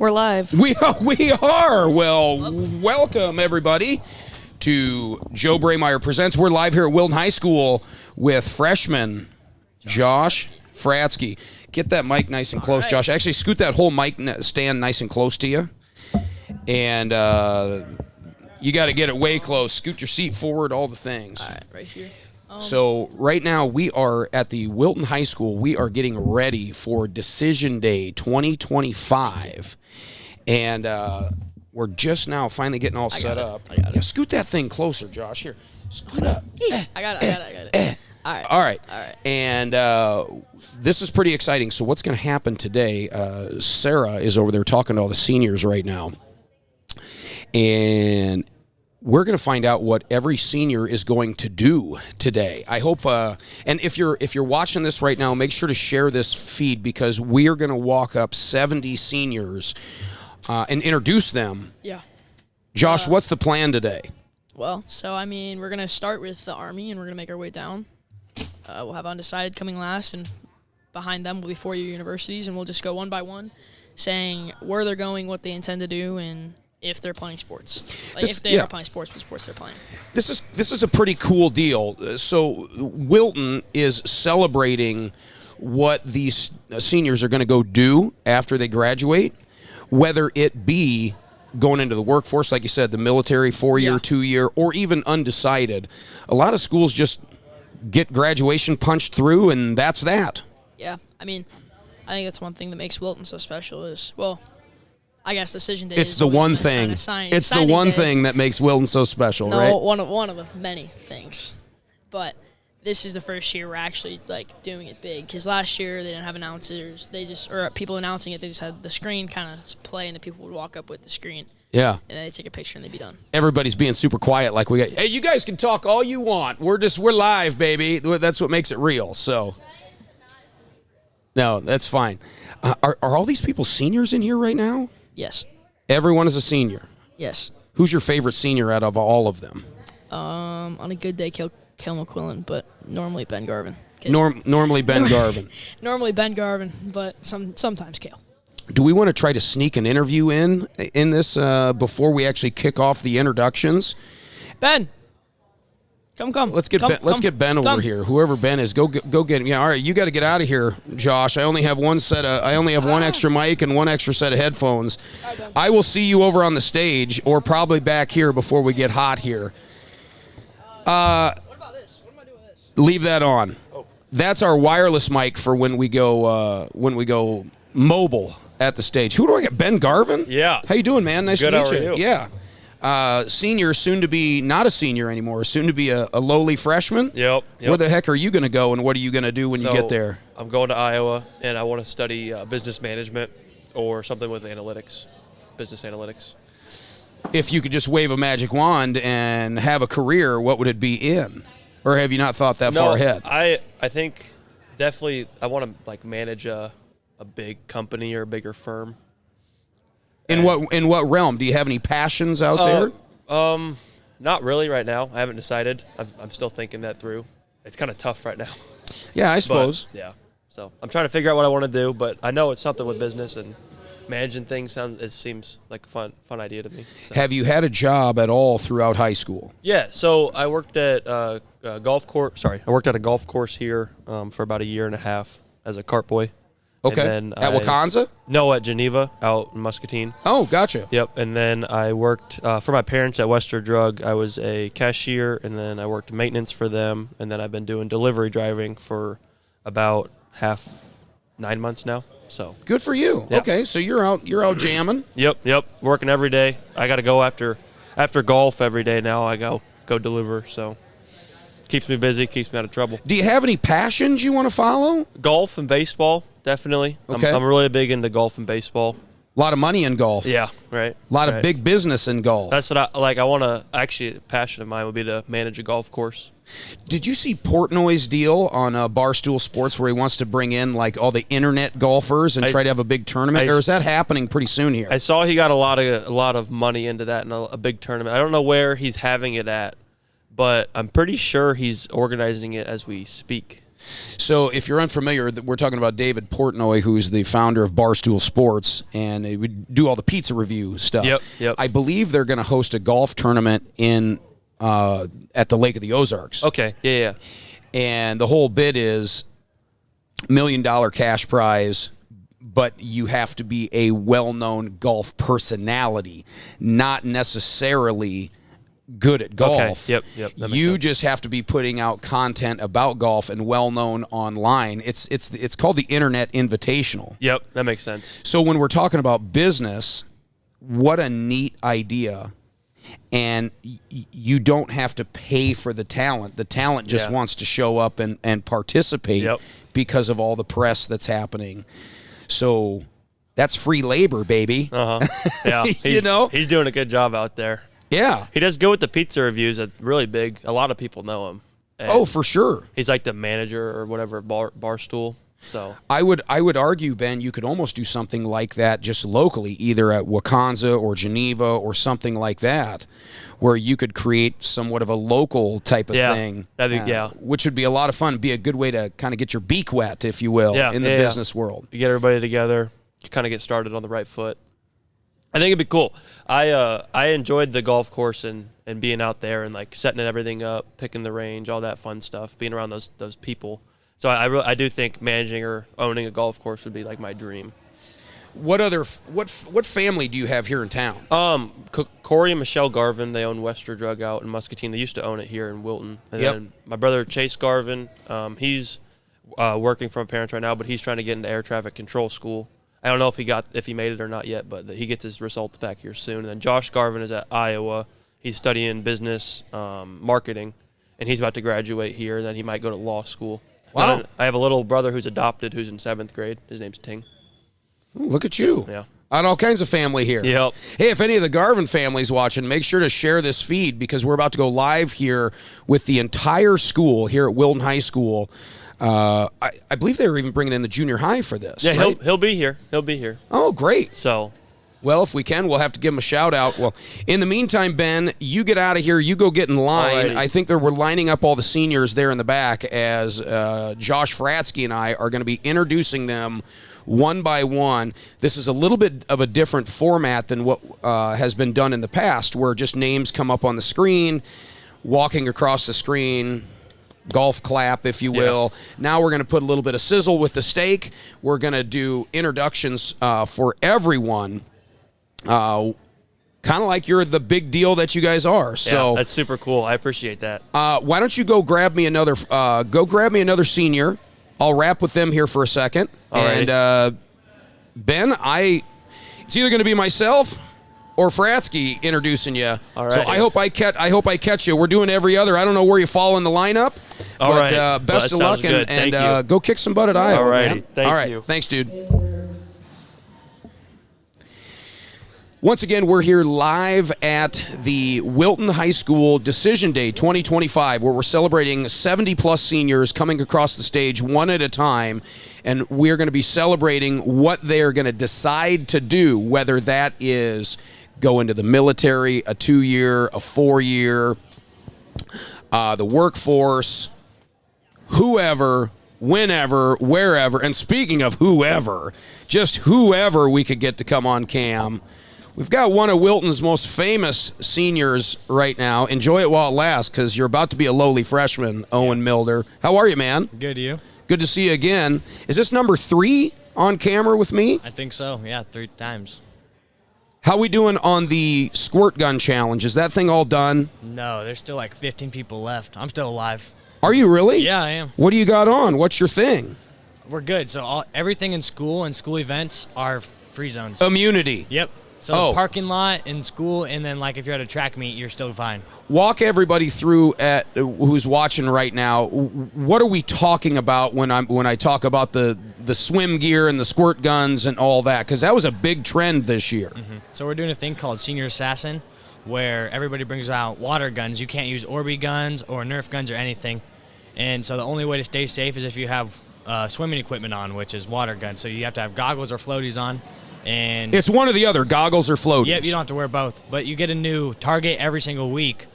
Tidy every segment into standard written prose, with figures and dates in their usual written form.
We're live. We are. Well, welcome everybody to Joe Brameyer Presents. We're live here at Wilton High School with freshman Josh Fratsky. Get that mic nice and close, Josh. Actually, scoot that whole mic stand nice and close to you. And you got to get it way close. Scoot your seat forward, all the things. All right, right here. So right now we are at the Wilton High School. We are getting ready for Decision Day 2025. And we're just now finally getting all set up. I got it. Yeah, scoot that thing closer, Josh. Here. Scoot up. I got it. All right. And this is pretty exciting. So what's going to happen today, Sarah is over there talking to all the seniors right now. And we're going to find out what every senior is going to do today. I hope, and if you're watching this right now, make sure to share this feed because we are going to walk up 70 seniors and introduce them. Yeah. Josh, what's the plan today? Well, so, I mean, we're going to start with the Army, and we're going to make our way down. We'll have Undecided coming last, and behind them will be four-year universities, and we'll just go one by one, saying where they're going, what they intend to do, and if they're playing sports. If they are playing sports, what sports they're playing. This is a pretty cool deal. So Wilton is celebrating what these seniors are going to go do after they graduate, whether it be going into the workforce, like you said, the military, 4-year, 2-year, or even undecided. A lot of schools just get graduation punched through, and that's that. Yeah, I mean, I think that's one thing that makes Wilton so special is, well, I guess Decision Day. It's the one thing. It's the one thing that makes Wilton so special, right? No, one of the many things. But this is the first year we're actually doing it big. Because last year they didn't have announcers. Or people announcing it. They just had the screen kind of play, and the people would walk up with the screen. Yeah. And then they take a picture and they'd be done. Everybody's being super quiet, like we got. Hey, you guys can talk all you want. We're live, baby. That's what makes it real. So. No, that's fine. Are all these people seniors in here right now? Yes. Everyone is a senior? Yes. Who's your favorite senior out of all of them? On a good day, Kel McQuillan, but normally Ben Garvin. Normally Ben Garvin. Normally Ben Garvin, but sometimes Kale. Do we want to try to sneak an interview in this before we actually kick off the introductions? Ben! Come. Let's get Ben over here. Whoever Ben is, go get him. Yeah, all right. You got to get out of here, Josh. I only have one extra mic and one extra set of headphones. I will see you over on the stage, or probably back here before we get hot here. What about this? What am I doing with this? Leave that on. Oh. That's our wireless mic for when we go mobile at the stage. Who do I get? Ben Garvin? Yeah. How you doing, man? Nice to meet Good, you. how are you? Yeah. Senior, soon to be not a senior anymore, soon to be a lowly freshman. Yep. Where the heck are you going to go, and what are you going to do when you get there? I'm going to Iowa, and I want to study business management or something with business analytics. If you could just wave a magic wand and have a career, what would it be in? Or have you not thought that far ahead? I think definitely I want to manage a big company or a bigger firm. In what realm? Do you have any passions out there? Not really right now. I haven't decided. I'm still thinking that through. It's kind of tough right now. Yeah, I suppose. But, yeah. So I'm trying to figure out what I want to do, but I know it's something with business and managing things. It seems like a fun idea to me. So. Have you had a job at all throughout high school? Yeah. So I worked at a golf course here for about a year and a half as a cart boy. Okay. At Wakanza? No, at Geneva, out in Muscatine. Oh, gotcha. Yep. And then I worked for my parents at Western Drug. I was a cashier, and then I worked maintenance for them, and then I've been doing delivery driving for about 9 months now. So good for you. Yeah. Okay, so you're out jamming. Yep. Working every day. I got to go after golf every day now. I go deliver. So keeps me busy, keeps me out of trouble. Do you have any passions you want to follow? Golf and baseball. Definitely. Okay. I'm really big into golf and baseball. A lot of money in golf. Yeah, right. A lot of big business in golf. That's what I want to, actually, a passion of mine would be to manage a golf course. Did you see Portnoy's deal on Barstool Sports where he wants to bring in all the internet golfers and try to have a big tournament? Or is that happening pretty soon here? I saw he got a lot of money into that in a big tournament. I don't know where he's having it at, but I'm pretty sure he's organizing it as we speak. So if you're unfamiliar, we're talking about David Portnoy, who's the founder of Barstool Sports, and he would do all the pizza review stuff. Yep. I believe they're going to host a golf tournament at the Lake of the Ozarks. Okay. Yeah. And the whole bid is $1 million cash prize, but you have to be a well-known golf personality, not necessarily good at golf. Okay. Yep. That makes You sense. just have to be putting out content about golf and well-known online. It's called the Internet Invitational. Yep, that makes sense. So when we're talking about business, what a neat idea. And you don't have to pay for the talent. The talent just wants to show up and participate because of all the press that's happening. So that's free labor, baby. Yeah, he's doing a good job out there. Yeah. He does good with the pizza reviews. That's really big. A lot of people know him. And for sure. He's like the manager or whatever of Barstool. So I would argue, Ben, you could almost do something like that just locally, either at Wakanza or Geneva or something like that, where you could create somewhat of a local type of thing. Which would be a lot of fun. Be a good way to kind of get your beak wet, if you will, in the business world. You get everybody together, kind of get started on the right foot. I think it'd be cool. I enjoyed the golf course and being out there and like setting everything up, picking the range, all that fun stuff, being around those people. So I do think managing or owning a golf course would be like my dream. What family do you have here in town? Corey and Michelle Garvin, they own Wester Drug out in Muscatine. They used to own it here in Wilton. And then my brother Chase Garvin, he's working for my parents right now, but he's trying to get into air traffic control school. I don't know if he made it or not yet, but he gets his results back here soon. And then Josh Garvin is at Iowa. He's studying business marketing, and he's about to graduate here. And then he might go to law school. Wow. I have a little brother who's adopted who's in 7th grade. His name's Ting. Ooh, look at you. Yeah. On all kinds of family here. Yep. Hey, if any of the Garvin family's watching, make sure to share this feed because we're about to go live here with the entire school here at Wilton High School. I believe they were even bringing in the junior high for this. Yeah, right? he'll be here. He'll be here. Oh, great. So, well, if we can, we'll have to give him a shout out. Well, in the meantime, Ben, you get out of here. You go get in line. Alrighty. I think we're lining up all the seniors there in the back as Josh Fratsky and I are going to be introducing them one by one. This is a little bit of a different format than what has been done in the past, where just names come up on the screen, walking across the screen, golf clap, if you will. Now we're going to put a little bit of sizzle with the steak. We're going to do introductions for everyone. Kind of like you're the big deal that you guys are. So that's super cool. I appreciate that. why don't you go grab me another senior? I'll wrap with them here for a second. Alrighty. And Ben, it's either going to be myself or Fratsky introducing you. All right. So I hope I catch you. We're doing every other. I don't know where you fall in the lineup. All but, right. Best of luck and Thank you. Go kick some butt at Iowa. All man. righty. Thank All right. you. Thanks, dude. Once again, we're here live at the Wilton High School Decision Day 2025, where we're celebrating 70-plus seniors coming across the stage one at a time, and we're going to be celebrating what they're going to decide to do, whether that is go into the military, a 2-year, a 4-year, the workforce, whoever, whenever, wherever. And speaking of whoever, just whoever we could get to come on cam. We've got one of Wilton's most famous seniors right now. Enjoy it while it lasts, because you're about to be a lowly freshman, Owen Milder. How are you, man? Good, you? Good to see you again. Is this number 3 on camera with me? I think so, yeah, 3 times. How we doing on the squirt gun challenge? Is that thing all done? No, there's still like 15 people left. I'm still alive. Are you really? Yeah, I am. What do you got on? What's your thing? We're good. So everything in school and school events are free zones. Immunity. Yep. So parking lot in school, and then like if you're at a track meet, you're still fine. Walk everybody through who's watching right now. What are we talking about when I talk about the swim gear and the squirt guns and all that? Because that was a big trend this year. Mm-hmm. So we're doing a thing called Senior Assassin, where everybody brings out water guns. You can't use Orby guns or Nerf guns or anything. And so the only way to stay safe is if you have swimming equipment on, which is water guns. So you have to have goggles or floaties on. And it's one or the other, goggles or floaties. Yep, you don't have to wear both. But you get a new target every single week,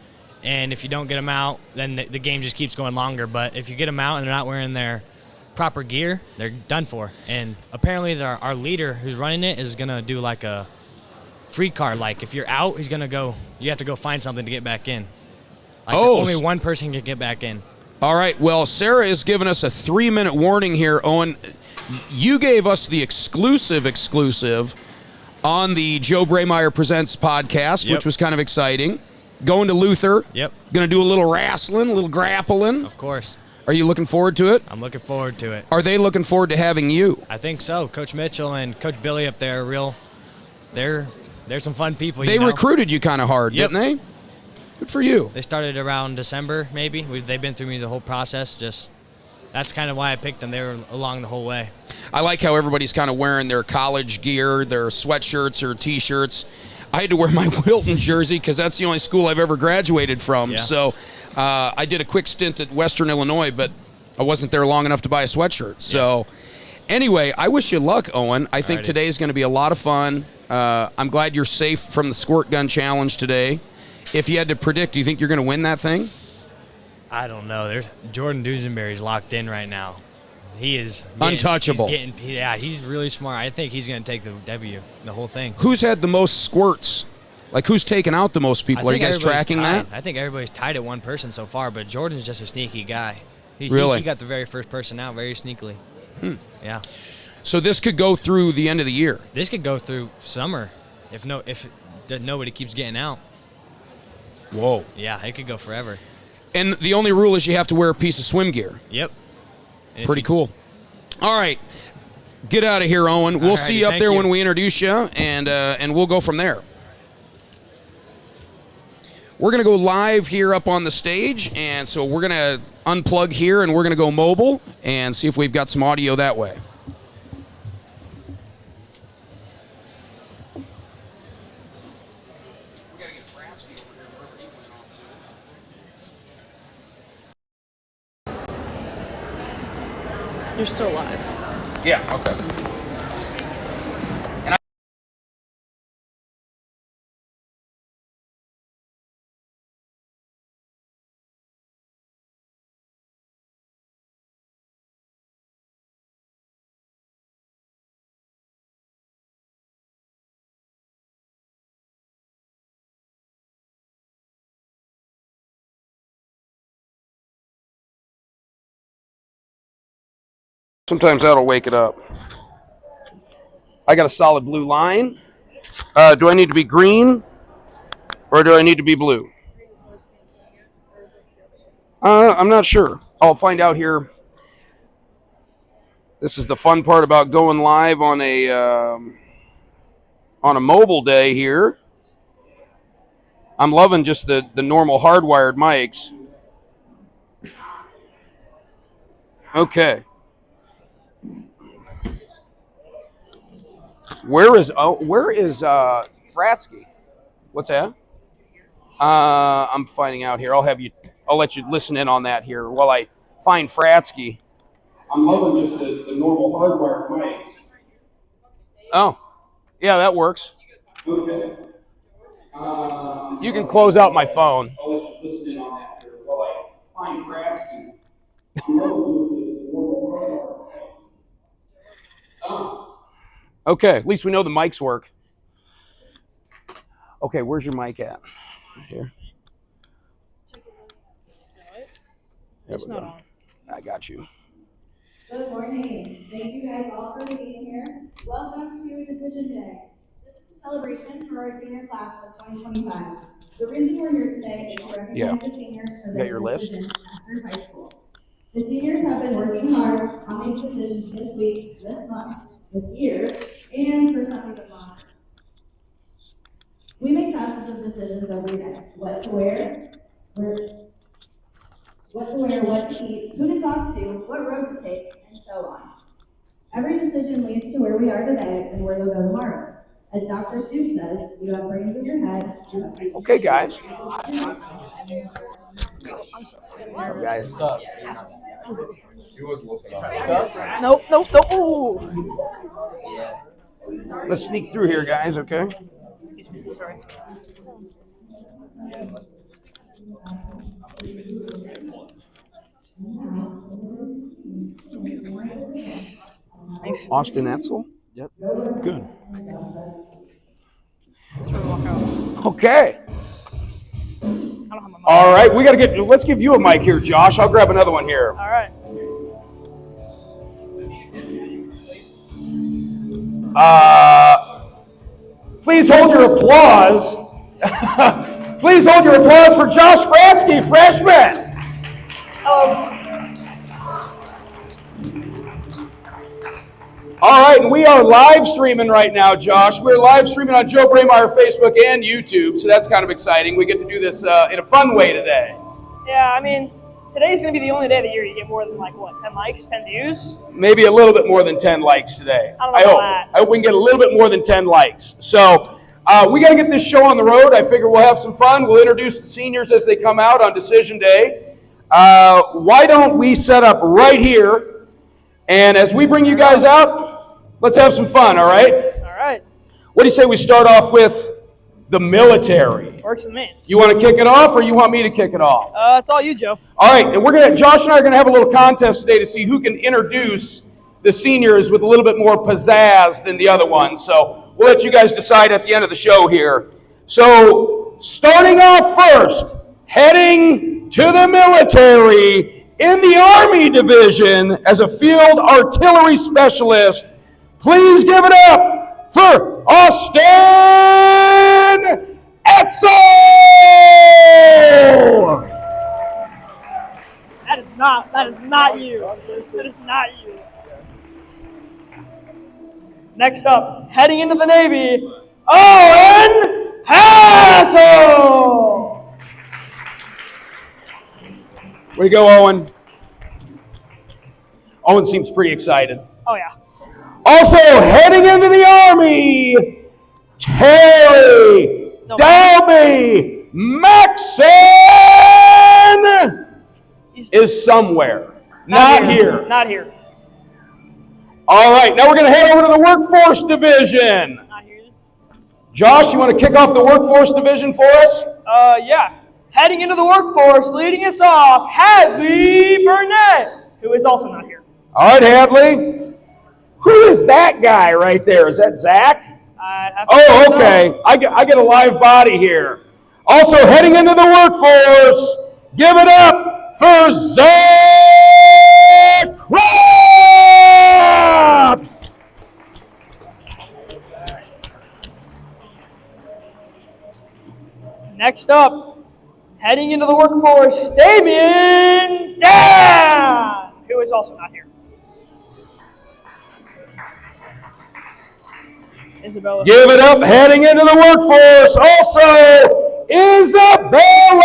And if you don't get them out, then the game just keeps going longer. But if you get them out and they're not wearing their proper gear, they're done for. And apparently our leader who's running it is going to do like a free card. Like if you're out, he's going to go, you have to go find something to get back in. Like only one person can get back in. All right. Well, Sarah is giving us a 3-minute warning here. Owen, you gave us the exclusive on the Joe Brameyer Presents podcast, which was kind of exciting. Going to Luther. Yep. Going to do a little wrestling, a little grappling. Of course. Are you looking forward to it? I'm looking forward to it. Are they looking forward to having you? I think so. Coach Mitchell and Coach Billy up there are they're some fun people. They recruited you kind of hard, didn't they? Good for you. They started around December, maybe. They've been through me the whole process. That's kind of why I picked them. They were along the whole way. I like how everybody's kind of wearing their college gear, their sweatshirts or T-shirts. I had to wear my Wilton jersey because that's the only school I've ever graduated from. Yeah. So I did a quick stint at Western Illinois, but I wasn't there long enough to buy a sweatshirt. So anyway, I wish you luck, Owen. I think today is going to be a lot of fun. I'm glad you're safe from the squirt gun challenge today. If you had to predict, do you think you're going to win that thing? I don't know. There's Jordan Duesenberry's locked in right now. He is untouchable. He's really smart. I think he's going to take the W, the whole thing. Who's had the most squirts? Like, who's taken out the most people? Are you guys tracking that? I think everybody's tied at one person so far, but Jordan's just a sneaky guy. He got the very first person out very sneakily. Yeah. So this could go through the end of the year? This could go through summer if nobody keeps getting out. Whoa. Yeah, it could go forever. And the only rule is you have to wear a piece of swim gear. Yep. Pretty cool. All right. Get out of here, Owen. We'll see you up there when we introduce you, and we'll go from there. We're going to go live here up on the stage, and so we're going to unplug here, and we're going to go mobile and see if we've got some audio that way. You're still live. Yeah, okay. Sometimes that'll wake it up. I got a solid blue line. Do I need to be green or do I need to be blue? I'm not sure. I'll find out here. This is the fun part about going live on a mobile day here. I'm loving just the normal hardwired mics. Okay. Where is Fratsky? What's that? I'm finding out here. I'll let you listen in on that here while I find Fratsky. I'm loving just the normal hardwired mics. Oh, yeah, that works. Okay. You can close out my phone. I'll let you listen in on that here while I find Fratsky. I'm loving just the normal hardwired mics. Oh. Okay, at least we know the mics work. Okay, where's your mic at? Here. It's not on. I got you. Good morning. Thank you guys all for being here. Welcome to Decision Day. This is a celebration for our senior class of 2025. The reason we're here today is to recognize the seniors for their decisions after high school. The seniors have been working hard on these decisions this week, this month, this year, and for some even longer. We make thousands of decisions every day. What to wear, what to eat, who to talk to, what road to take, and so on. Every decision leads to where we are today and where you'll go tomorrow. As Dr. Seuss says, you have brains in your head. Okay, guys. What's up, guys? Nope. Ooh. Let's sneak through here, guys, okay? Excuse me, sorry. Thanks. Austin Etzel? Yep. Good. Let's walk out. Okay. I don't have my mic. All right, let's give you a mic here, Josh. I'll grab another one here. All right. Please hold your applause. Please hold your applause for Josh Fratsky, freshman. All right, and we are live streaming right now, Josh. We're live streaming on Joe Braemeier Facebook and YouTube, so that's kind of exciting. We get to do this in a fun way today. Yeah, I mean, today's going to be the only day of the year you get more than, 10 likes, 10 views? Maybe a little bit more than 10 likes today. I don't know about that. I hope we can get a little bit more than 10 likes. So we got to get this show on the road. I figure we'll have some fun. We'll introduce the seniors as they come out on decision day. Why don't we set up right here? And as we bring you guys out, let's have some fun, all right? All right. What do you say we start off with the military? Works with me. You want to kick it off or you want me to kick it off? It's all you, Joe. All right, and Josh and I are going to have a little contest today to see who can introduce the seniors with a little bit more pizzazz than the other ones. So we'll let you guys decide at the end of the show here. So starting off first, heading to the military in the Army Division as a field artillery specialist, please give it up for Austin Etzel! That is not you. That is not you. Next up, heading into the Navy, Owen Hassel! Way to go, Owen. Owen seems pretty excited. Oh, yeah. Also heading into the Army, Terry Dalby Maxson is somewhere. Not here. Not here. All right, now we're going to head over to the Workforce Division. Not here. Josh, you want to kick off the Workforce Division for us? Yeah. Heading into the workforce, leading us off, Hadley Burnett, who is also not here. All right, Hadley. Who is that guy right there? Is that Zach? Oh, okay. I get a live body here. Also heading into the workforce, give it up for Zach Crops! Next up, heading into the workforce, Damian Dan, who is also not here. Isabella. Give it up, heading into the workforce. Also, Isabella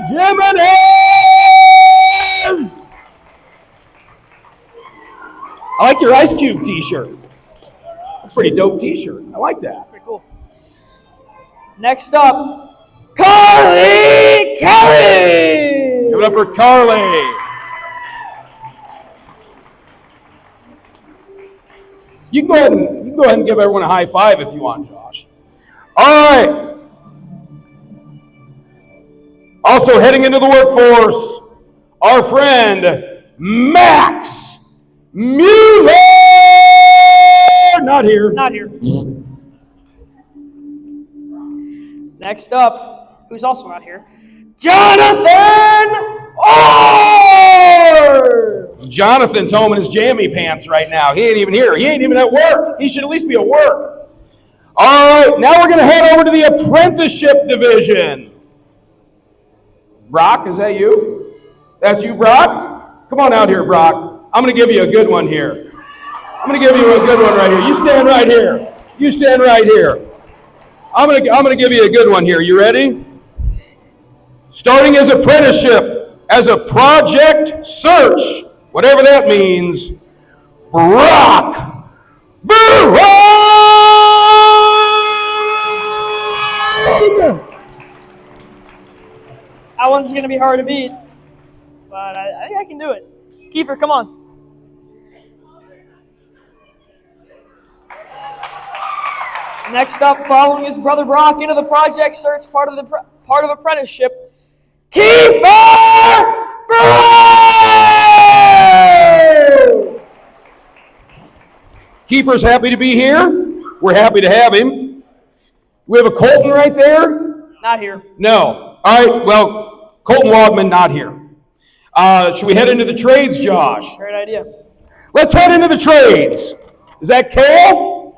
Jimenez. I like your Ice Cube t-shirt. That's a pretty dope t-shirt. I like that. Pretty cool. Next up, Carly Kelly. Give it up for Carly. You can go ahead and give everyone a high five if you want, Josh. All right. Also heading into the workforce, our friend Max Mueller. Not here. Not here. Next up, who's also not here, Jonathan Orr. Jonathan's home in his jammy pants right now. He ain't even here. He ain't even at work. He should at least be at work. All right, now we're going to head over to the apprenticeship division. Brock, is that you? That's you, Brock? Come on out here, Brock. I'm going to give you a good one here. I'm going to give you a good one right here. You stand right here. You stand right here. I'm going to give you a good one here. You ready? Starting his apprenticeship as a project search, whatever that means, Brock Burrow! That one's going to be hard to beat, but I think I can do it. Kiefer, come on. Next up, following his brother Brock into the project search part of apprenticeship, Kiefer Brew! Kiefer's happy to be here. We're happy to have him. We have a Colton right there? Not here. No. All right, well, Colton Wogman not here. Should we head into the trades, Josh? Great idea. Let's head into the trades. Is that Kale?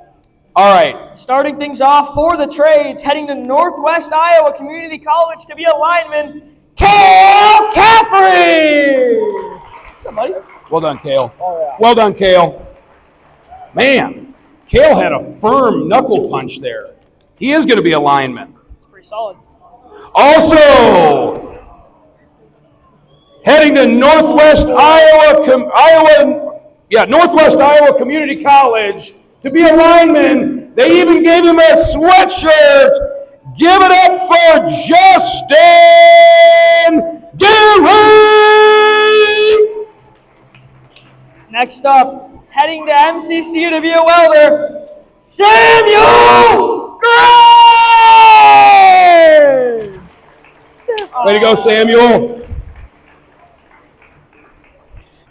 All right. Starting things off for the trades, heading to Northwest Iowa Community College to be a lineman, Cale Caffrey! What's up, buddy? Well done, Kale. Oh, yeah. Well done, Kale. Man, Kale had a firm knuckle punch there. He is going to be a lineman. It's pretty solid. Also, heading to Northwest Iowa Community College to be a lineman. They even gave him a sweatshirt. Give it up for Justin Gary! Next up, heading to MCC to be a welder, Samuel Gray! Way to go, Samuel.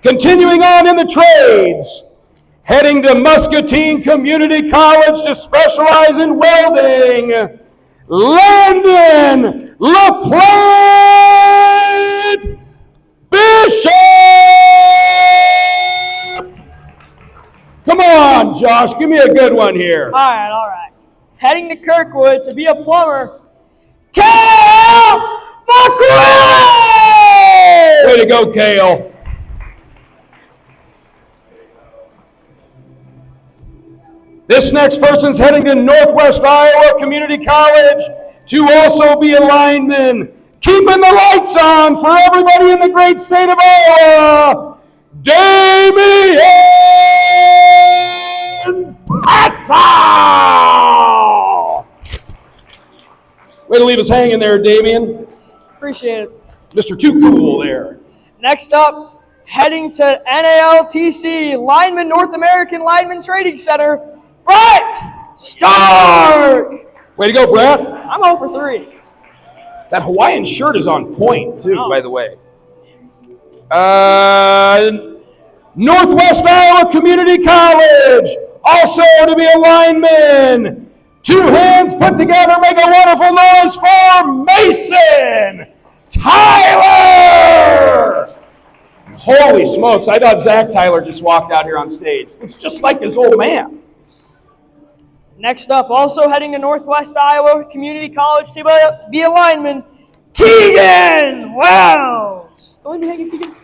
Continuing on in the trades, heading to Muscatine Community College to specialize in welding, Landon LaPlante Bishop! Come on, Josh, give me a good one here. All right. Heading to Kirkwood to be a plumber, Cale McQuillan! Way to go, Kale. This next person's heading to Northwest Iowa Community College to also be a lineman. Keeping the lights on for everybody in the great state of Iowa, Damian Patzel! Way to leave us hanging there, Damian. Appreciate it. Mr. Too Cool there. Next up, heading to NALTC, Lineman North American Lineman Trading Center, Brett Stark! Way to go, Brett. I'm 0 for 3. That Hawaiian shirt is on point, too, Oh. by the way. Northwest Iowa Community College, also to be a lineman. 2 hands put together, make a wonderful noise for Mason Tyler! Holy smokes, I thought Zach Tyler just walked out here on stage. It's just like his old man. Next up, also heading to Northwest Iowa Community College to be a lineman, Keegan Wells! Don't let me hang it, Keegan.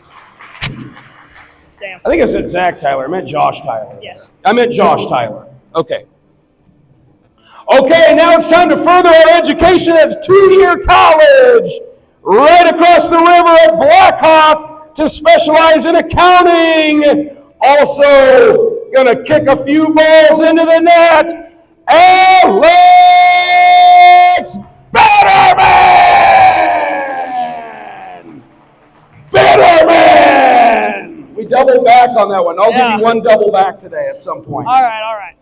Damn. I think I said Zach Tyler. I meant Josh Tyler. Yes. I meant Josh Tyler. Okay. Okay, now it's time to further our education at a 2-year college right across the river at Blackhawk to specialize in accounting. Also, gonna kick a few balls into the net. Alex Bitterman! Bitterman! We doubled back on that one. I'll give you one double back today at some point. All right.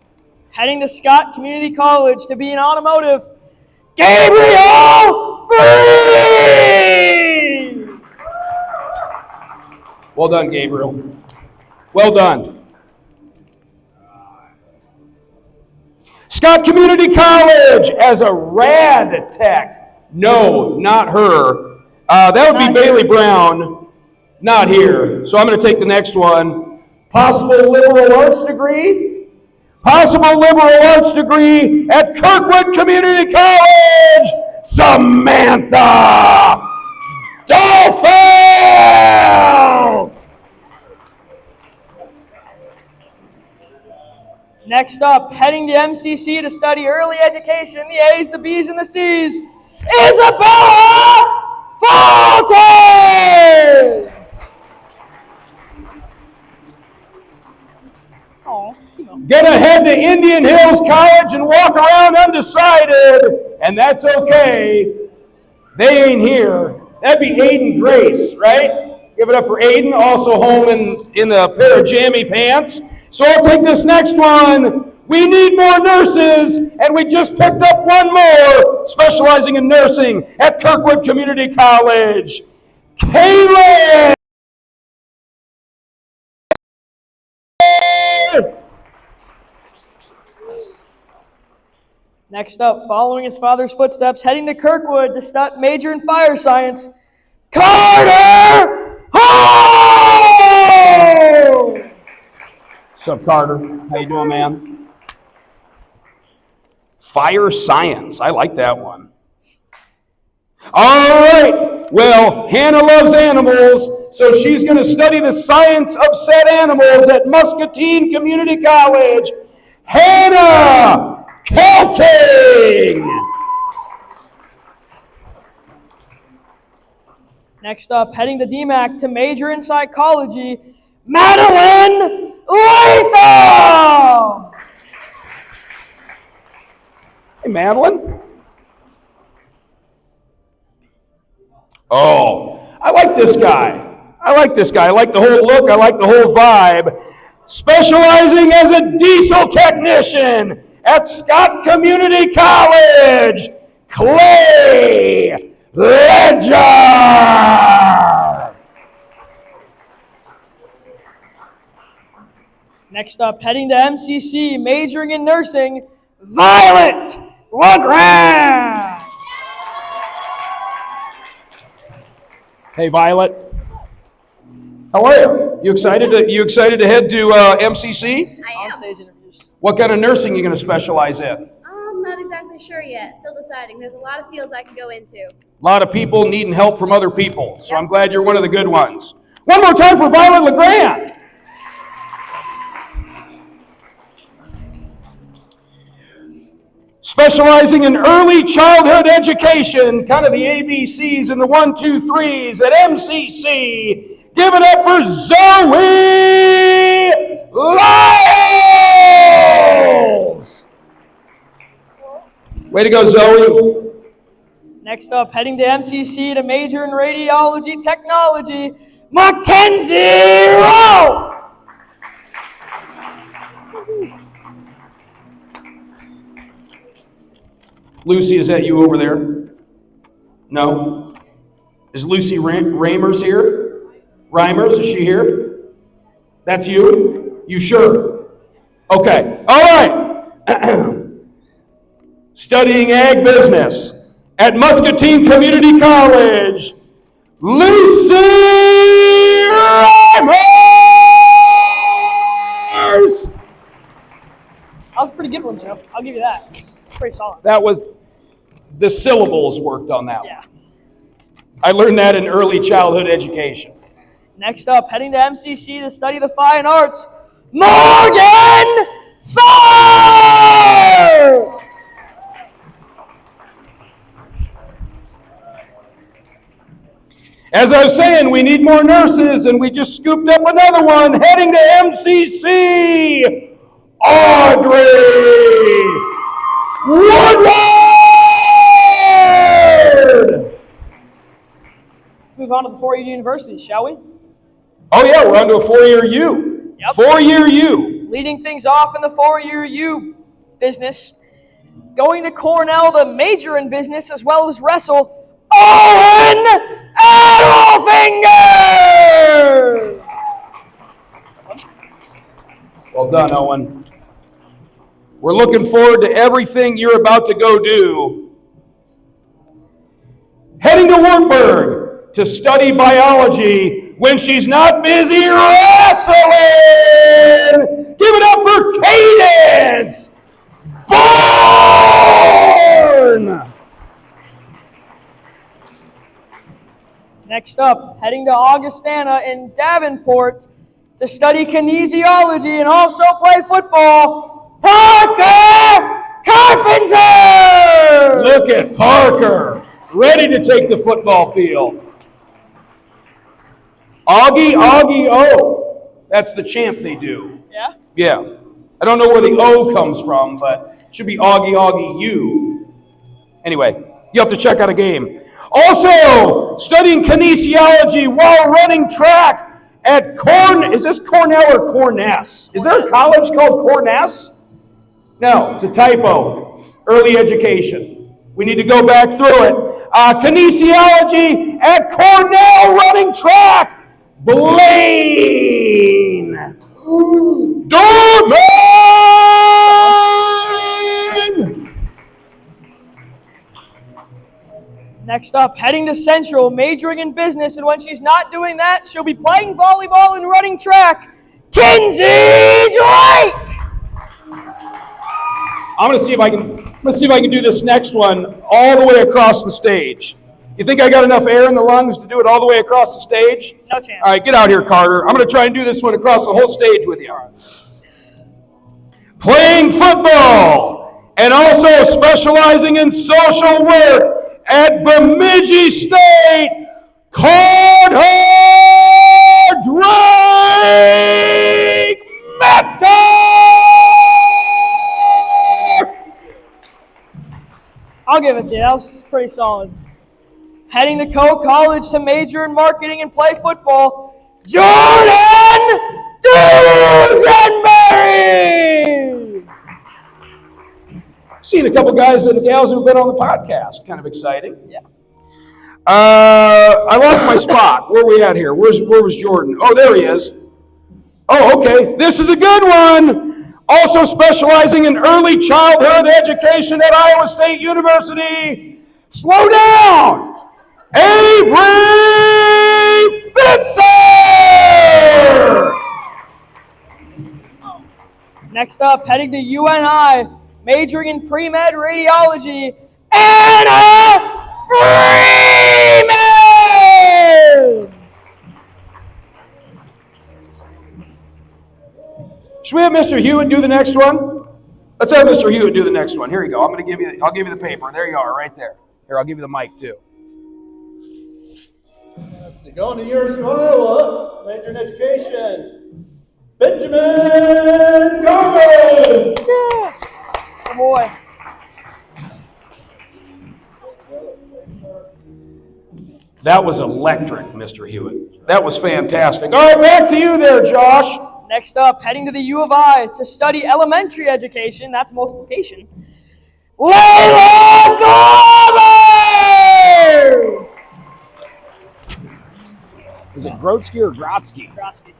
Heading to Scott Community College to be an automotive, Gabriel Green! Well done, Gabriel. Well done. Scott Community College as a rad tech. No, not her. That would be Bailey Brown. Not here. So I'm going to take the next one. Possible liberal arts degree. Possible liberal arts degree at Kirkwood Community College. Samantha Dolfeld! Next up, heading to MCC to study early education, the A's, the B's, and the C's, Isabella Fulton! Gonna head to Indian Hills College and walk around undecided, and that's okay. They ain't here. That'd be Aiden Grace, right? Give it up for Aiden, also home in the pair of jammy pants. So I'll take this next one. We need more nurses, and we just picked up one more specializing in nursing at Kirkwood Community College. Kaylin! Next up, following his father's footsteps, heading to Kirkwood to major in fire science, Carter Ho! What's up, Carter? How you doing, man? Fire science. I like that one. All right. Well, Hannah loves animals, so she's going to study the science of said animals at Muscatine Community College. Hannah Kelting! Next up, heading to DMAC to major in psychology, Madeline Latham! Hey, Madeline. Oh, I like this guy. I like the whole look. I like the whole vibe. Specializing as a diesel technician at Scott Community College, Clay Ledger. Next up, heading to MCC, majoring in nursing, Violet LeGrand! Hey, Violet. How are you? You excited to head to MCC? I am. On-stage interviews. What kind of nursing are you going to specialize in? I'm not exactly sure yet. Still deciding. There's a lot of fields I can go into. A lot of people needing help from other people, so I'm glad you're one of the good ones. One more time for Violet LeGrand. Specializing in early childhood education, kind of the ABCs and the 1, 2, 3s at MCC. Give it up for Zoe Lyles! Way to go, Zoe. Next up, heading to MCC to major in radiology technology, Mackenzie Rolfe! Lucy, is that you over there? No? Is Lucy Reimers here? Reimers, is she here? That's you? You sure? Okay, all right. Studying ag business at Muscatine Community College, Lucy Reimers! That was a pretty good one, Joe. I'll give you that. It's pretty solid. That was, the syllables worked on that one. Yeah. I learned that in early childhood education. Next up, heading to MCC to study the fine arts, Morgan Thor! As I was saying, we need more nurses, and we just scooped up another one, heading to MCC, Audrey Woodward! Let's move on to the four-year universities, shall we? Oh yeah, we're on to a four-year U. Yep. Four-year U. Leading things off in the four-year U business, going to Cornell to major in business as well as wrestle, Owen Adelfinger! Well done, Owen. We're looking forward to everything you're about to go do. Heading to Wartburg to study biology when she's not busy wrestling. Give it up for Cadence Bourne! Next up, heading to Augustana in Davenport to study kinesiology and also play football, Parker Carpenter! Look at Parker, ready to take the football field. Augie, O. That's the chant they do. Yeah? Yeah. I don't know where the O comes from, but it should be Augie, U. Anyway, you have to check out a game. Also, studying kinesiology while running track at is this Cornell or Corness? Is there a college called Corness? No, it's a typo. Early education. We need to go back through it. Kinesiology at Cornell running track. Blaine Dorman! Next up, heading to Central, majoring in business, and when she's not doing that, she'll be playing volleyball and running track. Kinsey Drake! I'm gonna see if I can do this next one all the way across the stage. You think I got enough air in the lungs to do it all the way across the stage? No chance. All right, get out here, Carter. I'm gonna try and do this one across the whole stage with you. Playing football and also specializing in social work at Bemidji State, Carter Drake Metzger! I'll give it to you. That was pretty solid. Heading to Coe College to major in marketing and play football, Jordan Dusenberry! Seen a couple guys and gals who've been on the podcast. Kind of exciting. Yeah. I lost my spot. Where are we at here? Where was Jordan? Oh, there he is. Oh, okay. This is a good one. Also specializing in early childhood education at Iowa State University. Slow down. Avery Fitzer! Next up, heading to UNI, majoring in pre-med radiology, Anna Freeman! Should we have Mr. Hewitt do the next one? Let's have Mr. Hewitt do the next one. Here you go. I'll give you the paper. There you are, right there. Here, I'll give you the mic too. Let's see. Going to University of Iowa, major in education, Benjamin Garvin. Yeah. Good boy. That was electric, Mr. Hewitt. That was fantastic. All right, back to you there, Josh. Next up, heading to the U of I to study elementary education, that's multiplication, Layla Glover! Is it Grotsky or Grotsky? Grotsky.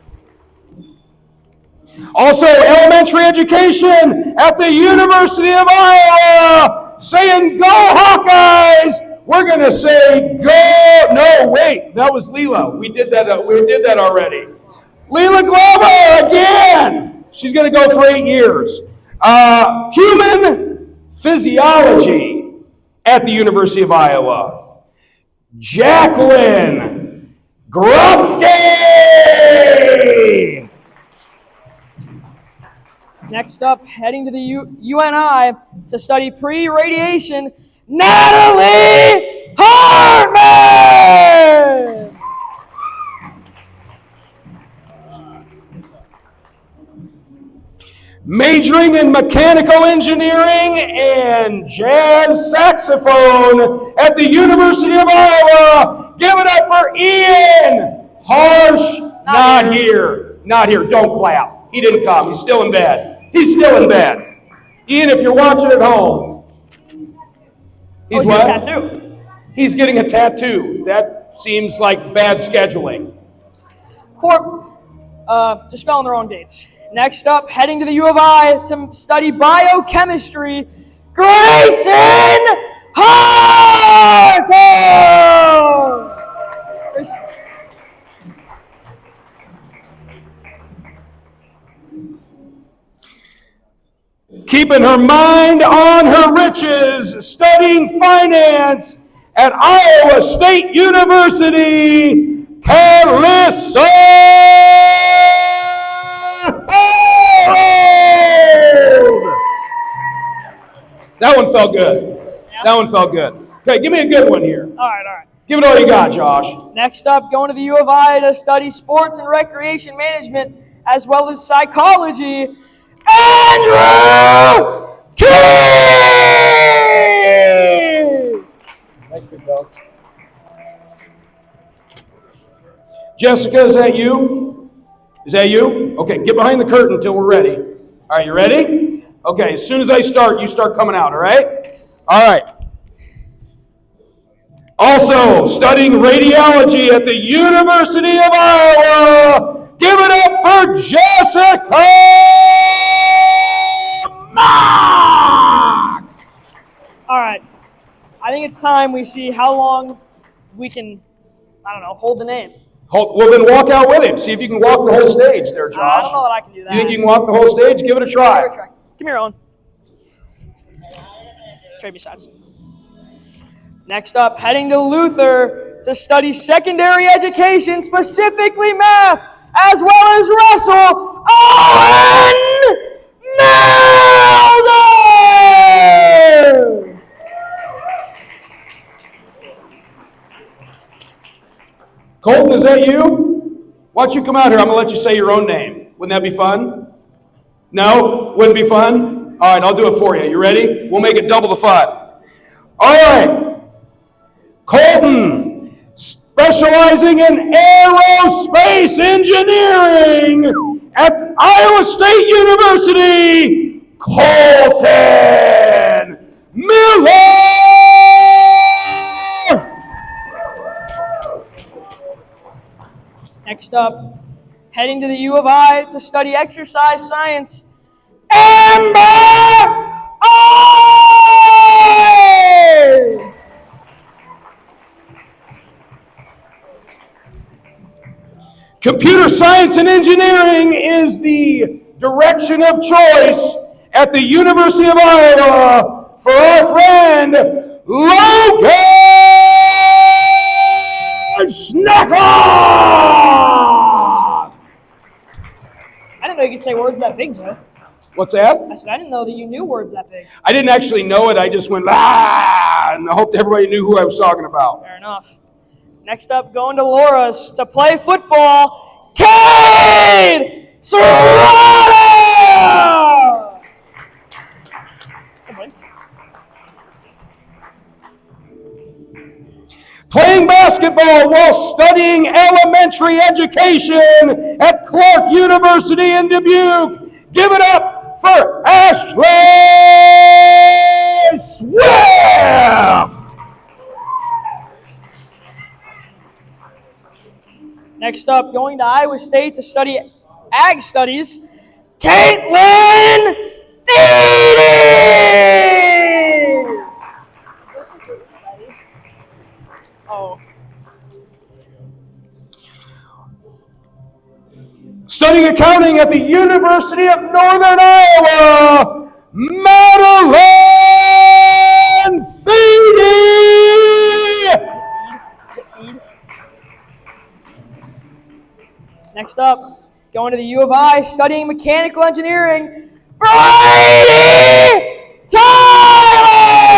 Also, elementary education at the University of Iowa. Saying go Hawkeyes. We're going to say go. No, wait. That was Leela. We did that already. Leela Glover again. She's going to go for 8 years. Human physiology at the University of Iowa. Jacqueline Grutsky. Next up, heading to the UNI to study pre-radiation, Natalie Hartman! Majoring in mechanical engineering and jazz saxophone at the University of Iowa. Give it up for Ian Harsh. Not here. Not here. Don't clap. He didn't come. He's still in bed. He's still in bed. Ian, if you're watching at home. He's what? Getting a tattoo. He's getting a tattoo. That seems like bad scheduling. Just fell on the wrong dates. Next up, heading to the U of I to study biochemistry, Grayson Harton! Grayson. Keeping her mind on her riches, studying finance at Iowa State University, Calissa! That one felt good. Yeah. That one felt good. Okay, give me a good one here. All right. Give it all you got, Josh. Next up, going to the U of I to study sports and recreation management as well as psychology, Andrew King! Nice big dog. Jessica, is that you? Is that you? Okay, get behind the curtain until we're ready. All right, you ready? Okay, as soon as I start, you start coming out, all right? All right. Also, studying radiology at the University of Iowa, give it up for Jessica Mock! All right. I think it's time we see how long we can, hold the name. Well, then walk out with him. See if you can walk the whole stage there, Josh. I don't know that I can do that. You think you can walk the whole stage? Give it a try. Come here, Owen. Trade me sides. Next up, heading to Luther to study secondary education, specifically math, as well as wrestle, Owen Melder! Colton, is that you? Why don't you come out here? I'm going to let you say your own name. Wouldn't that be fun? No? Wouldn't be fun? All right, I'll do it for you. You ready? We'll make it double the fun. All right. Colton, specializing in aerospace engineering at Iowa State University, Colton Miller! Next up, heading to the U of I to study exercise science, Amber O! Computer science and engineering is the direction of choice at the University of Iowa for our friend Logan Snackoff! I didn't know you could say words that big, Joe. What's that? I said, I didn't know that you knew words that big. I didn't actually know it. I just went, and I hoped everybody knew who I was talking about. Fair enough. Next up, going to Laura's to play football, Cade Serrano! Playing basketball while studying elementary education at Clark University in Dubuque. Give it up for Ashley Swift! Next up, going to Iowa State to study ag studies, Caitlin Thiede! Oh. Studying accounting at the University of Northern Iowa, Madeline Thiede! Next up, going to the U of I, studying mechanical engineering, Brady Tyler!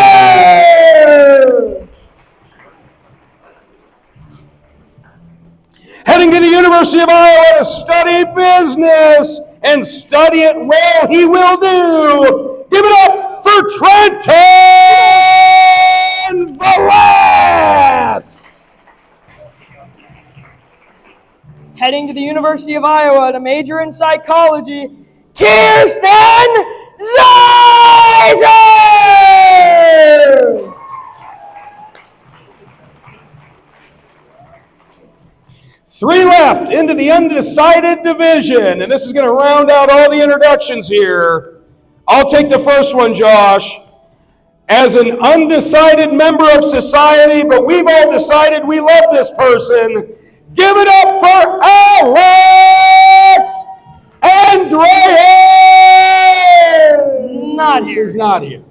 Heading to the University of Iowa to study business, and study it well he will do. Give it up for Trenton Valette! Heading to the University of Iowa to major in psychology, Kirsten Zeiser! Three left into the undecided division, and this is going to round out all the introductions here. I'll take the first one, Josh. As an undecided member of society, but we've all decided we love this person, give it up for Alex Andreas! Not here. He's not here.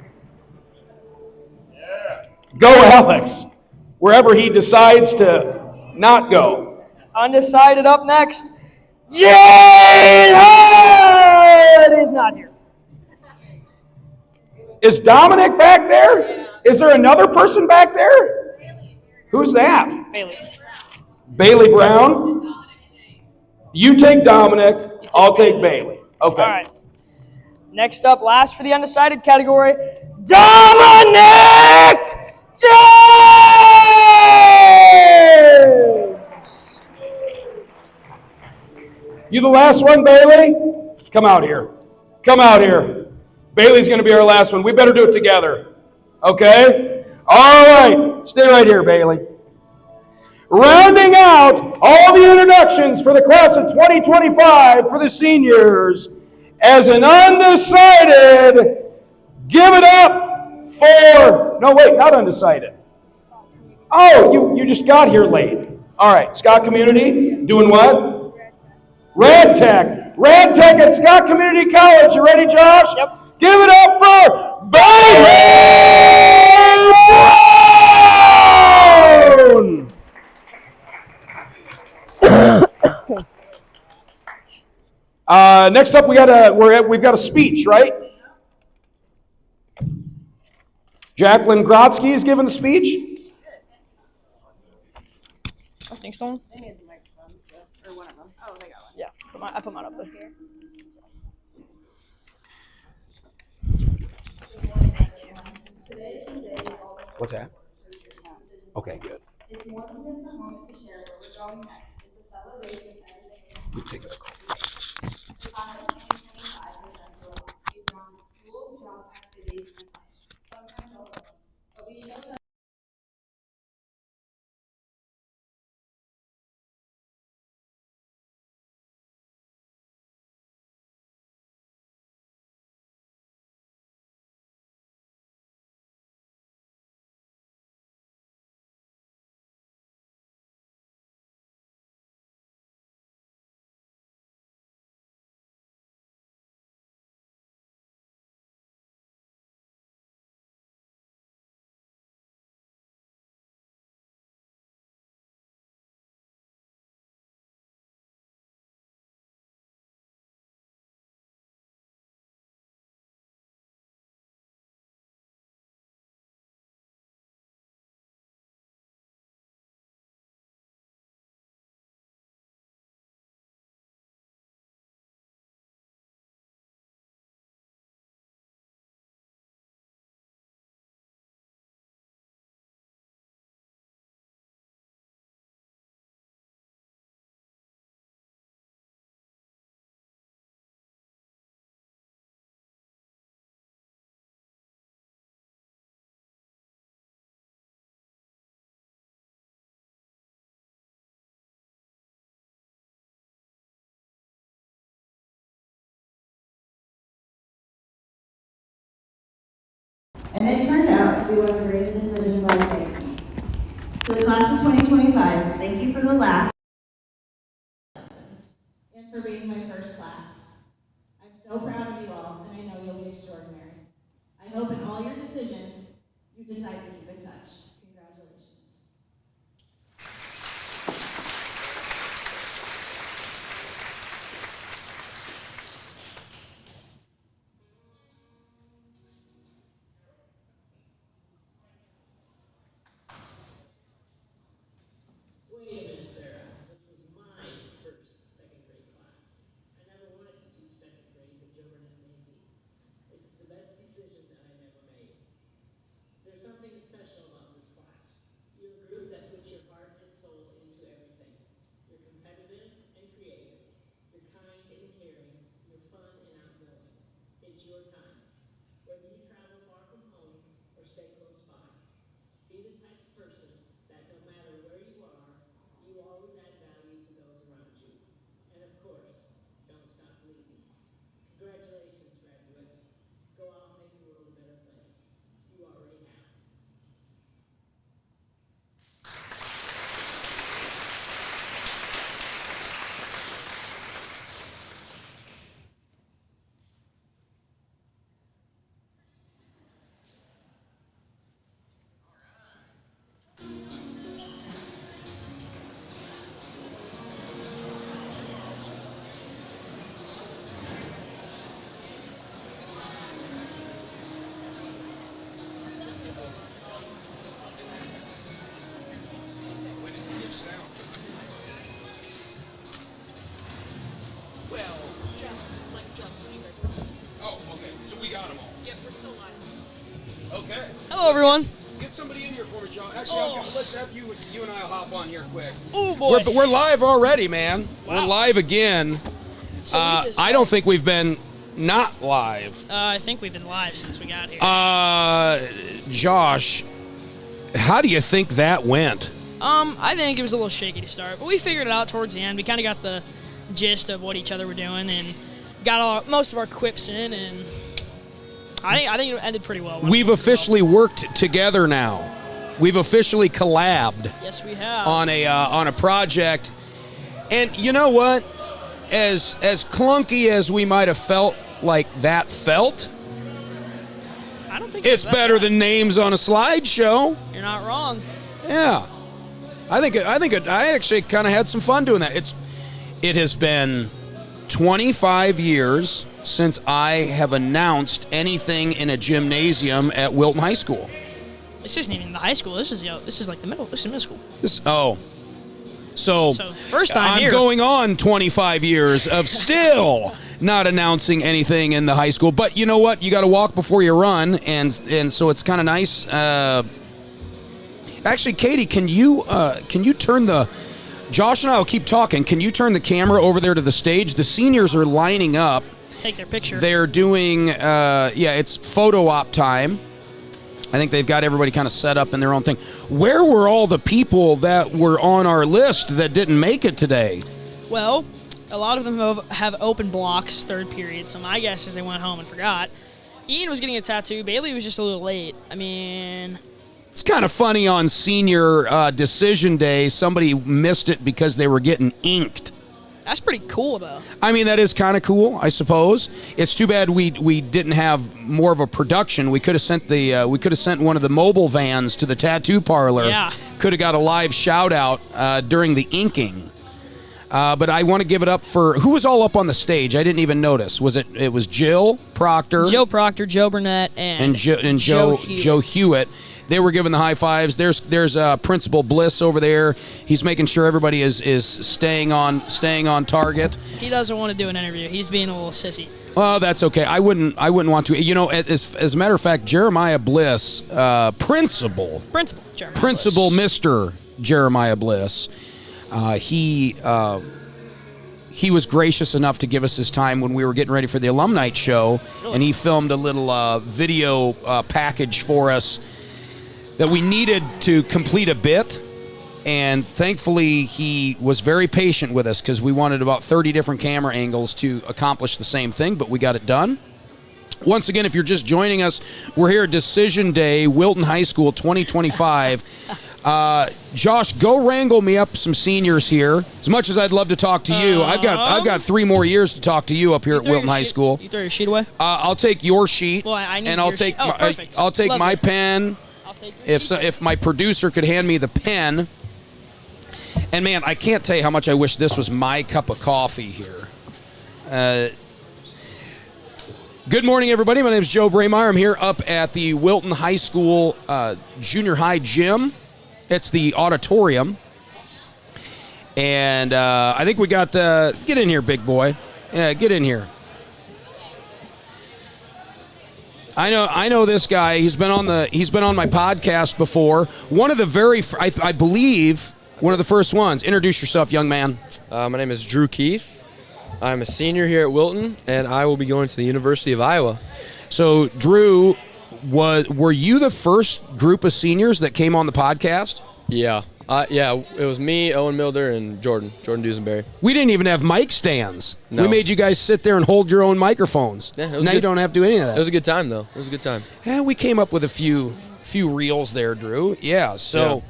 Go, Alex, wherever he decides to not go. Undecided up next, Jane Hood is not here. Is Dominic back there? Is there another person back there? Who's that? Bailey. Bailey Brown. You take Dominic. I'll take Bailey. Okay. All right. Next up, last for the undecided category, Dominic James! You the last one, Bailey? Come out here. Come out here. Bailey's going to be our last one. We better do it together. Okay? All right. Stay right here, Bailey. Rounding out all the introductions for the class of 2025 for the seniors, as an undecided, give it up for, no wait, not undecided. Oh, you just got here late. All right, Scott Community, doing what? Rad Tech. Rad Tech at Scott Community College. You ready, Josh? Yep. Give it up for Bailey Brown! Next up, we've got a speech, right? Jacqueline Grotsky is giving the speech. I think so. They need the microphones, or one of them. Oh, they got one. Yeah, I put mine up there. What's that? Okay, good. It's more than just a moment to share where we're going next. It's a celebration of everything. We take a call. The class of 2025 has done so well. We've gone to school, job activities, and life. Sometimes all at once. But we show them. And it turned out to be one of the greatest decisions I've made. To the class of 2025, thank you for the laugh and for being my first class. I'm so proud of you all, and I know you'll be extraordinary. I hope in all your decisions, you decide to keep in touch. Congratulations. Wait a minute, Sarah. This was my first second grade class. I never wanted to teach second grade, but Joe Burnett made me. It's the best decision that I've ever made. There's something special about this class. You're a group that puts your heart and soul into everything. You're competitive and creative. You're kind and caring. You're fun and outgoing. It's your time. Whether you travel far from home or stay close by, be the type of person that no matter where you are, you always add value to those around you. And of course, don't stop believing. Congratulations, graduates. Go out and make the world a better place. You already have. Well, just when you guys were. oh, okay. So we got them all. Yes, we're still live. Okay. Hello, everyone. Get somebody in here for me, John. Actually, let's have you and I'll hop on here quick. Oh boy. We're live already, man. Wow. We're live again. So we just- I don't think we've been not live. I think we've been live since we got here. Josh, how do you think that went? I think it was a little shaky to start, but we figured it out towards the end. We kind of got the gist of what each other were doing and got most of our quips in, and I think it ended pretty well. We've officially worked together now. We've officially collabed. Yes, we have. On a project. And you know what? As clunky as we might have felt like that felt, I don't think it's better than names on a slideshow. You're not wrong. Yeah. I actually kind of had some fun doing that. It has been 25 years since I have announced anything in a gymnasium at Wilton High School. This isn't even the high school. This is like the middle. This is middle school. So first time I'm here. going on 25 years of still not announcing anything in the high school. But you know what? You got to walk before you run, and so it's kind of nice. Actually, Katie, can you turn the? Josh and I will keep talking. Can you turn the camera over there to the stage? The seniors are lining up. Take their picture. They're doing, it's photo op time. I think they've got everybody kind of set up in their own thing. Where were all the people that were on our list that didn't make it today? Well, a lot of them have open blocks third period, so my guess is they went home and forgot. Ian was getting a tattoo. Bailey was just a little late. I mean, it's kind of funny on senior decision day, somebody missed it because they were getting inked. That's pretty cool, though. I mean, that is kind of cool, I suppose. It's too bad we didn't have more of a production. We could have sent one of the mobile vans to the tattoo parlor. Yeah. Could have got a live shout out during the inking. But I want to give it up for who was all up on the stage. I didn't even notice. It was Jill Proctor, Joe Proctor, Joe Burnett, and Joe Hewitt. They were giving the high fives. There's Principal Bliss over there. He's making sure everybody is staying on target. He doesn't want to do an interview. He's being a little sissy. Oh, that's okay. I wouldn't want to. You know, as a matter of fact, Jeremiah Bliss, Principal Jeremiah Principal Bliss. Mr. Jeremiah Bliss, he was gracious enough to give us his time when we were getting ready for the alumni show, and he filmed a little video package for us that we needed to complete a bit, and thankfully he was very patient with us because we wanted about 30 different camera angles to accomplish the same thing, but we got it done. Once again, if you're just joining us, we're here at Decision Day, Wilton High School 2025. Josh, go wrangle me up some seniors here. As much as I'd love to talk to you, I've got 3 more years to talk to you up here at Wilton High School. You throw your sheet away? I'll take your sheet, Well, I need and I'll your take sheet. Oh, perfect. I'll take my Lovely. pen. I'll take your sheet. If my producer could hand me the pen. And man, I can't tell you how much I wish this was my cup of coffee here. Good morning, everybody. My name is Joe Braymeyer. I'm here up at the Wilton High School junior high gym. It's the auditorium. And I think we got, get in here, big boy. Yeah, get in here. I know this guy. He's been on my podcast before. One of the I believe one of the first ones. Introduce yourself, young man. My name is Drew Keith. I'm a senior here at Wilton, and I will be going to the University of Iowa. So, Drew, were you the first group of seniors that came on the podcast? Yeah. It was me, Owen Milder, and Jordan Dusenberry. We didn't even have mic stands. No. We made you guys sit there and hold your own microphones. Yeah, it was now good. you don't have to do any of that. It was a good time, though. It was a good time. Yeah, we came up with a few reels there, Drew. Yeah, so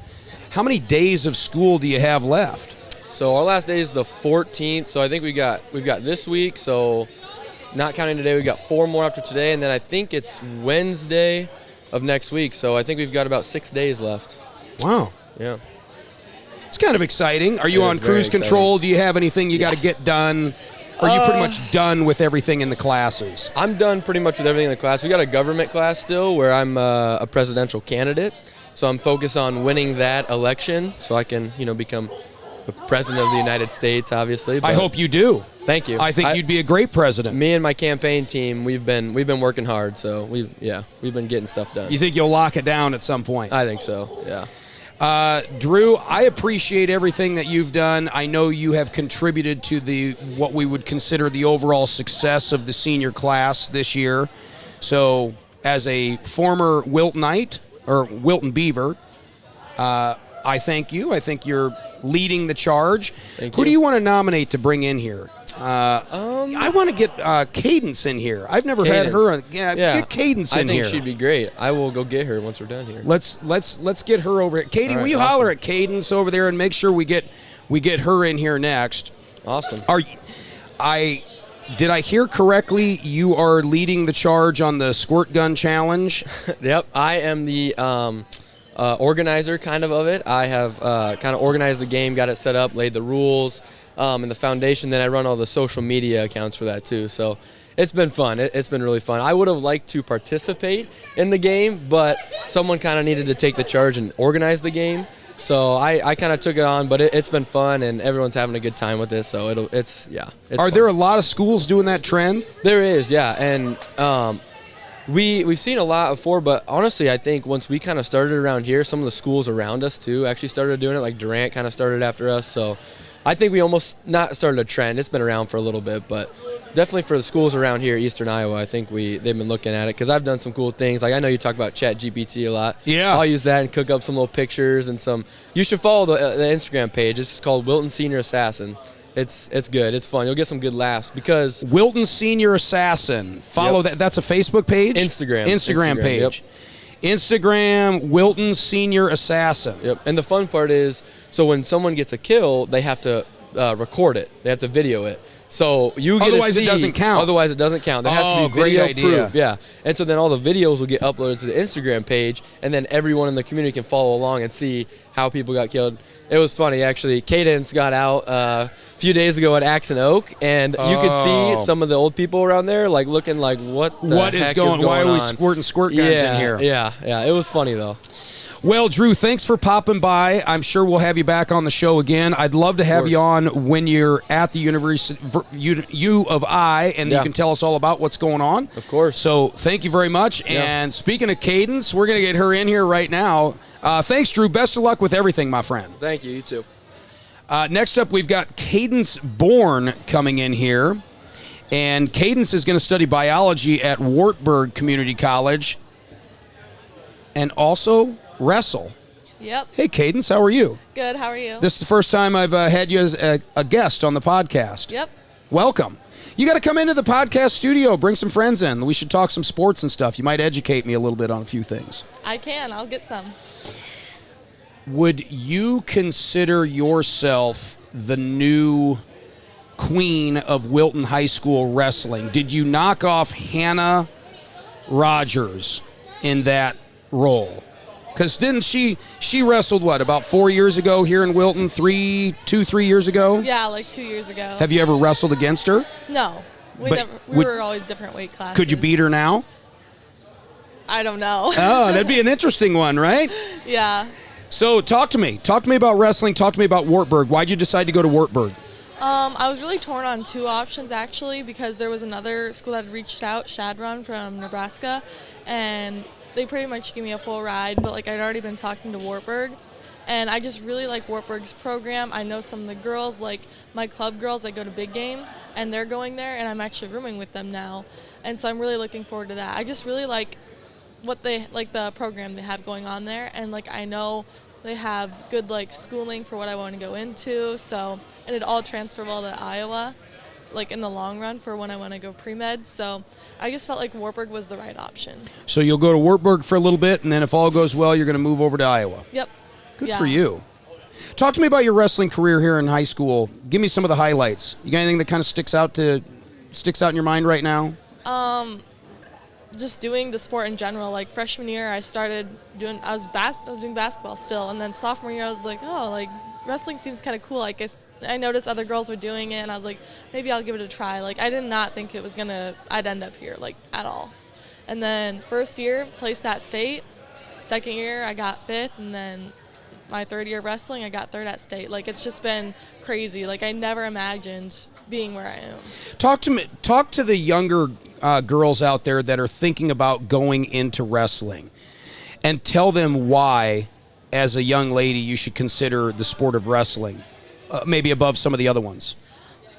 how many days of school do you have left? So our last day is the 14th, so I think we've got this week, so not counting today, we've got 4 more after today, and then I think it's Wednesday of next week, so I think we've got about 6 days left. Wow. Yeah. It's kind of exciting. Are you on cruise control? Do you have anything you got to get done? Or are you pretty much done with everything in the classes? I'm done pretty much with everything in the class. We got a government class still where I'm a presidential candidate, so I'm focused on winning that election so I can, become the president of the United States, obviously. I hope you do. Thank you. I think you'd be a great president. Me and my campaign team, we've been working hard, so we've been getting stuff done. You think you'll lock it down at some point? I think so. Yeah. Drew, I appreciate everything that you've done. I know you have contributed to what we would consider the overall success of the senior class this year. So, as a former Wiltonite or Wilton Beaver, I thank you. I think you're leading the charge. Who do you want to nominate to bring in here? I want to get Cadence in here. I've never had her. Get Cadence in here. I think she'd be great. I will go get her once we're done here. Let's get her over here. Katie, will you holler at Cadence over there and make sure we get her in here next? Awesome. Did I hear correctly? You are leading the charge on the squirt gun challenge. Yep, I am the organizer kind of it. I have kind of organized the game, got it set up, laid the rules. And the foundation, then I run all the social media accounts for that too. So it's been fun. It's been really fun. I would have liked to participate in the game, but someone kind of needed to take the charge and organize the game. So I kind of took it on, but it's been fun, and everyone's having a good time with this. So it's Are there a lot of schools doing that trend? There is, yeah. And we've seen a lot before, but honestly, I think once we kind of started around here, some of the schools around us too actually started doing it. Like Durant kind of started after us. So I think we almost not started a trend. It's been around for a little bit, but definitely for the schools around here, Eastern Iowa, I think they've been looking at it because I've done some cool things. Like I know you talk about ChatGPT a lot. Yeah. I'll use that and cook up some little pictures and some. You should follow the Instagram page. It's called Wilton Senior Assassin. It's good. It's fun. You'll get some good laughs because Wilton Senior Assassin. Follow that. That's a Facebook page. Instagram page. Yep. Instagram Wilton Senior Assassin. Yep. And the fun part is, so when someone gets a kill, they have to record it. They have to video it. So you get otherwise to see, it doesn't count. Otherwise it doesn't count. There has to be video proof. Yeah. And so then all the videos will get uploaded to the Instagram page, and then everyone in the community can follow along and see how people got killed. It was funny, actually. Cadence got out a few days ago at Axe and Oak, and you could see some of the old people around there, like looking like, what heck is going on? Why are we squirting squirt guns in here? Yeah. It was funny though. Well, Drew, thanks for popping by. I'm sure we'll have you back on the show again. I'd love to have you on when you're at the University U of I, and you can tell us all about what's going on. Of course. So thank you very much. Yeah. And speaking of Cadence, we're going to get her in here right now. Thanks, Drew. Best of luck with everything, my friend. Thank you. You too. Next up, we've got Cadence Bourne coming in here. And Cadence is going to study biology at Wartburg Community College and also wrestle. Yep. Hey, Cadence, how are you? Good, how are you? This is the first time I've had you as a guest on the podcast. Yep. Welcome. You got to come into the podcast studio, bring some friends in. We should talk some sports and stuff. You might educate me a little bit on a few things. I can. I'll get some. Would you consider yourself the new queen of Wilton High School wrestling? Did you knock off Hannah Rogers in that role? Because didn't she wrestled, about 4 years ago here in Wilton, 3 years ago? Yeah, like 2 years ago. Have you ever wrestled against her? No. We were always different weight classes. Could you beat her now? I don't know. Oh, that'd be an interesting one, right? Yeah. So talk to me. Talk to me about wrestling. Talk to me about Wartburg. Why'd you decide to go to Wartburg? I was really torn on two options, actually, because there was another school that had reached out, Shadron from Nebraska, and they pretty much gave me a full ride, but I'd already been talking to Wartburg, and I just really like Wartburg's program. I know some of the girls, like my club girls that go to Big Game, and they're going there, and I'm actually rooming with them now, and so I'm really looking forward to that. I just really like the program they have going on there, and I know they have good schooling for what I want to go into, so, and it all transferable to Iowa, in the long run for when I want to go pre-med. So I just felt like Wartburg was the right option. So you'll go to Wartburg for a little bit, and then if all goes well, you're going to move over to Iowa. Yep. Good for you. Talk to me about your wrestling career here in high school. Give me some of the highlights. You got anything that kind of sticks out in your mind right now? Just doing the sport in general. Freshman year, I was doing basketball still, and then sophomore year, I was like, wrestling seems kind of cool. I noticed other girls were doing it, and I was like, maybe I'll give it a try. I did not think I'd end up here, at all. And then first year, placed at state. Second year, I got 5th, and then my third year wrestling, I got 3rd at state. It's just been crazy. I never imagined being where I am. Talk to the younger girls out there that are thinking about going into wrestling, and tell them why as a young lady you should consider the sport of wrestling, maybe above some of the other ones?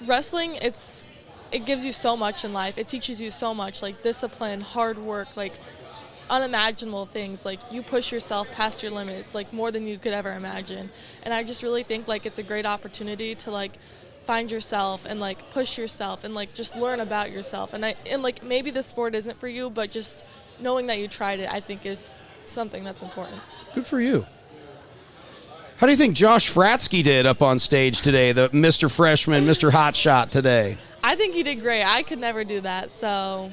Wrestling, it gives you so much in life. It teaches you so much, like discipline, hard work, like unimaginable things. Like you push yourself past your limits, like more than you could ever imagine. And I just really think like it's a great opportunity to like find yourself and like push yourself and like just learn about yourself. And like maybe the sport isn't for you, but just knowing that you tried it, I think is something that's important. Good for you. How do you think Josh Fratsky did up on stage today, the Mr. Freshman, Mr. Hotshot today? I think he did great. I could never do that, so.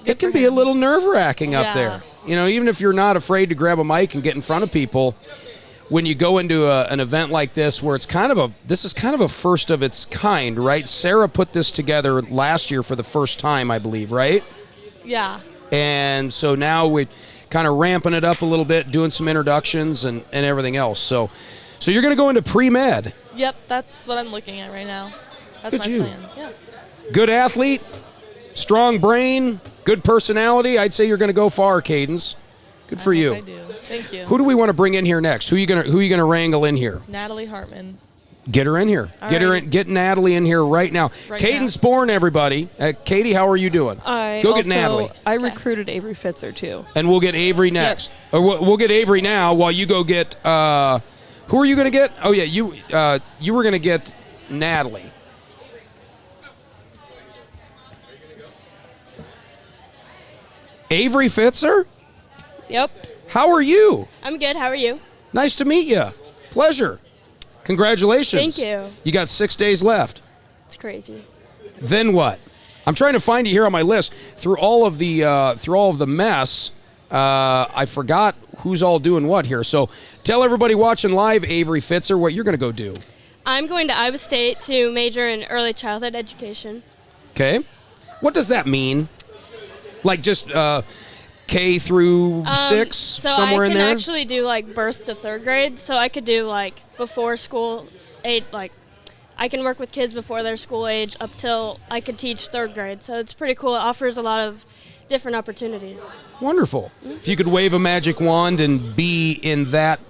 It can be a little nerve-wracking up there. You know, even if you're not afraid to grab a mic and get in front of people, when you go into an event like this where this is kind of a first of its kind, right? Sarah put this together last year for the first time, I believe, right? Yeah. And so now we're kind of ramping it up a little bit, doing some introductions and everything else. So you're going to go into pre-med. Yep, that's what I'm looking at right now. That's my plan. Yeah. Good athlete, strong brain, good personality. I'd say you're going to go far, Cadence. Good for you. I do. Thank you. Who do we want to bring in here next? Who are you gonna wrangle in here? Natalie Hartman. Get her in here. Get Natalie in here right now. Cadence Bourne, everybody. Katie, how are you doing? Go get Natalie. I recruited Avery Fitzer too. And we'll get Avery next. Or we'll get Avery now while you go get. Who are you gonna get? Oh yeah, you were gonna get Natalie. Avery Fitzer? Yep. How are you? I'm good. How are you? Nice to meet you. Pleasure. Congratulations. Thank you. You got 6 days left. It's crazy. Then what? I'm trying to find you here on my list. Through all of the mess, I forgot who's all doing what here. So tell everybody watching live, Avery Fitzer, what you're going to go do. I'm going to Iowa State to major in early childhood education. Okay. What does that mean? Like just K through 6, somewhere in there? So I can actually do like birth to third grade. So I could do like before school age, like I can work with kids before their school age up till I could teach third grade. So it's pretty cool. It offers a lot of different opportunities. Wonderful. If you could wave a magic wand and be in that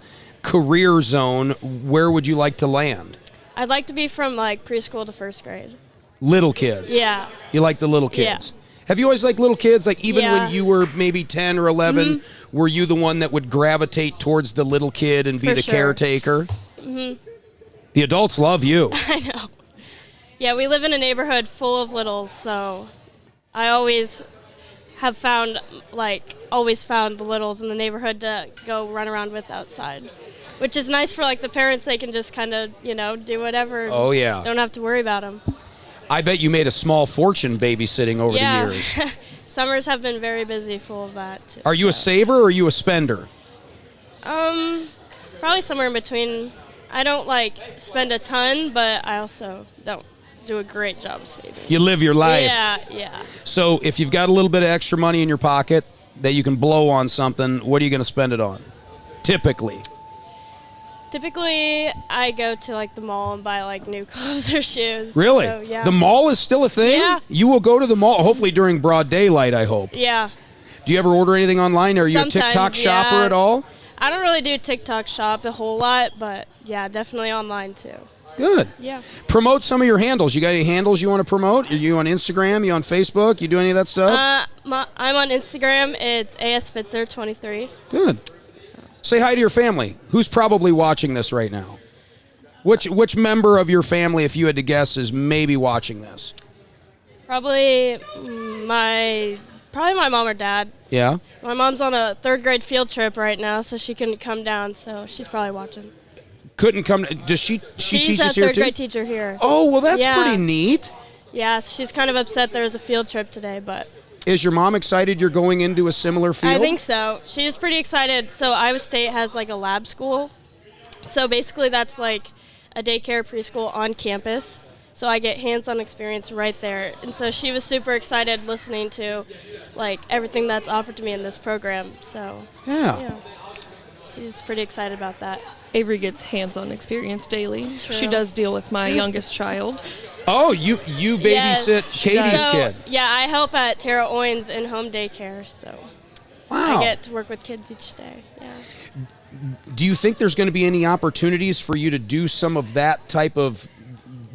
career zone, where would you like to land? I'd like to be from like preschool to first grade. Little kids. Yeah. You like the little kids? Yeah. Have you always liked little kids? Like even when you were maybe 10 or 11, were you the one that would gravitate towards the little kid and be the caretaker? Mm-hmm. The adults love you. I know. Yeah, we live in a neighborhood full of littles, so I always have found the littles in the neighborhood to go run around with outside, which is nice for like the parents. They can just kind of, do whatever. Oh, yeah. Don't have to worry about them. I bet you made a small fortune babysitting over the years. Summers have been very busy, full of that too. Are you a saver or are you a spender? Probably somewhere in between. I don't spend a ton, but I also don't do a great job saving. You live your life. Yeah. So if you've got a little bit of extra money in your pocket that you can blow on something, what are you going to spend it on? Typically, I go to the mall and buy new clothes or shoes. Really? So, yeah. The mall is still a thing? Yeah. You will go to the mall, hopefully during broad daylight, I hope. Yeah. Do you ever order anything online? Are you a TikTok shopper at all? I don't really do TikTok shop a whole lot, but yeah, definitely online too. Good. Yeah. Promote some of your handles. You got any handles you want to promote? Are you on Instagram? You on Facebook? You do any of that stuff? I'm on Instagram. It's asfitzer23. Good. Say hi to your family. Who's probably watching this right now? Which member of your family, if you had to guess, is maybe watching this? Probably my mom or dad. Yeah. My mom's on a third grade field trip right now, so she couldn't come down, so she's probably watching. Couldn't come. Does she teaches here too? She's a third grade teacher here. Oh, well, that's pretty neat. Yeah, she's kind of upset there was a field trip today, but. Is your mom excited you're going into a similar field? I think so. She's pretty excited. So Iowa State has a lab school. So basically that's a daycare preschool on campus. So I get hands-on experience right there. And so she was super excited listening to everything that's offered to me in this program. So yeah. She's pretty excited about that. Avery gets hands-on experience daily. True. She does deal with my youngest child. Oh, you babysit Katie's kid. Yeah, I help at Tara Owens in home daycare. So. Wow. I get to work with kids each day. Yeah. Do you think there's going to be any opportunities for you to do some of that type of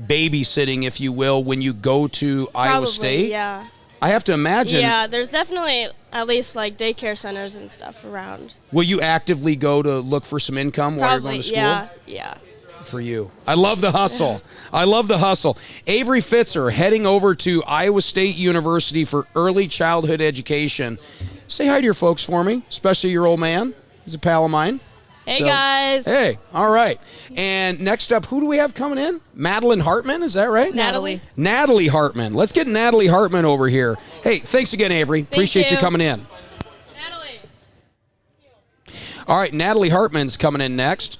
babysitting, if you will, when you go to Iowa Probably, State? yeah. I have to imagine. Yeah, there's definitely at least like daycare centers and stuff around. Will you actively go to look for some income while you're going to school? Yeah. For you. I love the hustle. I love the hustle. Avery Fitzer heading over to Iowa State University for early childhood education. Say hi to your folks for me, especially your old man. He's a pal of mine. Hey, guys. Hey, all right. And next up, who do we have coming in? Madeline Hartman, is that right? Natalie. Natalie Hartman. Let's get Natalie Hartman over here. Hey, thanks again, Avery. Appreciate you coming in. Natalie. All right, Natalie Hartman's coming in next.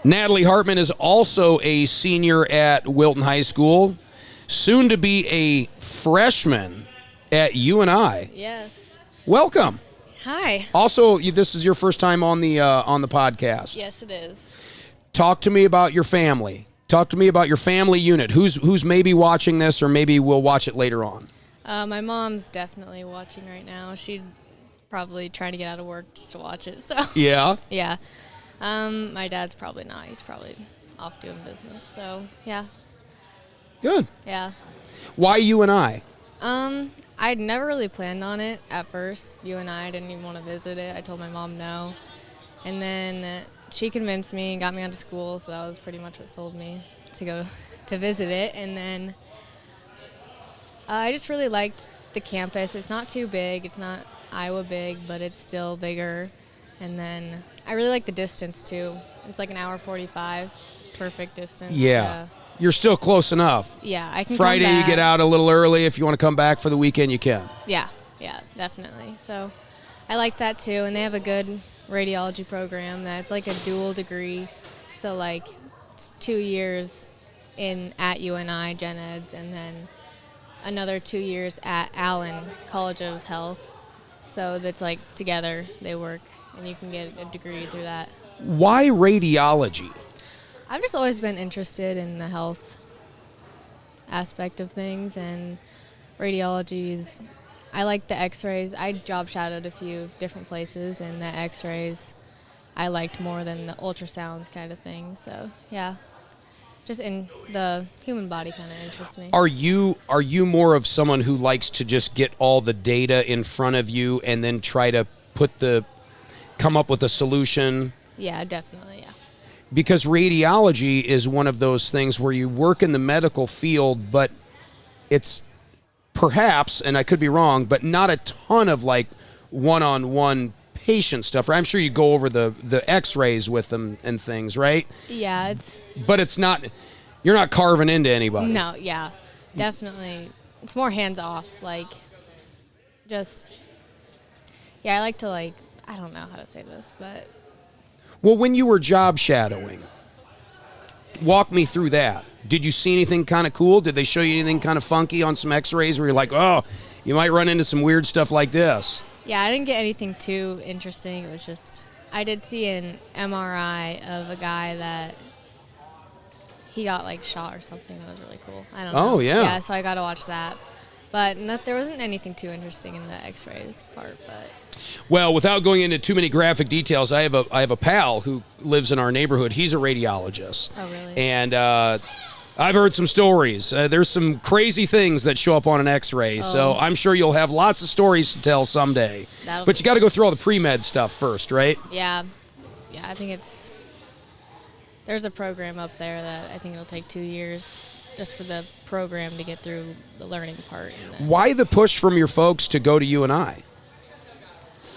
Natalie Hartman is also a senior at Wilton High School, soon to be a freshman at UNI. Yes. Welcome. Hi. Also, this is your first time on the podcast. Yes, it is. Talk to me about your family. Talk to me about your family unit. Who's maybe watching this, or maybe we'll watch it later on. My mom's definitely watching right now. She'd probably trying to get out of work just to watch it. So. Yeah. Yeah. My dad's probably not. He's probably off doing business. So yeah. Good. Yeah. Why UNI? I'd never really planned on it at first. I didn't even want to visit it. I told my mom no. And then she convinced me and got me onto school, so that was pretty much what sold me to go to visit it. And then I just really liked the campus. It's not too big. It's not Iowa big, but it's still bigger. And then I really like the distance, too. It's like an hour 45, perfect distance. Yeah. You're still close enough. Yeah, I can Friday, come back. you get out a little early. If you want to come back for the weekend, you can. Yeah, definitely. So I like that, too. And they have a good radiology program that's like a dual degree. So, like, it's 2 years at UNI, Gen Eds, and then another 2 years at Allen College of Health. So that's like together they work, and you can get a degree through that. Why radiology? I've just always been interested in the health aspect of things, and radiology I like the x-rays. I job shadowed a few different places, and the x-rays I liked more than the ultrasounds kind of thing. So, yeah, just in the human body kind of interests me. Are you more of someone who likes to just get all the data in front of you and then try to come up with a solution? Yeah, definitely, yeah. Because radiology is one of those things where you work in the medical field, but it's perhaps, and I could be wrong, but not a ton of like one-on-one patient stuff. I'm sure you go over the x-rays with them and things, right? Yeah, but it's not, you're not carving into anybody. No, yeah, definitely. It's more hands-off, like just, yeah, I like to I don't know how to say this, but. Well, when you were job shadowing, walk me through that. Did you see anything kind of cool? Did they show you anything kind of funky on some x-rays where you're like, oh, you might run into some weird stuff like this? Yeah, I didn't get anything too interesting. It was just, I did see an MRI of a guy that he got shot or something. It was really cool. I don't know. Oh, yeah. Yeah, so I got to watch that. But there wasn't anything too interesting in the x-rays part, but. Well, without going into too many graphic details, I have a pal who lives in our neighborhood. He's a radiologist. Oh, really? And I've heard some stories. There's some crazy things that show up on an x-ray, so I'm sure you'll have lots of stories to tell someday. But you got to go through all the pre-med stuff first, right? Yeah. Yeah, I think there's a program up there that I think it'll take 2 years just for the program to get through the learning part. Why the push from your folks to go to UNI?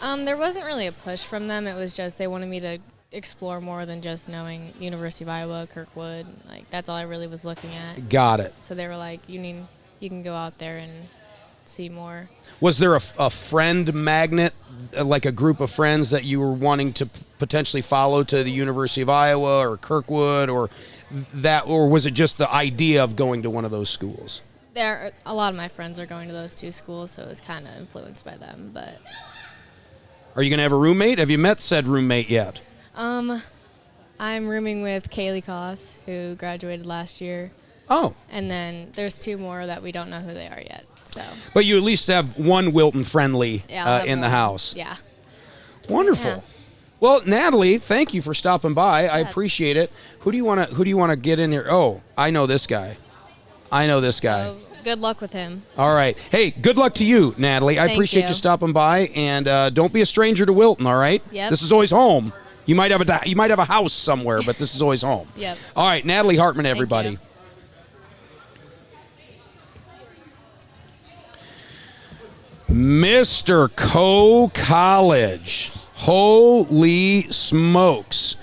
There wasn't really a push from them. It was just they wanted me to explore more than just knowing University of Iowa, Kirkwood. That's all I really was looking at. Got it. So they were like, you can go out there and see more. Was there a friend magnet, like a group of friends that you were wanting to potentially follow to the University of Iowa or Kirkwood, or was it just the idea of going to one of those schools? A lot of my friends are going to those two schools, so it was kind of influenced by them. But are you going to have a roommate? Have you met said roommate yet? I'm rooming with Kaylee Koss, who graduated last year. Oh. And then there's two more that we don't know who they are yet. So. But you at least have one Wilton friendly Yeah, I'll have in the one. house. Yeah. Wonderful. Yeah. Well, Natalie, thank you for stopping by. I appreciate it. Who do you want to get in here? Oh, I know this guy. So, good luck with him. All right. Hey, good luck to you, Natalie. I Thank appreciate you you. stopping by, and don't be a stranger to Wilton. All right. Yep. This is always home. You might have a house somewhere, but this is always home. Yep. All right, Natalie Hartman, everybody. Mr. Coe College. Holy smokes.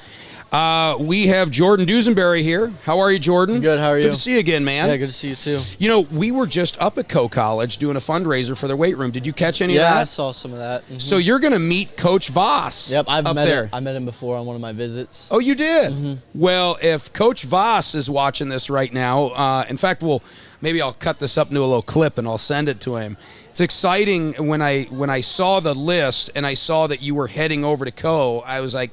We have Jordan Dusenberry here. How are you, Jordan? Good, how are you? Good to see you again, man. Yeah, good to see you too. You know, we were just up at Coe College doing a fundraiser for their weight room. Did you catch any of Yeah, that? I saw some of that. Mhm. So you're going to meet Coach Voss. Yep, up there. I met him before on one of my visits. Oh, you did? Well, if Coach Voss is watching this right now, in fact, maybe I'll cut this up into a little clip and I'll send it to him. It's exciting when I saw the list and I saw that you were heading over to Coe. I was like,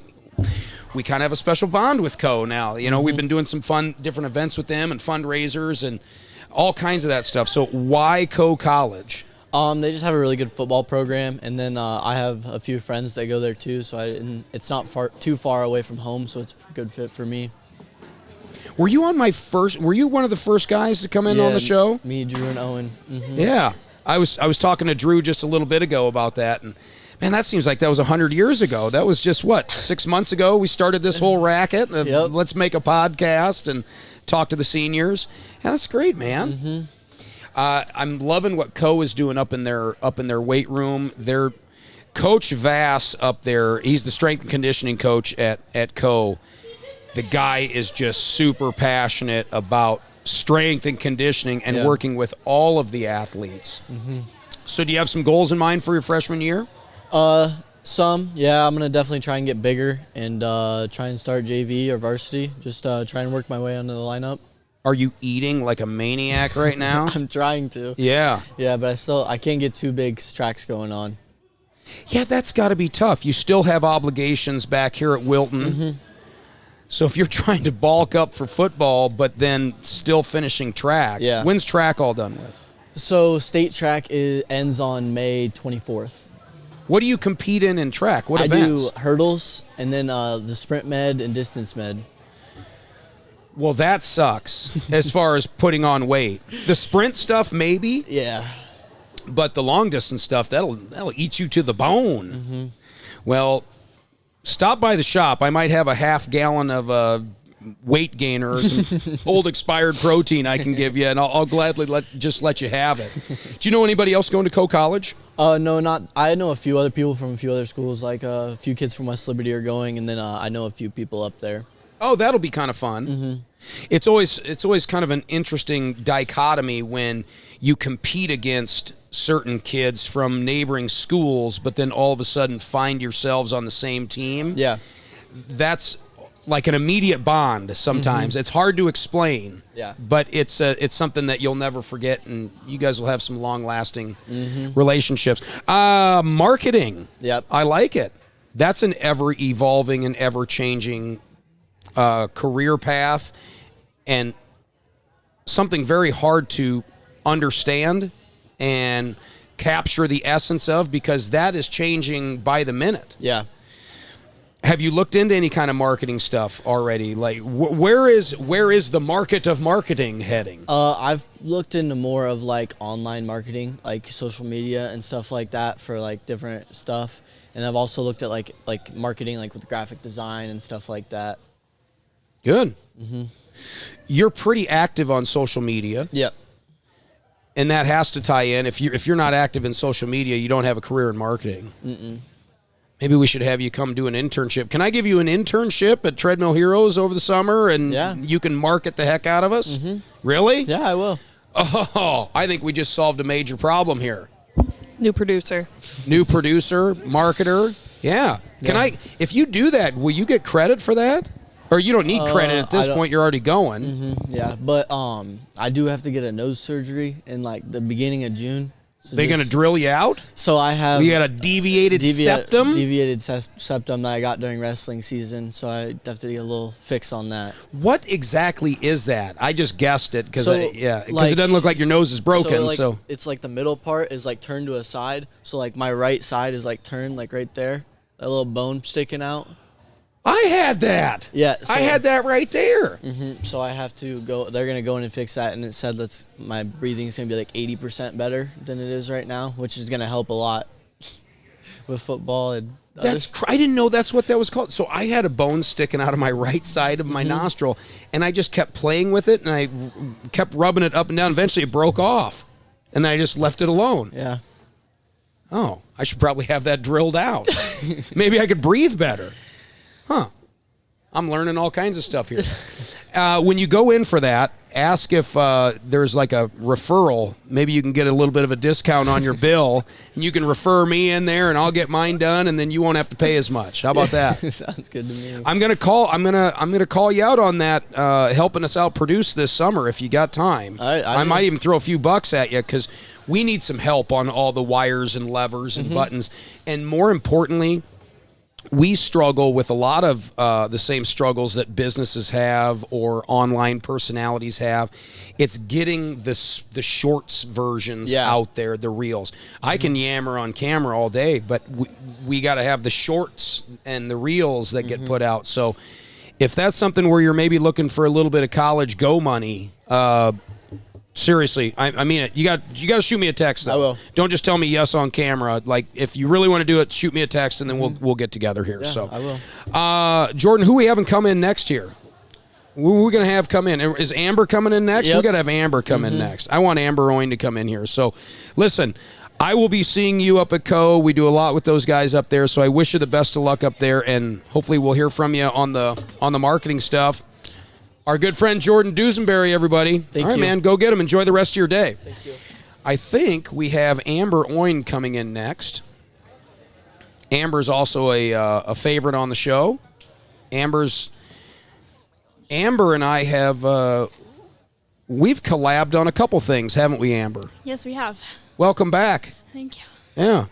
we kind of have a special bond with Coe now. You know, we've been doing some fun, different events with them and fundraisers and all kinds of that stuff. So why Coe College? They just have a really good football program, and then I have a few friends that go there too. So it's not too far away from home, so it's a good fit for me. Were you one of the first guys to come in on the show? Me, Drew, and Owen. Yeah. I was talking to Drew just a little bit ago about that, and man, that seems like that was 100 years ago. That was just, 6 months ago we started this whole racket of let's make a podcast and talk to the seniors. Yeah, that's great, man. I'm loving what Coe is doing up in their weight room. Their Coach Vass up there, he's the strength and conditioning coach at Coe. The guy is just super passionate about strength and conditioning and working with all of the athletes. So do you have some goals in mind for your freshman year? Some. Yeah, I'm going to definitely try and get bigger and try and start JV or varsity. Just try and work my way onto the lineup. Are you eating like a maniac right now? I'm trying to. Yeah. Yeah, but I can't get too big tracks going on. Yeah, that's got to be tough. You still have obligations back here at Wilton. So if you're trying to bulk up for football, but then still finishing track, when's track all done with? So state track ends on May 24th. What do you compete in track? What I events? do hurdles and then the sprint med and distance med. Well, that sucks as far as putting on weight. The sprint stuff, maybe. Yeah. But the long distance stuff, that'll eat you to the bone. Well, stop by the shop. I might have a half gallon of weight gainer or some old expired protein I can give you, and I'll gladly let you have it. Do you know anybody else going to Coe College? No, not. I know a few other people from a few other schools, like a few kids from West Liberty are going, and then I know a few people up there. Oh, that'll be kind of fun. It's always kind of an interesting dichotomy when you compete against certain kids from neighboring schools, but then all of a sudden find yourselves on the same team. Yeah. That's like an immediate bond sometimes. It's hard to explain. Yeah. But it's something that you'll never forget, and you guys will have some long-lasting relationships. Marketing. Yep. I like it. That's an ever-evolving and ever-changing career path, and something very hard to understand and capture the essence of, because that is changing by the minute. Yeah. Have you looked into any kind of marketing stuff already? Like, where is the market of marketing heading? I've looked into more of like online marketing, like social media and stuff like that for like different stuff. And I've also looked at like marketing, like with graphic design and stuff like that. Good. You're pretty active on social media. Yep. And that has to tie in. If you're not active in social media, you don't have a career in marketing. Maybe we should have you come do an internship. Can I give you an internship at Treadmill Heroes over the summer, and you can market the heck out of us? Really? Yeah, I will. Oh, I think we just solved a major problem here. New producer, marketer. Yeah. If you do that, will you get credit for that? Or you don't need credit at this point, you're already going. Yeah, but I do have to get a nose surgery in like the beginning of June. So they going to drill you out? So I have. You got a deviated septum? Deviated septum that I got during wrestling season, so I have to get a little fix on that. What exactly is that? I just guessed it because So, it like- doesn't look like your nose is broken. So, it's like the middle part is like turned to a side. So like my right side is like turned like right there, that little bone sticking out. I had that. Yeah, I had that right there. So I have to go. They're gonna go in and fix that, and it said my breathing is gonna be like 80% better than it is right now, which is gonna help a lot with football and. I didn't know that's what that was called. So I had a bone sticking out of my right side of my nostril, and I just kept playing with it, and I kept rubbing it up and down. Eventually, it broke off, and then I just left it alone. Yeah. Oh, I should probably have that drilled out. Maybe I could breathe better. Huh. I'm learning all kinds of stuff here. When you go in for that, ask if there's like a referral. Maybe you can get a little bit of a discount on your bill, and you can refer me in there, and I'll get mine done, and then you won't have to pay as much. How about that? Sounds good to me. I'm gonna call you out on that, helping us out produce this summer if you got time. I might even throw a few bucks at you because we need some help on all the wires and levers and buttons, and more importantly, we struggle with a lot of the same struggles that businesses have or online personalities have. It's getting the shorts versions out there, the reels. I can yammer on camera all day, but we got to have the shorts and the reels that get put out. So if that's something where you're maybe looking for a little bit of college go money, seriously, I mean it. You got to shoot me a text, though. I will. Don't just tell me yes on camera. Like, if you really want to do it, shoot me a text, and then we'll get together here. Yeah, so I will. Jordan, who we having come in next year? Who we going to have come in? Is Amber coming in next? Yep. We got to have Amber come in next. I want Amber Owen to come in here. So, listen, I will be seeing you up at Co. We do a lot with those guys up there, so I wish you the best of luck up there, and hopefully we'll hear from you on the marketing stuff. Our good friend Jordan Dusenberry, everybody. Thank All right, you. man, go get him. Enjoy the rest of your day. Thank you. I think we have Amber Owen coming in next. Amber's also a favorite on the show. Amber and I have we've collabed on a couple things, haven't we, Amber? Yes, we have. Welcome back. Thank you. Yeah.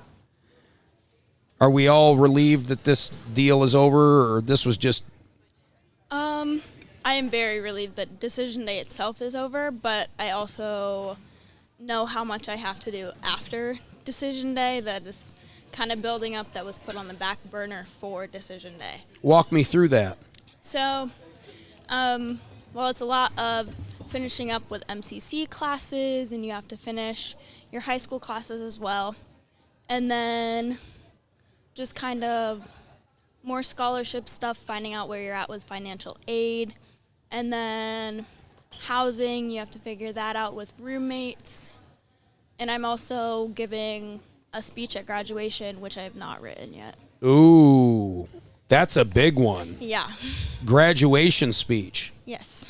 Are we all relieved that this deal is over, or this was just... I am very relieved that decision day itself is over, but I also know how much I have to do after decision day that is kind of building up, that was put on the back burner for decision day. Walk me through that. So, well, it's a lot of finishing up with MCC classes, and you have to finish your high school classes as well. And then just kind of more scholarship stuff, finding out where you're at with financial aid. And then housing, you have to figure that out with roommates. And I'm also giving a speech at graduation, which I have not written yet. Ooh, that's a big one. Yeah. Graduation speech. Yes.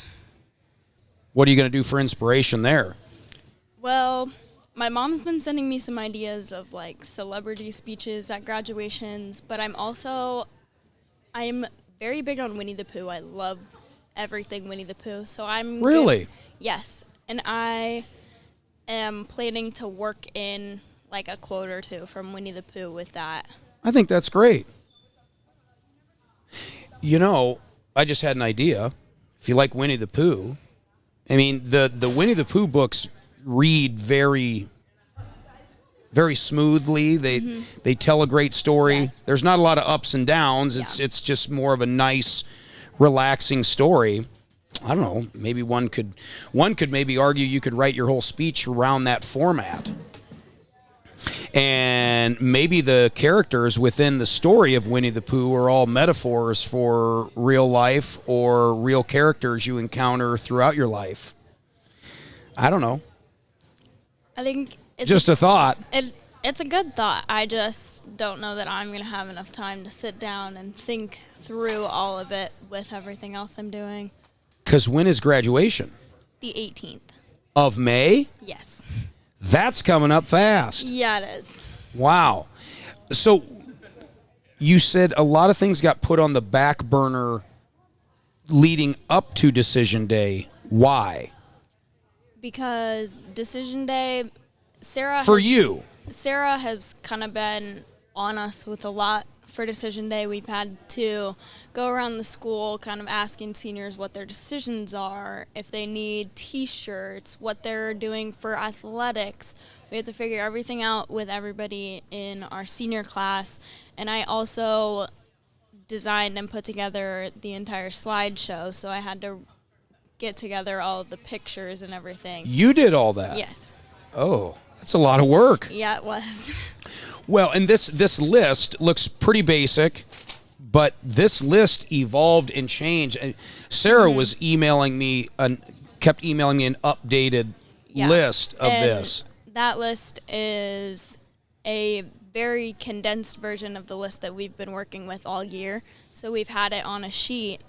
What are you going to do for inspiration there? Well, my mom's been sending me some ideas of like celebrity speeches at graduations, but I'm very big on Winnie the Pooh. I love everything Winnie the Pooh. So Really? Yes. And I am planning to work in like a quote or two from Winnie the Pooh with that. I think that's great. You know, I just had an idea. If you like Winnie the Pooh, I mean, the Winnie the Pooh books read very, very smoothly. They tell a great story. Yes. There's not a lot of ups and downs. It's just more of a nice, relaxing story. I don't know. Maybe one could maybe argue you could write your whole speech around that format. And maybe the characters within the story of Winnie the Pooh are all metaphors for real life or real characters you encounter throughout your life. I don't know. I think it's Just a thought. It's a good thought. I just don't know that I'm going to have enough time to sit down and think through all of it with everything else I'm doing. Because when is graduation? The 18th. Of May? Yes. That's coming up fast. Yeah, it is. Wow. So you said a lot of things got put on the back burner leading up to Decision Day. Why? Because Decision Day, Sarah has kind of been on us with a lot for decision day. We've had to go around the school kind of asking seniors what their decisions are, if they need t-shirts, what they're doing for athletics. We have to figure everything out with everybody in our senior class. And I also designed and put together the entire slideshow, so I had to get together all of the pictures and everything. You did all that? Yes. Oh, that's a lot of work. Yeah, it was. Well, and this list looks pretty basic, but this list evolved and changed. And Sarah was emailing me, kept emailing me an updated list of this. That list is a very condensed version of the list that we've been working with all year. So we've had it on a sheet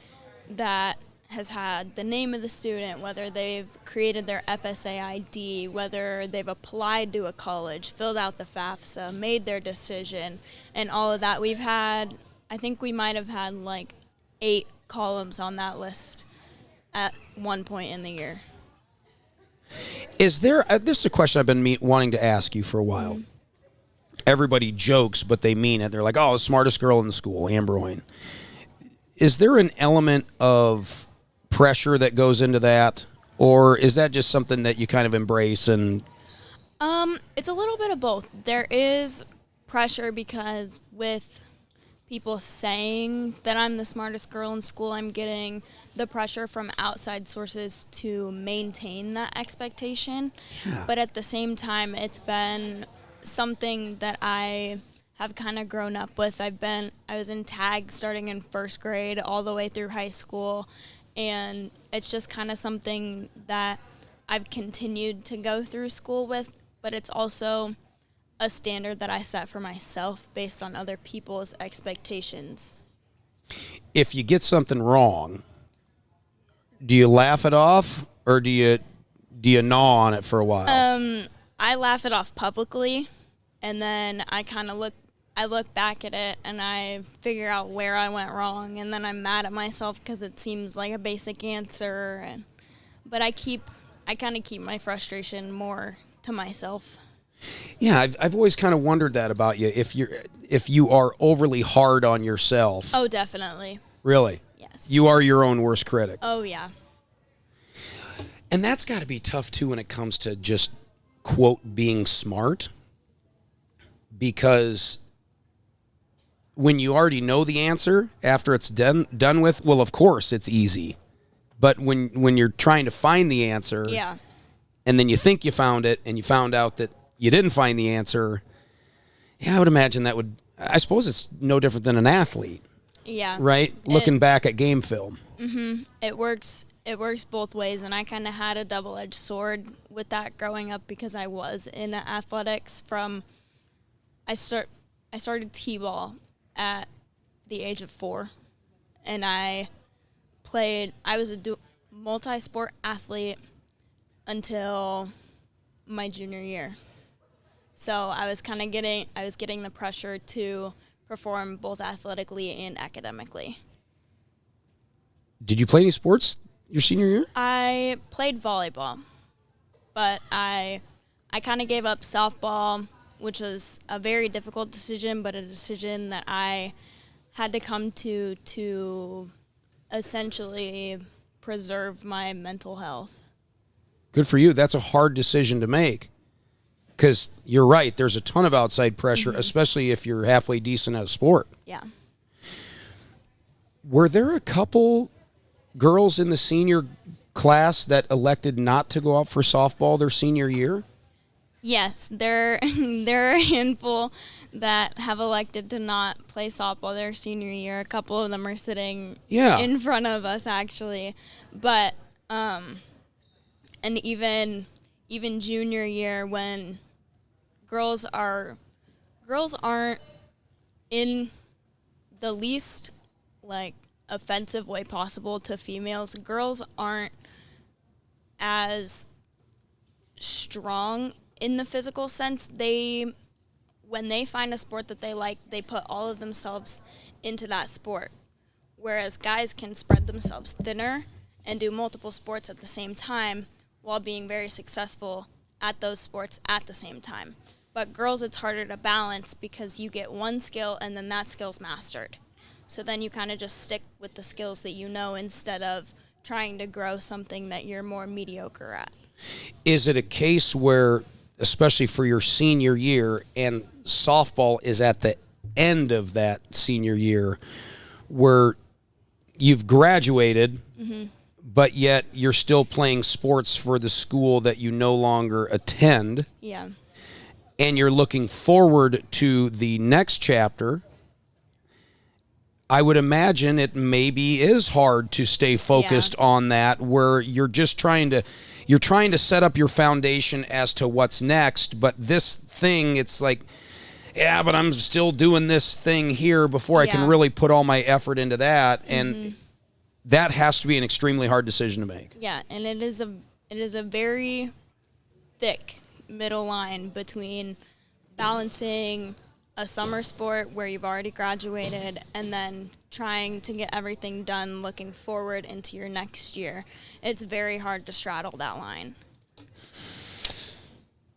that has had the name of the student, whether they've created their FSA ID, whether they've applied to a college, filled out the FAFSA, made their decision, and all of that. We've had, I think we might have had like 8 columns on that list at one point in the year. Is there, this is a question I've been wanting to ask you for a while. Everybody jokes, but they mean it. They're like, oh, the smartest girl in the school, Amber Hoyne. Is there an element of pressure that goes into that, or is that just something that you kind of embrace? And it's a little bit of both. There is pressure because with people saying that I'm the smartest girl in school, I'm getting the pressure from outside sources to maintain that expectation. But at the same time, it's been something that I have kind of grown up with. I was in tag starting in first grade all the way through high school, and it's just kind of something that I've continued to go through school with, but it's also a standard that I set for myself based on other people's expectations. If you get something wrong, do you laugh it off, or do you gnaw on it for a while? I laugh it off publicly, and then I kind of look back at it and I figure out where I went wrong, and then I'm mad at myself because it seems like a basic answer. But I kind of keep my frustration more to myself. Yeah, I've always kind of wondered that about you. If you are overly hard on yourself. Oh, definitely. Really? Yes. You are your own worst critic. Oh, yeah. And that's got to be tough too when it comes to just quote being smart, because when you already know the answer after it's done with, well, of course it's easy. But when you're trying to find the answer, and then you think you found it and you found out that you didn't find the answer, I would imagine I suppose it's no different than an athlete. Yeah. Right? Looking back at game film. Mm-hmm. It works both ways, and I kind of had a double-edged sword with that growing up because I was in athletics I started t-ball at the age of 4, and I was a multi-sport athlete until my junior year. So I was getting the pressure to perform both athletically and academically. Did you play any sports your senior year? I played volleyball, but I kind of gave up softball, which was a very difficult decision, but a decision that I had to come to essentially preserve my mental health. Good for you. That's a hard decision to make, because you're right. There's a ton of outside pressure, especially if you're halfway decent at a sport. Yeah. Were there a couple girls in the senior class that elected not to go out for softball their senior year? Yes, there are a handful that have elected to not play softball their senior year. A couple of them are sitting in front of us, actually. But and even junior year, when girls aren't in the least offensive way possible to females. Girls aren't as strong in the physical sense. When they find a sport that they like, they put all of themselves into that sport. Whereas guys can spread themselves thinner and do multiple sports at the same time while being very successful at those sports at the same time. But girls, it's harder to balance because you get one skill and then that skill's mastered. So then you kind of just stick with the skills that you know instead of trying to grow something that you're more mediocre at. Is it a case where, especially for your senior year, and softball is at the end of that senior year, where you've graduated, but yet you're still playing sports for the school that you no longer attend? Yeah. And you're looking forward to the next chapter? I would imagine it maybe is hard to stay focused on that, where you're just trying to set up your foundation as to what's next, but this thing, it's like, yeah, but I'm still doing this thing here before I can really put all my effort into that, and that has to be an extremely hard decision to make. Yeah, and it is a very thick middle line between balancing a summer sport where you've already graduated and then trying to get everything done looking forward into your next year. It's very hard to straddle that line.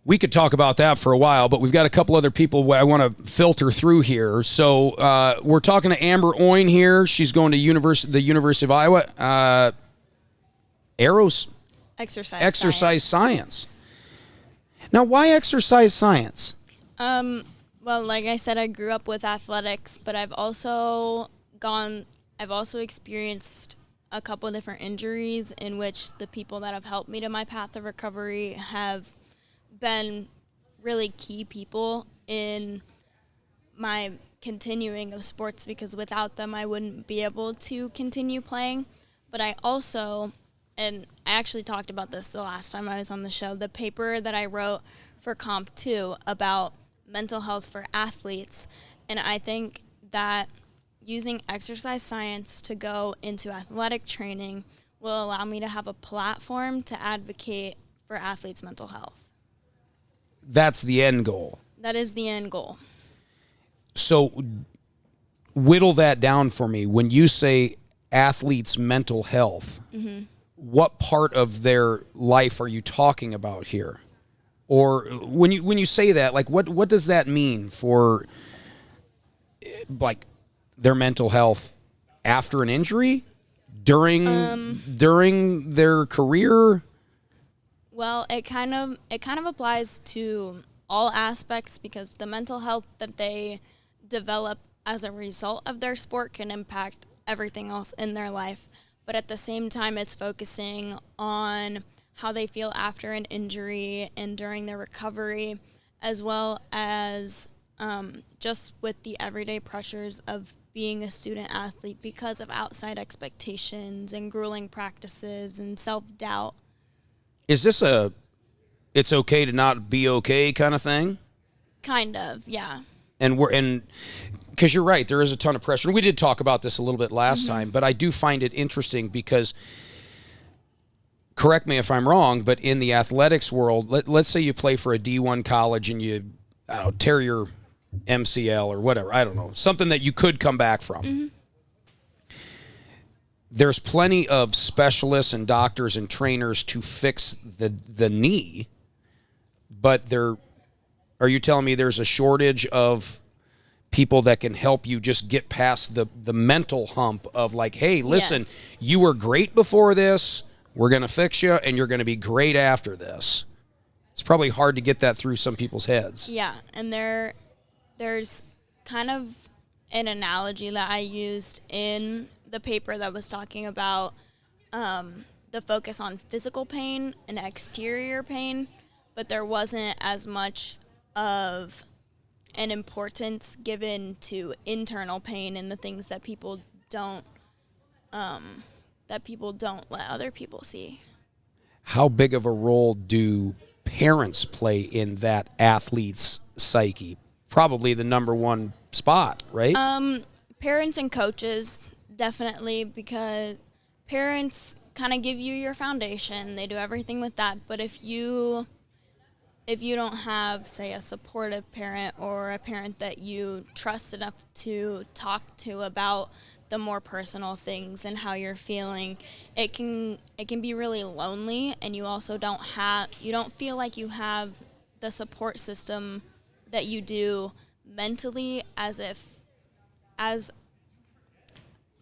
We could talk about that for a while, but we've got a couple other people I want to filter through here. So we're talking to Amber Oin here. She's going to the University of Iowa. Exercise science. Now, why exercise science? Well, like I said, I grew up with athletics, but I've also experienced a couple different injuries in which the people that have helped me to my path of recovery have been really key people in my continuing of sports, because without them I wouldn't be able to continue playing. But I also, and I actually talked about this the last time I was on the show, the paper that I wrote for Comp 2 about mental health for athletes, and I think that using exercise science to go into athletic training will allow me to have a platform to advocate for athletes' mental health. That's the end goal. That is the end goal. So whittle that down for me. When you say athletes' mental health, what part of their life are you talking about here? Or when you say that, like what does that mean for like their mental health after an injury, during their career? Well, it kind of applies to all aspects, because the mental health that they develop as a result of their sport can impact everything else in their life. But at the same time, it's focusing on how they feel after an injury and during their recovery, as well as just with the everyday pressures of being a student athlete because of outside expectations and grueling practices and self-doubt. Is this it's okay to not be okay kind of thing? Kind of, yeah. And because you're right, there is a ton of pressure. We did talk about this a little bit last time, but I do find it interesting because, correct me if I'm wrong, but in the athletics world, let's say you play for a D1 college and you, tear your MCL or whatever, I don't know, something that you could come back from. There's plenty of specialists and doctors and trainers to fix the knee, but are you telling me there's a shortage of people that can help you just get past the mental hump of like, hey, listen, you were great before this, we're going to fix you, and you're going to be great after this? It's probably hard to get that through some people's heads. Yeah, and there's kind of an analogy that I used in the paper that was talking about the focus on physical pain and exterior pain, but there wasn't as much of an importance given to internal pain and the things that people don't let other people see. How big of a role do parents play in that athlete's psyche? Probably the number one spot, right? Parents and coaches, definitely, because parents kind of give you your foundation. They do everything with that. But if you don't have, say, a supportive parent or a parent that you trust enough to talk to about the more personal things and how you're feeling, it can be really lonely, and you also don't feel like you have the support system that you do mentally, as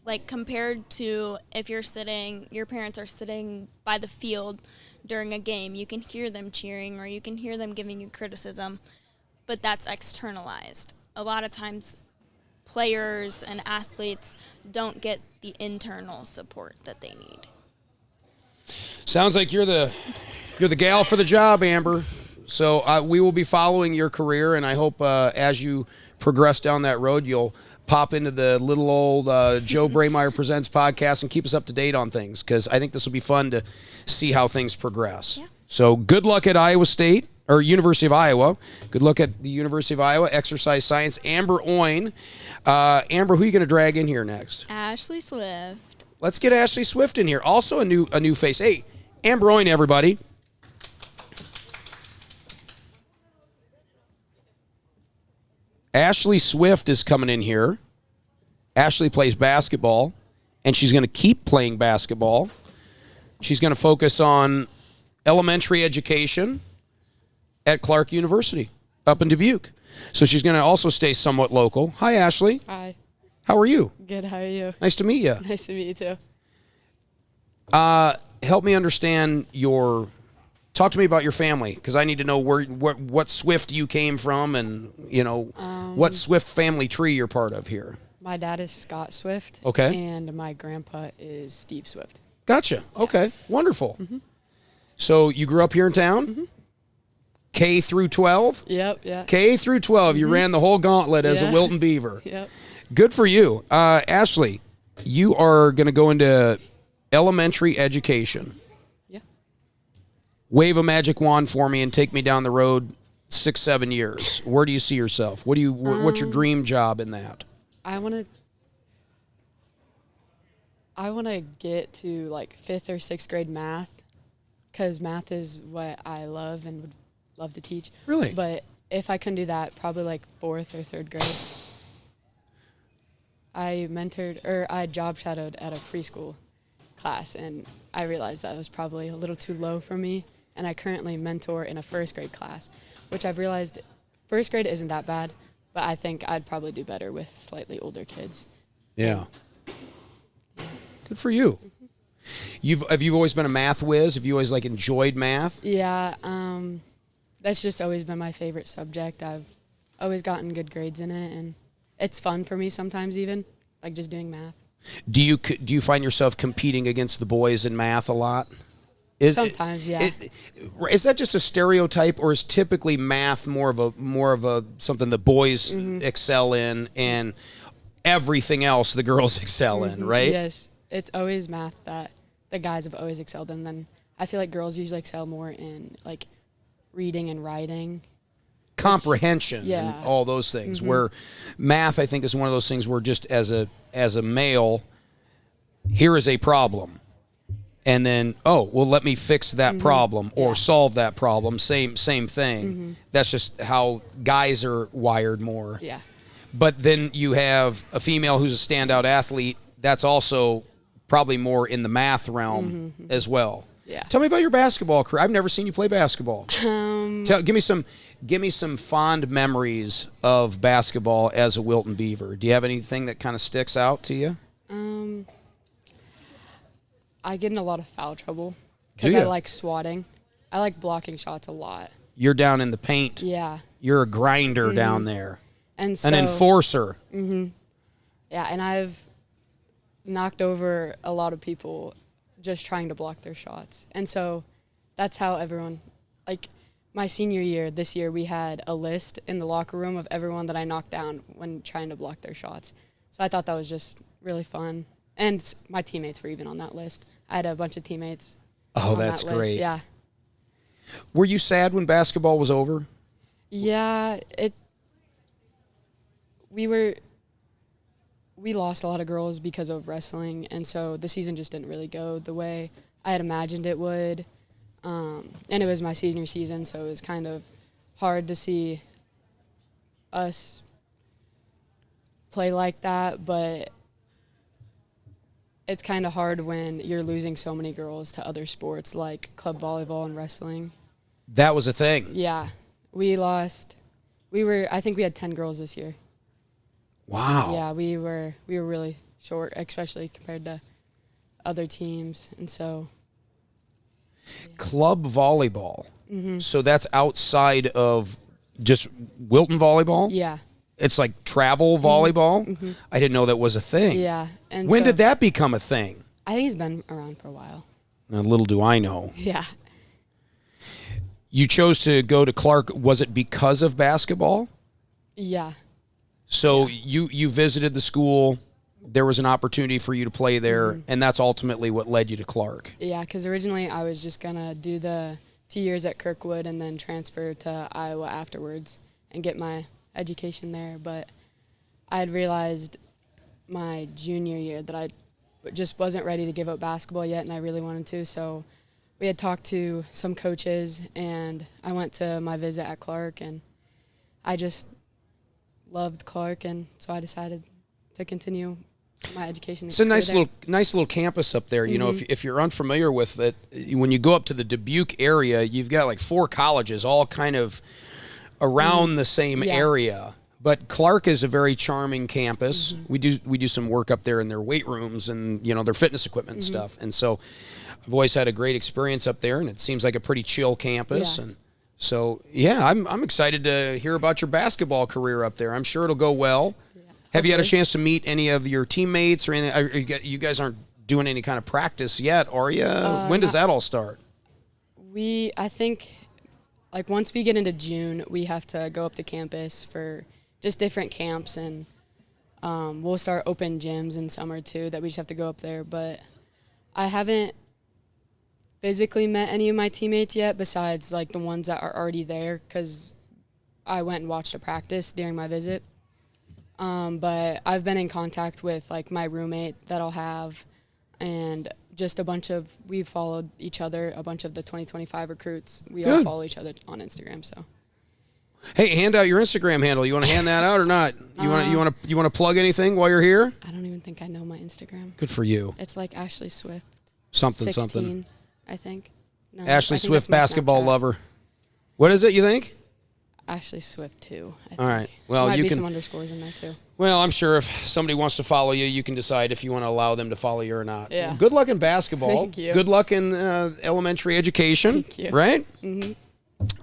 like compared to if your parents are sitting by the field during a game. You can hear them cheering or you can hear them giving you criticism, but that's externalized. A lot of times players and athletes don't get the internal support that they need. Sounds like you're the gal for the job, Amber. So we will be following your career, and I hope as you progress down that road, you'll pop into the little old Joe Brameyer Presents podcast and keep us up to date on things, because I think this will be fun to see how things progress. Yeah. So good luck at Iowa State, or University of Iowa. Good luck at the University of Iowa, exercise science. Amber Oyne. Amber, who are you going to drag in here next? Ashley Swift. Let's get Ashley Swift in here. Also a new face. Hey, Amber Oyne, everybody. Ashley Swift is coming in here. Ashley plays basketball, and she's going to keep playing basketball. She's going to focus on elementary education at Clark University up in Dubuque. So she's going to also stay somewhat local. Hi, Ashley. Hi. How are you? Good. How are you? Nice to meet you. Nice to meet you, too. Help me understand talk to me about your family, because I need to know what Swift you came from, and what Swift family tree you're part of here. My dad is Scott Swift. Okay. And my grandpa is Steve Swift. Gotcha. Yeah. Okay. Wonderful. Mm-hmm. So you grew up here in town? Mm-hmm. K through 12? Yep. Yeah. K through 12. Mm-hmm. You ran the whole gauntlet as a Wilton Beaver. Yep. Good for you. Ashley, you are going to go into elementary education. Wave a magic wand for me and take me down the road 6-7 years. Where do you see yourself? What's your dream job in that? I want to get to like 5th or 6th grade math, because math is what I love and would love to teach. Really? But if I couldn't do that, probably like 4th or 3rd grade. I job shadowed at a preschool class, and I realized that was probably a little too low for me. And I currently mentor in a 1st grade class, which I've realized 1st grade isn't that bad, but I think I'd probably do better with slightly older kids. Yeah. Good for you. Have you always been a math whiz? Have you always enjoyed math? Yeah, that's just always been my favorite subject. I've always gotten good grades in it, and it's fun for me sometimes, even just doing math. Do you find yourself competing against the boys in math a lot? Sometimes, yeah. Is that just a stereotype, or is typically math more of a something the boys excel in, and everything else the girls excel in, right? Yes, it's always math that the guys have always excelled in. Then I feel like girls usually excel more in reading and writing, comprehension, and all those things. Where math, I think, is one of those things where just as a male, here is a problem. And then, let me fix that problem or solve that problem. Same thing. Mm-hmm. That's just how guys are wired more. Yeah. But then you have a female who's a standout athlete. That's also probably more in the math realm as well. Yeah. Tell me about your basketball career. I've never seen you play basketball. Give me some fond memories of basketball as a Wilton Beaver. Do you have anything that kind of sticks out to you? I get in a lot of foul trouble because I like swatting. I like blocking shots a lot. You're down in the paint. Yeah. You're a grinder down there. And so, an enforcer. Mm-hmm. Yeah, and I've knocked over a lot of people just trying to block their shots. And so that's how everyone, my senior year, this year, we had a list in the locker room of everyone that I knocked down when trying to block their shots. So I thought that was just really fun. And my teammates were even on that list. I had a bunch of teammates. Oh, that's great. Yeah. Were you sad when basketball was over? Yeah, we lost a lot of girls because of wrestling, and so the season just didn't really go the way I had imagined it would. And it was my senior season, so it was kind of hard to see us play like that, but it's kind of hard when you're losing so many girls to other sports like club volleyball and wrestling. That was a thing. Yeah. I think we had 10 girls this year. Wow. Yeah, we were really short, especially compared to other teams, and so. Club volleyball. Mhm. So that's outside of just Wilton volleyball? Yeah. It's like travel volleyball? Mhm. I didn't know that was a thing. Yeah. And when so- did that become a thing? I think it's been around for a while. Little do I know. Yeah. You chose to go to Clark. Was it because of basketball? Yeah. So you visited the school. There was an opportunity for you to play there, and that's ultimately what led you to Clark. Yeah, because originally I was just going to do the 2 years at Kirkwood and then transfer to Iowa afterwards and get my education there. But I had realized my junior year that I just wasn't ready to give up basketball yet, and I really wanted to. So we had talked to some coaches, and I went to my visit at Clark, and I just loved Clark, and so I decided to continue my education. It's a nice there. little campus up there. You know, Mhm. if you're unfamiliar with it, when you go up to the Dubuque area, you've got like 4 colleges all kind of around the same Yeah. area. But Clark is a very charming campus. We do some work up there in their weight rooms and their fitness equipment and stuff. And so I've always had a great experience up there, and it seems like a pretty chill campus. Yeah. And so I'm excited to hear about your basketball career up there. I'm sure it'll go well. Have you had a chance to meet any of your teammates or any? You guys aren't doing any kind of practice yet, are you? When does that all start? I think, like once we get into June, we have to go up to campus for just different camps, and we'll start open gyms in summer too that we just have to go up there. But I haven't physically met any of my teammates yet besides like the ones that are already there because I went and watched a practice during my visit. But I've been in contact with like my roommate that I'll have, and just we've followed each other, a bunch of the 2025 recruits. We all follow each other on Instagram. So, Hey, hand out your Instagram handle. You want to hand that out or not? You want to plug anything while you're here? I don't even think I know my Instagram. Good for you. It's like Ashley Swift. Something 16, something. I think. No, Ashley I think Swift, that's my basketball Snapchat. lover. What is it? You think? Ashley Swift too. I think. All right. Well, Might you be can. some underscores in there too. Well, I'm sure if somebody wants to follow you, you can decide if you want to allow them to follow you or not. Yeah. Good luck in basketball. Thank you. Good luck in elementary education. Thank you. Right? Mm-hmm.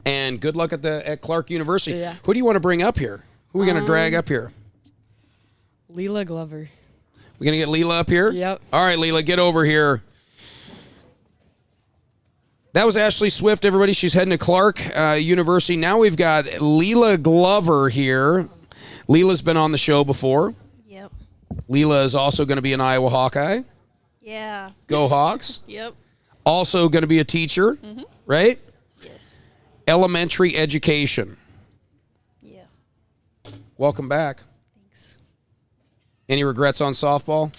And good luck at Clark University. Yeah. Who do you want to bring up here? Who are we going to drag up here? Leela Glover. We're going to get Leela up here? Yep. All right, Leela, get over here. That was Ashley Swift, everybody. She's heading to Clark University. Now we've got Leela Glover here. Leela's been on the show before. Yep. Leela is also going to be an Iowa Hawkeye. Yeah. Go Hawks. Yep. Also going to be a teacher, right? Yes. Elementary education. Yeah. Welcome back. Thanks. Any regrets on softball?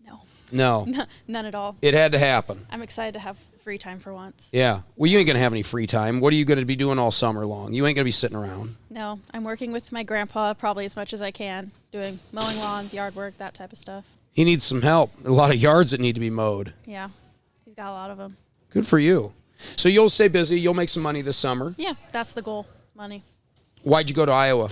No. No. None at all. It had to happen. I'm excited to have free time for once. Yeah. Well, you ain't going to have any free time. What are you going to be doing all summer long? You ain't going to be sitting around. No, I'm working with my grandpa probably as much as I can, doing mowing lawns, yard work, that type of stuff. He needs some help. A lot of yards that need to be mowed. Yeah. He's got a lot of them. Good for you. So you'll stay busy. You'll make some money this summer. Yeah, that's the goal. Money. Why'd you go to Iowa?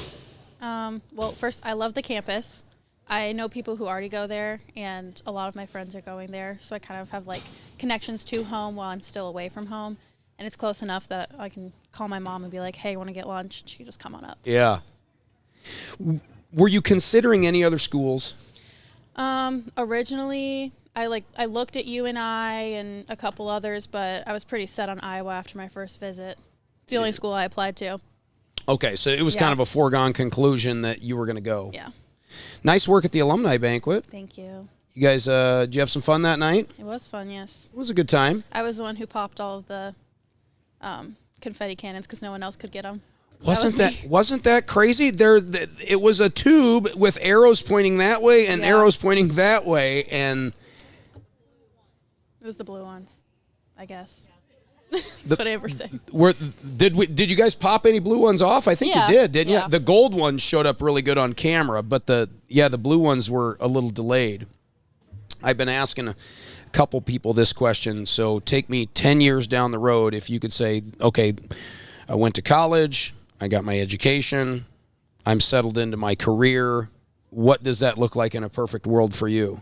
Well, first, I love the campus. I know people who already go there, and a lot of my friends are going there, so I kind of have like connections to home while I'm still away from home, and it's close enough that I can call my mom and be like, "Hey, want to get lunch?" She can just come on up. Yeah. Were you considering any other schools? Originally, I looked at UNI and a couple others, but I was pretty set on Iowa after my first visit. It's the only school I applied to. Okay, so it was kind of a foregone conclusion that you were going to go. Yeah. Nice work at the alumni banquet. Thank you. You guys, did you have some fun that night? It was fun, yes. It was a good time. I was the one who popped all of the confetti cannons because no one else could get them. Wasn't that crazy? It was a tube with arrows pointing that way and arrows pointing that way, and it was the blue ones, I guess. That's what I ever say. Did you guys pop any blue ones off? I think you did, didn't Yeah. you? The gold ones showed up really good on camera, but the blue ones were a little delayed. I've been asking a couple people this question. So take me 10 years down the road. If you could say, okay, I went to college, I got my education, I'm settled into my career. What does that look like in a perfect world for you?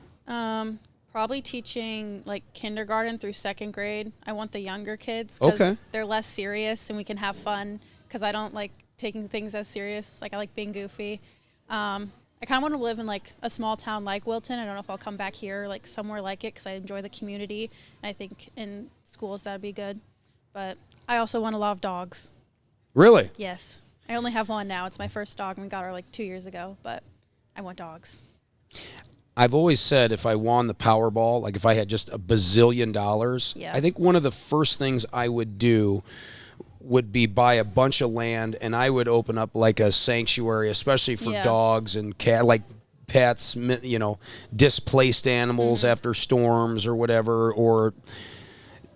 Probably teaching like kindergarten through second grade. I want the younger kids because they're less serious and we can have fun, because I don't like taking things as serious. Like I like being goofy. I kind of want to live in like a small town like Wilton. I don't know if I'll come back here like somewhere like it, because I enjoy the community. And I think in schools that'd be good. But I also want a lot of dogs. Really? Yes. I only have one now. It's my first dog, and we got her like 2 years ago. But I want dogs. I've always said if I won the Powerball, like if I had just $1 bazillion, I think one of the first things I would do would be buy a bunch of land, and I would open up like a sanctuary, especially for dogs and cat, like pets, you know, displaced animals after storms or whatever, or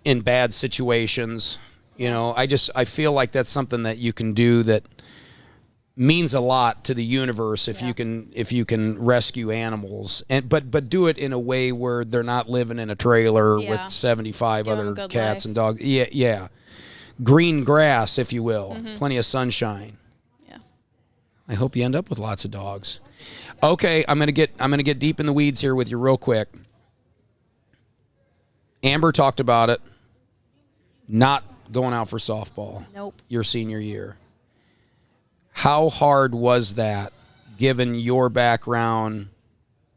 in bad situations. You know, I feel like that's something that you can do that means a lot to the universe if you can rescue animals, and but do it in a way where they're not living in a trailer with 75 other cats and dogs. Yeah. Green grass, if you will. Plenty of sunshine. Yeah. I hope you end up with lots of dogs. Okay, I'm gonna get deep in the weeds here with you real quick. Amber talked about it. Not going out for softball. Nope. Your senior year. How hard was that, given your background,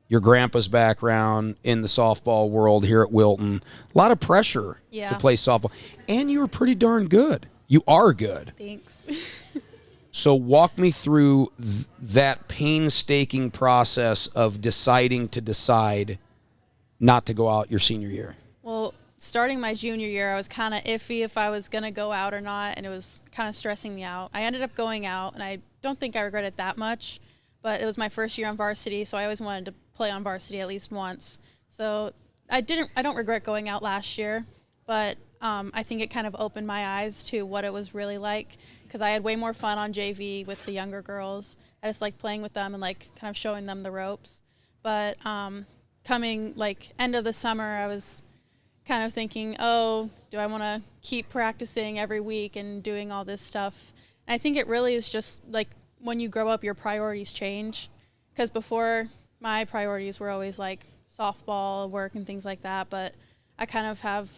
your grandpa's background in the softball world here at Wilton? A lot of pressure to play softball. And you were pretty darn good. You are good. Thanks. So walk me through that painstaking process of deciding to decide not to go out your senior year. Well, starting my junior year, I was kind of iffy if I was going to go out or not, and it was kind of stressing me out. I ended up going out, and I don't think I regret it that much, but it was my first year on varsity, so I always wanted to play on varsity at least once. So I don't regret going out last year, but I think it kind of opened my eyes to what it was really like, because I had way more fun on JV with the younger girls. I just liked playing with them and like kind of showing them the ropes. But coming like end of the summer, I was kind of thinking, oh, do I want to keep practicing every week and doing all this stuff? And I think it really is just like when you grow up, your priorities change. Because before, my priorities were always like softball, work, and things like that. But I kind of have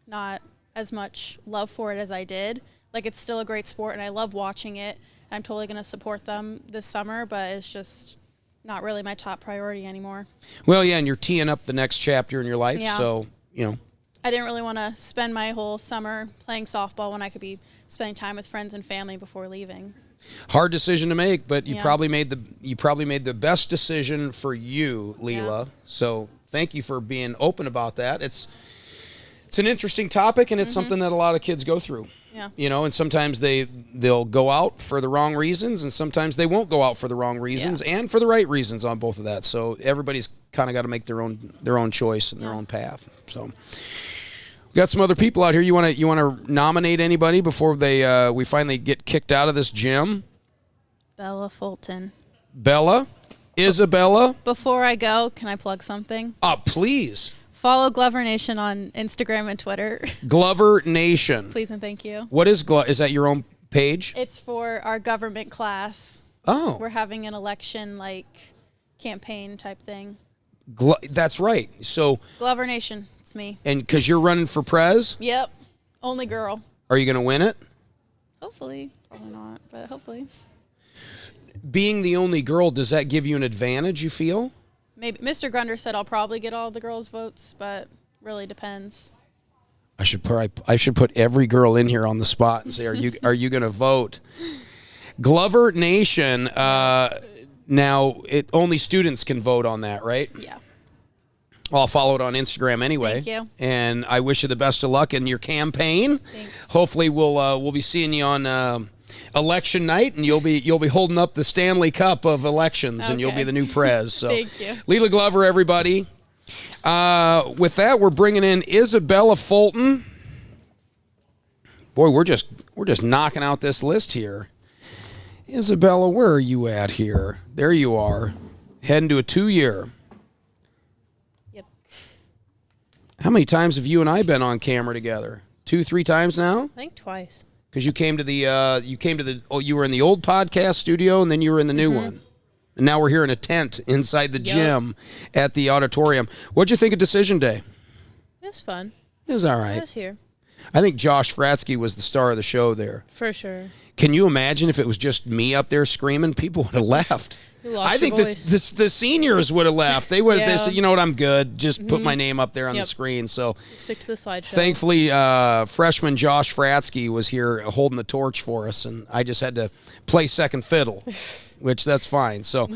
not as much love for it as I did. Like, it's still a great sport, and I love watching it. I'm totally going to support them this summer, but it's just not really my top priority anymore. Well, yeah, and you're teeing up the next chapter in your life, so, you know. I didn't really want to spend my whole summer playing softball when I could be spending time with friends and family before leaving. Hard decision to make, but you probably made the best decision for you, Leela. Yeah. So thank you for being open about that. It's an interesting topic, and it's something that a lot of kids go through. Yeah. You know, and sometimes they'll go out for the wrong reasons, and sometimes they won't go out for the wrong reasons and for the right reasons on both of that. So everybody's kind of got to make their own choice and their own path. So we got some other people out here. You want to nominate anybody before we finally get kicked out of this gym? Bella Fulton. Bella? Isabella? Before I go, can I plug something? Please. Follow Glover Nation on Instagram and Twitter. Glover Nation. Please and thank you. What is Is that your own page? It's for our government class. Oh. We're having an election campaign type thing. That's right. So Glover Nation, it's me. And because you're running for prez? Yep. Only girl. Are you going to win it? Hopefully. Probably not, but hopefully. Being the only girl, does that give you an advantage, you feel? Maybe. Mr. Grunder said I'll probably get all the girls' votes, but really depends. I should put every girl in here on the spot and say, are you going to vote? Glover Nation. Now, only students can vote on that, right? Yeah. Well, I'll follow it on Instagram anyway. Thank you. And I wish you the best of luck in your campaign. Thanks. Hopefully, we'll be seeing you on election night, and you'll be holding up the Stanley Cup of elections, and you'll be the new prez. So, thank you. Leela Glover, everybody. With that, we're bringing in Isabella Fulton. Boy, we're just knocking out this list here. Isabella, where are you at here? There you are, heading to a 2-year. Yep. How many times have you and I been on camera together? 2-3 times now? I think twice. Because you were in the old podcast studio and then you were in the new one. And now we're here in a tent inside the gym at the auditorium. What'd you think of Decision Day? It was fun. It was all right. I was here. I think Josh Fratsky was the star of the show there. For sure. Can you imagine if it was just me up there screaming? People would have left. I think the seniors would have left. They would. They said, "You know what? I'm good. Just put my name up there on the screen." So stick to the slideshow. Thankfully, freshman Josh Fratsky was here holding the torch for us, and I just had to play second fiddle, which that's fine. So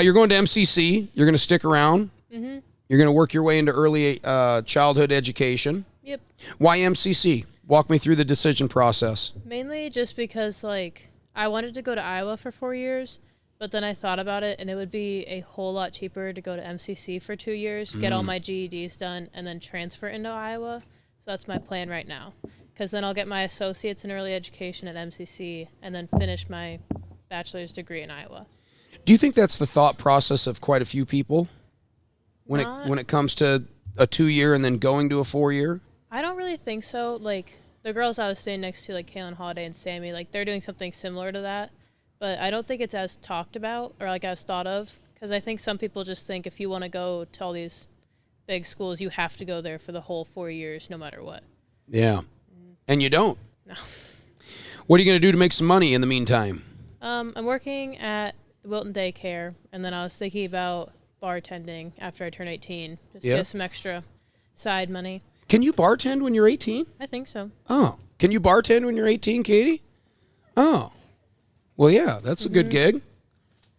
you're going to MCC. You're going to stick around. Mm-hmm. You're going to work your way into early childhood education. Yep. Why MCC? Walk me through the decision process. Mainly just because, like, I wanted to go to Iowa for 4 years, but then I thought about it, and it would be a whole lot cheaper to go to MCC for 2 years, get all my GEDs done, and then transfer into Iowa. So that's my plan right now, because then I'll get my associates in early education at MCC and then finish my bachelor's degree in Iowa. Do you think that's the thought process of quite a few people when it comes to a 2-year and then going to a 4-year? I don't really think so. Like, the girls I was staying next to, like Kaylin Holiday and Sammy, like, they're doing something similar to that. But I don't think it's as talked about or, like, as thought of. Because I think some people just think if you want to go to all these big schools, you have to go there for the whole 4 years, no matter what. Yeah. And you don't. No. What are you going to do to make some money in the meantime? I'm working at the Wilton daycare, and then I was thinking about bartending after I turn 18, just to get some extra side money. Can you bartend when you're 18? I think so. Oh. Can you bartend when you're 18, Katie? Oh. Well, yeah, that's a good gig.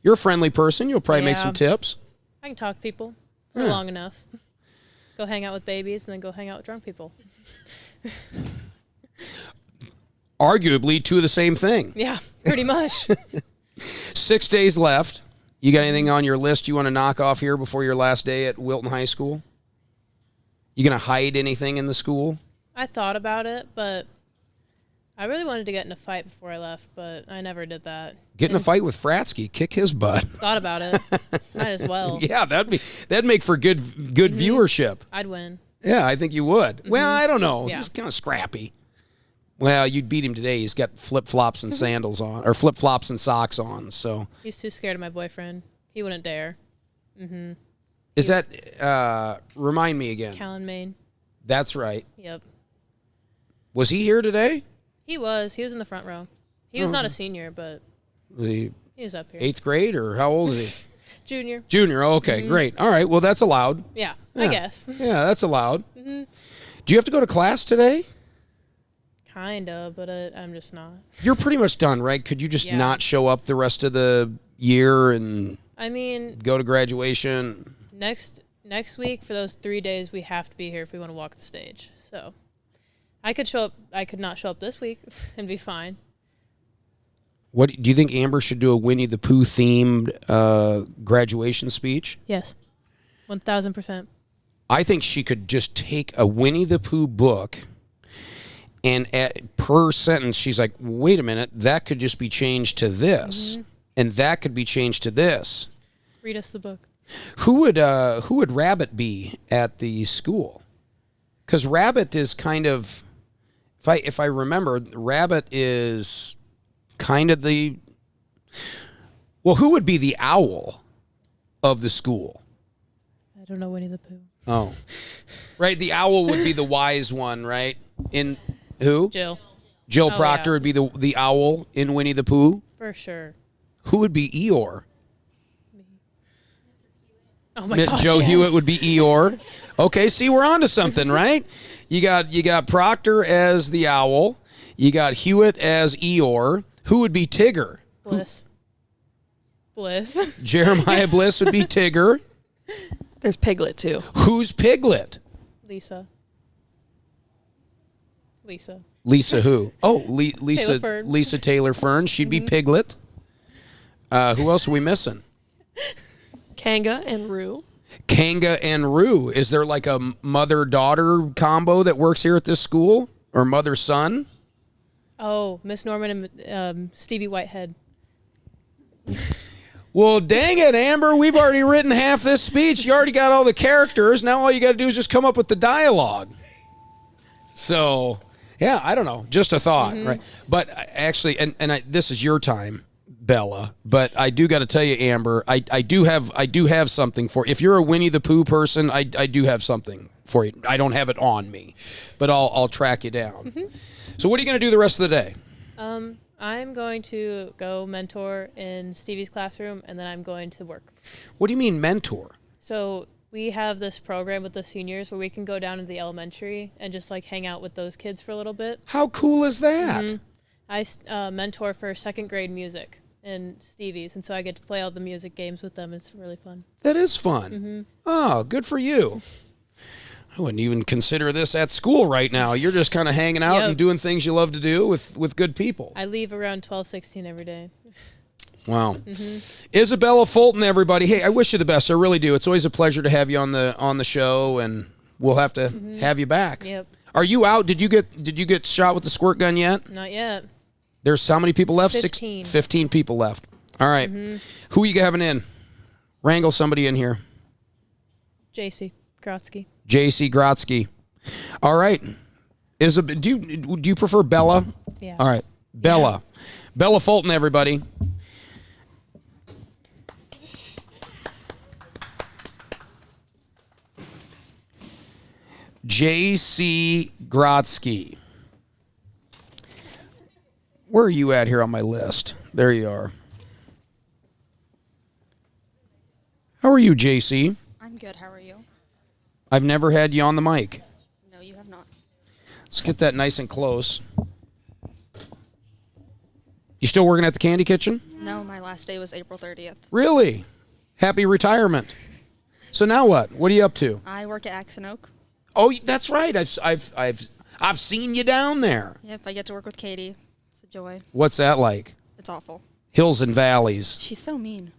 You're a friendly person. You'll probably make some tips. I can talk to people for long enough. Go hang out with babies and then go hang out with drunk people. Arguably two of the same thing. Yeah, pretty much. 6 days left. You got anything on your list you want to knock off here before your last day at Wilton High School? You going to hide anything in the school? I thought about it, but I really wanted to get in a fight before I left, but I never did that. Get in a fight with Fratsky. Kick his butt. Thought about it. Might as well. Yeah, that'd make for good viewership. I'd win. Yeah, I think you would. Well, I don't know. Yeah. He's kind of scrappy. Well, you'd beat him today. He's got flip-flops and sandals on, or flip-flops and socks on. So he's too scared of my boyfriend. He wouldn't dare. Mm-hmm. Is that, remind me again. Callan, Maine. That's right. Yep. Was he here today? He was. He was in the front row. He was not a senior, but he was up here. 8th grade, or how old is he? Junior. Junior. Okay, great. All right. Well, that's allowed. Yeah, I guess. Yeah, that's allowed. Mm-hmm. Do you have to go to class today? Kind of, but I'm just not. You're pretty much done, right? Could you just not show up the rest of the year and go to graduation? Next week, for those 3 days, we have to be here if we want to walk the stage. So I could show up. I could not show up this week and be fine. What do you think? Amber should do a Winnie the Pooh themed graduation speech? Yes, 1,000%. I think she could just take a Winnie the Pooh book, and per sentence, she's like, "Wait a minute, that could just be changed to this, and that could be changed to this." Read us the book. Who would Rabbit be at the school? Because Rabbit is kind of, if I remember, Rabbit is kind of the, well, who would be the owl of the school? I don't know Winnie the Pooh. Oh, right. The owl would be the wise one, right? In who? Jill. Jill Proctor would be the owl in Winnie the Pooh. For sure. Who would be Eeyore? Oh my gosh, Joe Hewitt would be Eeyore. Okay, see, we're on to something, right? You got Proctor as the owl. You got Hewitt as Eeyore. Who would be Tigger? Bliss. Jeremiah Bliss would be Tigger. There's Piglet, too. Who's Piglet? Lisa. Lisa who? Oh, Lisa Taylor Fern. Lisa Taylor Fern. She'd be Piglet. Who else are we missing? Kanga and Rue. Kanga and Rue. Is there like a mother-daughter combo that works here at this school? Or mother-son? Oh, Miss Norman and Stevie Whitehead. Well, dang it, Amber. We've already written half this speech. You already got all the characters. Now all you got to do is just come up with the dialogue. So, yeah, I don't know. Just a thought, right? But actually, this is your time, Bella. But I do got to tell you, Amber, I do have something for you. If you're a Winnie the Pooh person, I do have something for you. I don't have it on me, but I'll track you down. So what are you going to do the rest of the day? I'm going to go mentor in Stevie's classroom, and then I'm going to work. What do you mean mentor? So we have this program with the seniors where we can go down to the elementary and just like hang out with those kids for a little bit. How cool is that? I mentor for second grade music in Stevie's, and so I get to play all the music games with them. It's really fun. That is fun. Oh, good for you. I wouldn't even consider this at school right now. You're just kind of hanging out and doing things you love to do with good people. I leave around 12:16 every day. Wow. Isabella Fulton, everybody. Hey, I wish you the best. I really do. It's always a pleasure to have you on the show, and we'll have to have you back. Yep. Are you out? Did you get shot with the squirt gun yet? Not yet. There's how many people left? 15. 15 people left. All right. Who are you having in? Wrangle somebody in here. JC Grotsky. JC Grotsky. All right. Do you prefer Bella? Yeah. All right. Bella. Yeah. Bella Fulton, everybody. JC Grotsky. Where are you at here on my list? There you are. How are you, JC? I'm good. How are you? I've never had you on the mic. No, you have not. Let's get that nice and close. You still working at the Candy Kitchen? No, my last day was April 30th. Really? Happy retirement. So now what? What are you up to? I work at Axe and Oak. Oh, that's right. I've seen you down there. Yep, I get to work with Katie. It's a joy. What's that like? It's awful. Hills and valleys. She's so mean.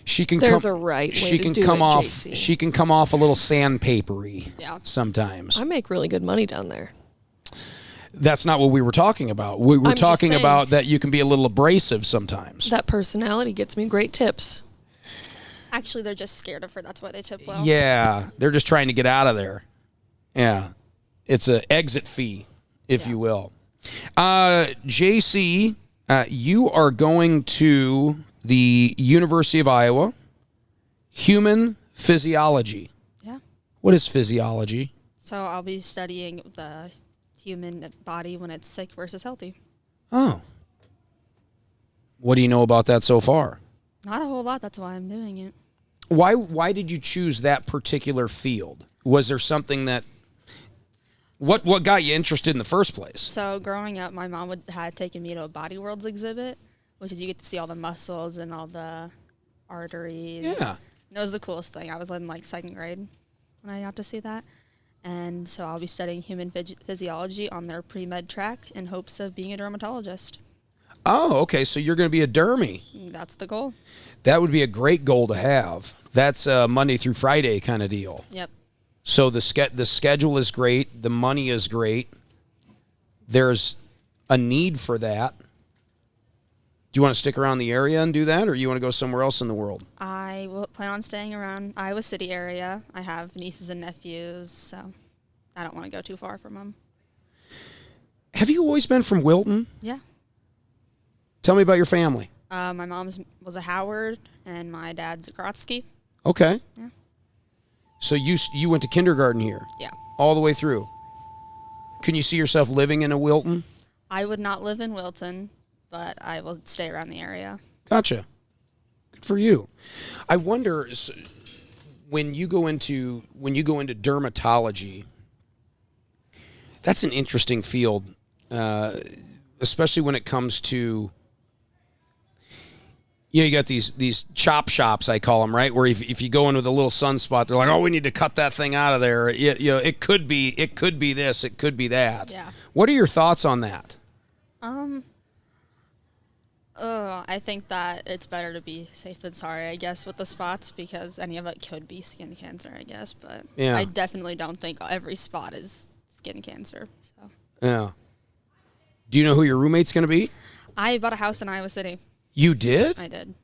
She can There's a right way she to can do come it, off JC. she can come off a little sandpapery Yeah. sometimes. I make really good money down there. That's not what we were talking about. We were I'm just talking saying. about that you can be a little abrasive sometimes. That personality gets me great tips. Actually, they're just scared of her. That's why they tip well. Yeah, they're just trying to get out of there. Yeah. It's an exit fee, if you will. JC, you are going to the University of Iowa, human physiology. Yeah. What is physiology? So I'll be studying the human body when it's sick versus healthy. Oh. What do you know about that so far? Not a whole lot. That's why I'm doing it. Why did you choose that particular field? Was there something that what got you interested in the first place? So growing up, my mom had taken me to a Body Worlds exhibit, which is you get to see all the muscles and all the arteries. Yeah. And it was the coolest thing. I was in like second grade when I got to see that. And so I'll be studying human physiology on their pre-med track in hopes of being a dermatologist. Oh, okay. So you're going to be a dermy. That's the goal. That would be a great goal to have. That's a Monday through Friday kind of deal. Yep. So the schedule is great. The money is great. There's a need for that. Do you want to stick around the area and do that, or you want to go somewhere else in the world? I will plan on staying around Iowa City area. I have nieces and nephews, so I don't want to go too far from them. Have you always been from Wilton? Yeah. Tell me about your family. My mom's was a Howard, and my dad's a Grotsky. Okay. Yeah. So you went to kindergarten here? Yeah. All the way through? Can you see yourself living in a Wilton? I would not live in Wilton, but I will stay around the area. Gotcha. Good for you. I wonder, when you go into dermatology, that's an interesting field, especially when it comes to, you got these chop shops, I call them, right? Where if you go in with a little sunspot, they're like, "Oh, we need to cut that thing out of there." It could be this, it could be that. Yeah. What are your thoughts on that? I think that it's better to be safe than sorry, I guess, with the spots, because any of it could be skin cancer, I guess. But Yeah. I definitely don't think every spot is skin cancer. So Yeah. Do you know who your roommate's going to be? I bought a house in Iowa City. You did? I did.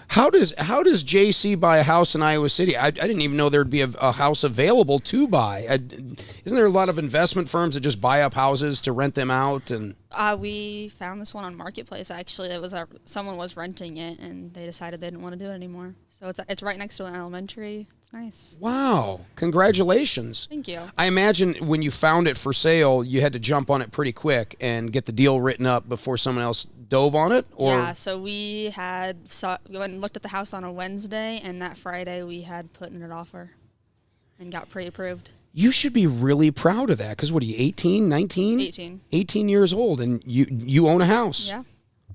How does JC buy a house in Iowa City? I didn't even know there'd be a house available to buy. Isn't there a lot of investment firms that just buy up houses to rent them out? And We found this one on Marketplace. Actually, it was someone was renting it, and they decided they didn't want to do it anymore. So it's right next to an elementary. It's nice. Wow! Congratulations. Thank you. I imagine when you found it for sale, you had to jump on it pretty quick and get the deal written up before someone else dove on it. Or Yeah. So we went and looked at the house on a Wednesday, and that Friday we had put in an offer, and got pre-approved. you should be really proud of that because what are you, 18, 19? 18. 18 years old, and you own a house. Yeah.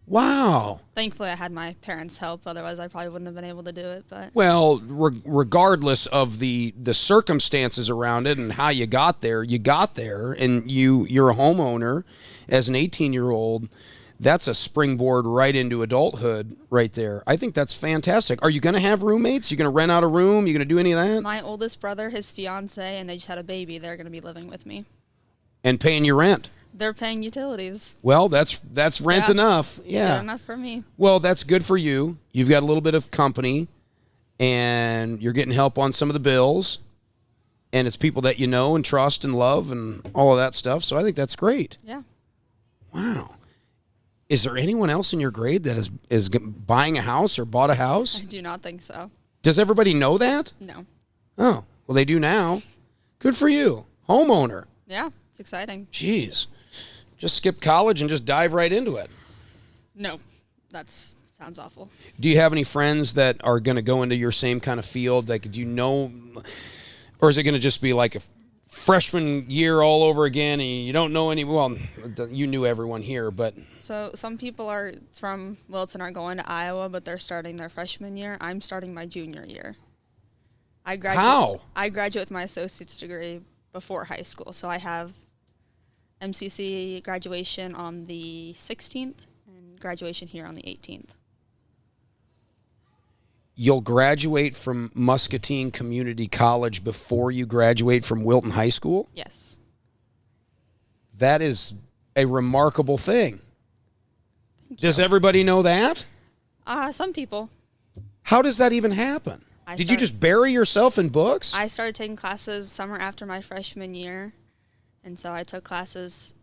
Wow. Thankfully, I had my parents' help. Otherwise, I probably wouldn't have been able to do it. But Well, regardless of the circumstances around it and how you got there, and you're a homeowner as an 18-year-old. That's a springboard right into adulthood right there. I think that's fantastic. Are you going to have roommates? You going to rent out a room? You going to do any of that? my oldest brother, his fiance, and they just had a baby. They're going to be living with me. And paying your rent? They're paying utilities. Well, that's rent enough. Yeah. Good enough for me. Well, that's good for you. You've got a little bit of company, and you're getting help on some of the bills, and it's people that you know and trust and love and all of that stuff. So I think that's great. Yeah. Wow. Is there anyone else in your grade that is buying a house or bought a house? I do not think so. Does everybody know that? No. Oh, well, they do now. Good for you. Homeowner. Yeah, it's exciting. Jeez. Just skip college and just dive right into it. No, that sounds awful. Do you have any friends that are going to go into your same kind of field? Like, do you know, or is it going to just be like a freshman year all over again and you don't know any, well, you knew everyone here, but. So some people from Wilton are going to Iowa, but they're starting their freshman year. I'm starting my junior year. How? I graduate with my associate's degree before high school, so I have MCC graduation on the 16th and graduation here on the 18th. You'll graduate from Muscatine Community College before you graduate from Wilton High School? Yes. That is a remarkable thing. Does everybody know that? Some people. How does that even happen? Did you just bury yourself in books? I started taking classes summer after my freshman year, and so I took classes.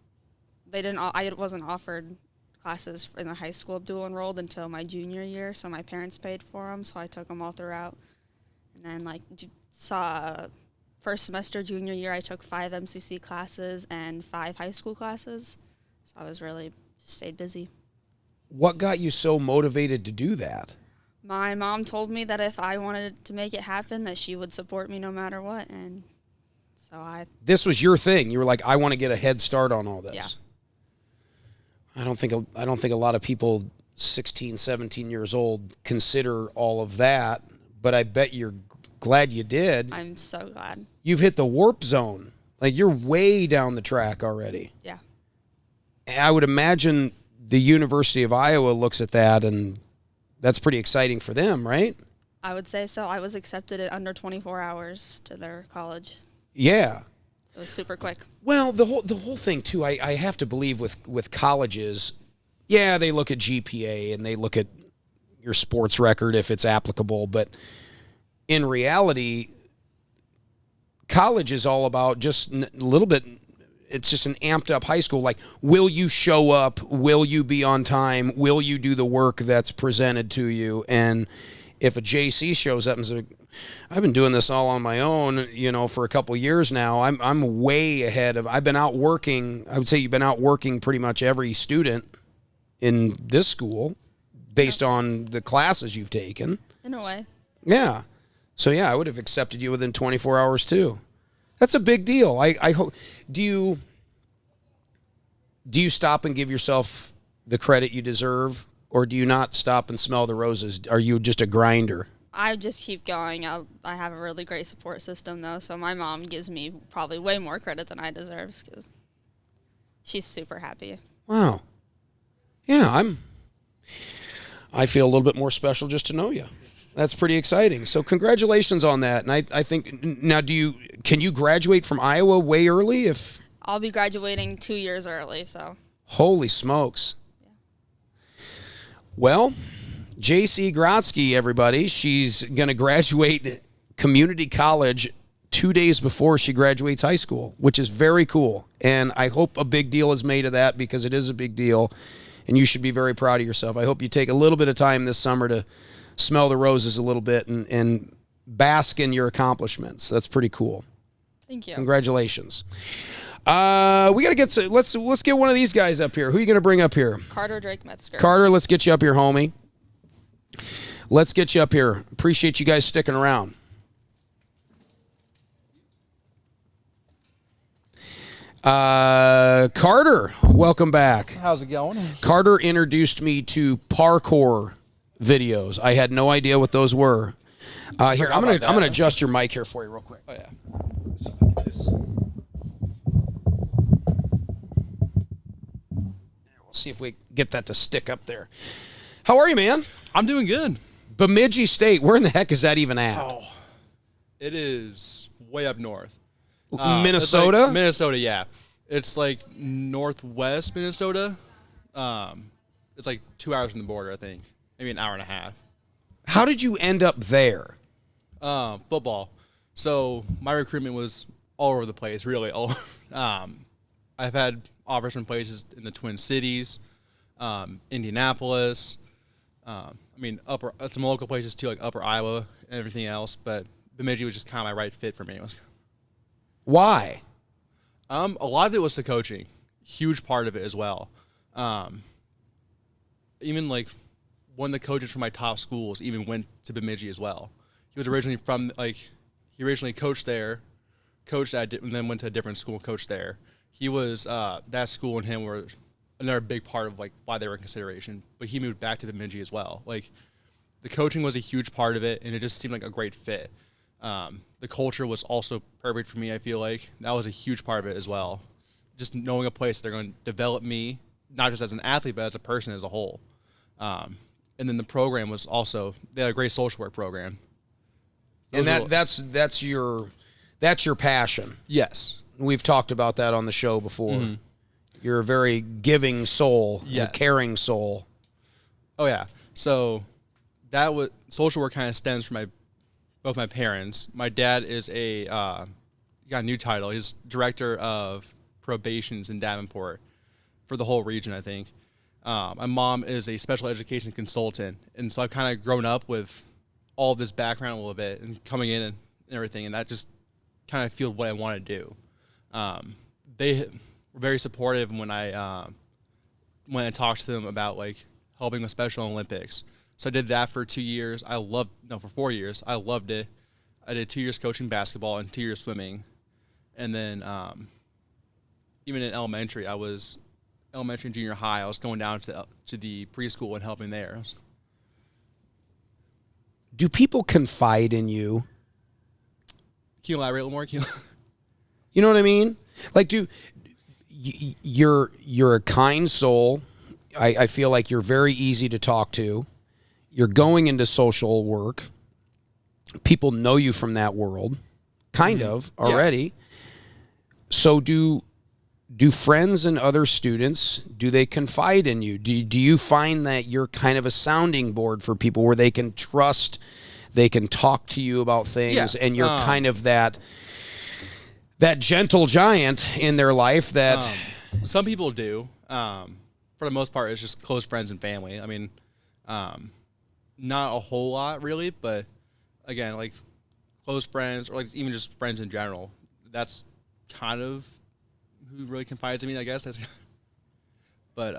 I wasn't offered classes in the high school dual enrolled until my junior year, so my parents paid for them, so I took them all throughout. And then first semester junior year, I took 5 MCC classes and 5 high school classes, so I was really stayed busy. What got you so motivated to do that? My mom told me that if I wanted to make it happen, that she would support me no matter what, and so This was your thing. You were like, I want to get a head start on all this. Yeah. I don't think a lot of people 16, 17 years old consider all of that, but I bet you're glad you did. I'm so glad. You've hit the warp zone. Like, you're way down the track already. Yeah. I would imagine the University of Iowa looks at that, and that's pretty exciting for them, right? I would say so. I was accepted in under 24 hours to their college. Yeah. It was super quick. Well, the whole thing too, I have to believe with colleges, yeah, they look at GPA and they look at your sports record if it's applicable, but in reality, college is all about just a little bit. It's just an amped up high school. Like, will you show up? Will you be on time? Will you do the work that's presented to you? And if a JC shows up and says, I've been doing this all on my own, for a couple years now. I'm way ahead of. I've been out working. I would say you've been out working pretty much every student in this school, based on the classes you've taken. In a way. Yeah. So yeah, I would have accepted you within 24 hours too. That's a big deal. I hope. Do you stop and give yourself the credit you deserve, or do you not stop and smell the roses? Are you just a grinder? I just keep going. I have a really great support system, though, so my mom gives me probably way more credit than I deserve because she's super happy. Wow. Yeah, I feel a little bit more special just to know you. That's pretty exciting. So congratulations on that. And I think now, can you graduate from Iowa way early if? I'll be graduating 2 years early, so. Holy smokes. Yeah. Well, JC Grotsky, everybody. She's going to graduate community college 2 days before she graduates high school, which is very cool. And I hope a big deal is made of that because it is a big deal. And you should be very proud of yourself. I hope you take a little bit of time this summer to smell the roses a little bit and bask in your accomplishments. That's pretty cool. Thank you. Congratulations. We got to get to, let's get one of these guys up here. Who are you going to bring up here? Carter Drake Metzger. Carter, let's get you up here, homie. Let's get you up here. Appreciate you guys sticking around. Carter, welcome back. How's it going? Carter introduced me to parkour videos. I had no idea what those were. Here, I'm gonna adjust your mic here for you real quick. Oh yeah. We'll see if we get that to stick up there. How are you, man? I'm doing good. Bemidji State. Where in the heck is that even at? Oh, it is way up north. Minnesota? It's like Minnesota, yeah. It's like northwest Minnesota. It's like 2 hours from the border, I think. Maybe an hour and a half. How did you end up there? Football. So my recruitment was all over the place, really. I've had offers from places in the Twin Cities, Indianapolis. Some local places too, like Upper Iowa and everything else. But Bemidji was just kind of my right fit for me. Why? A lot of it was the coaching, huge part of it as well. Even like one of the coaches from my top schools even went to Bemidji as well. He was originally he originally coached there, and then went to a different school and coached there. He was that school and him were another big part of like why they were in consideration. But he moved back to Bemidji as well. Like the coaching was a huge part of it, and it just seemed like a great fit. The culture was also perfect for me, I feel like. That was a huge part of it as well. Just knowing a place they're going to develop me, not just as an athlete, but as a person as a whole. And then the program was also, they had a great social work program. And that's your passion. Yes. We've talked about that on the show before. Mm-hmm. You're a very giving soul, yes. A caring soul. Oh, yeah. So that was, social work kind of stems from both my parents. My dad is he got a new title. He's director of probations in Davenport for the whole region, I think. My mom is a special education consultant, and so I've kind of grown up with all this background a little bit and coming in and everything, and that just kind of fueled what I want to do. They were very supportive when I talked to them about like helping with Special Olympics. So I did that for 2 years. For 4 years. I loved it. I did 2 years coaching basketball and 2 years swimming. And then even in elementary and junior high, I was going down to the preschool and helping there. Do people confide in you? Can you elaborate a little more? You know what I mean? Like, you're a kind soul. I feel like you're very easy to talk to. You're going into social work. People know you from that world, kind of already. Yeah. So do friends and other students, do they confide in you? Do you find that you're kind of a sounding board for people where they can trust, they can talk to you about things, and you're kind of that gentle giant in their life that... some people do. For the most part, it's just close friends and family. I mean, not a whole lot, really, but again, like close friends or like even just friends in general. That's kind of who really confides in me, I guess. But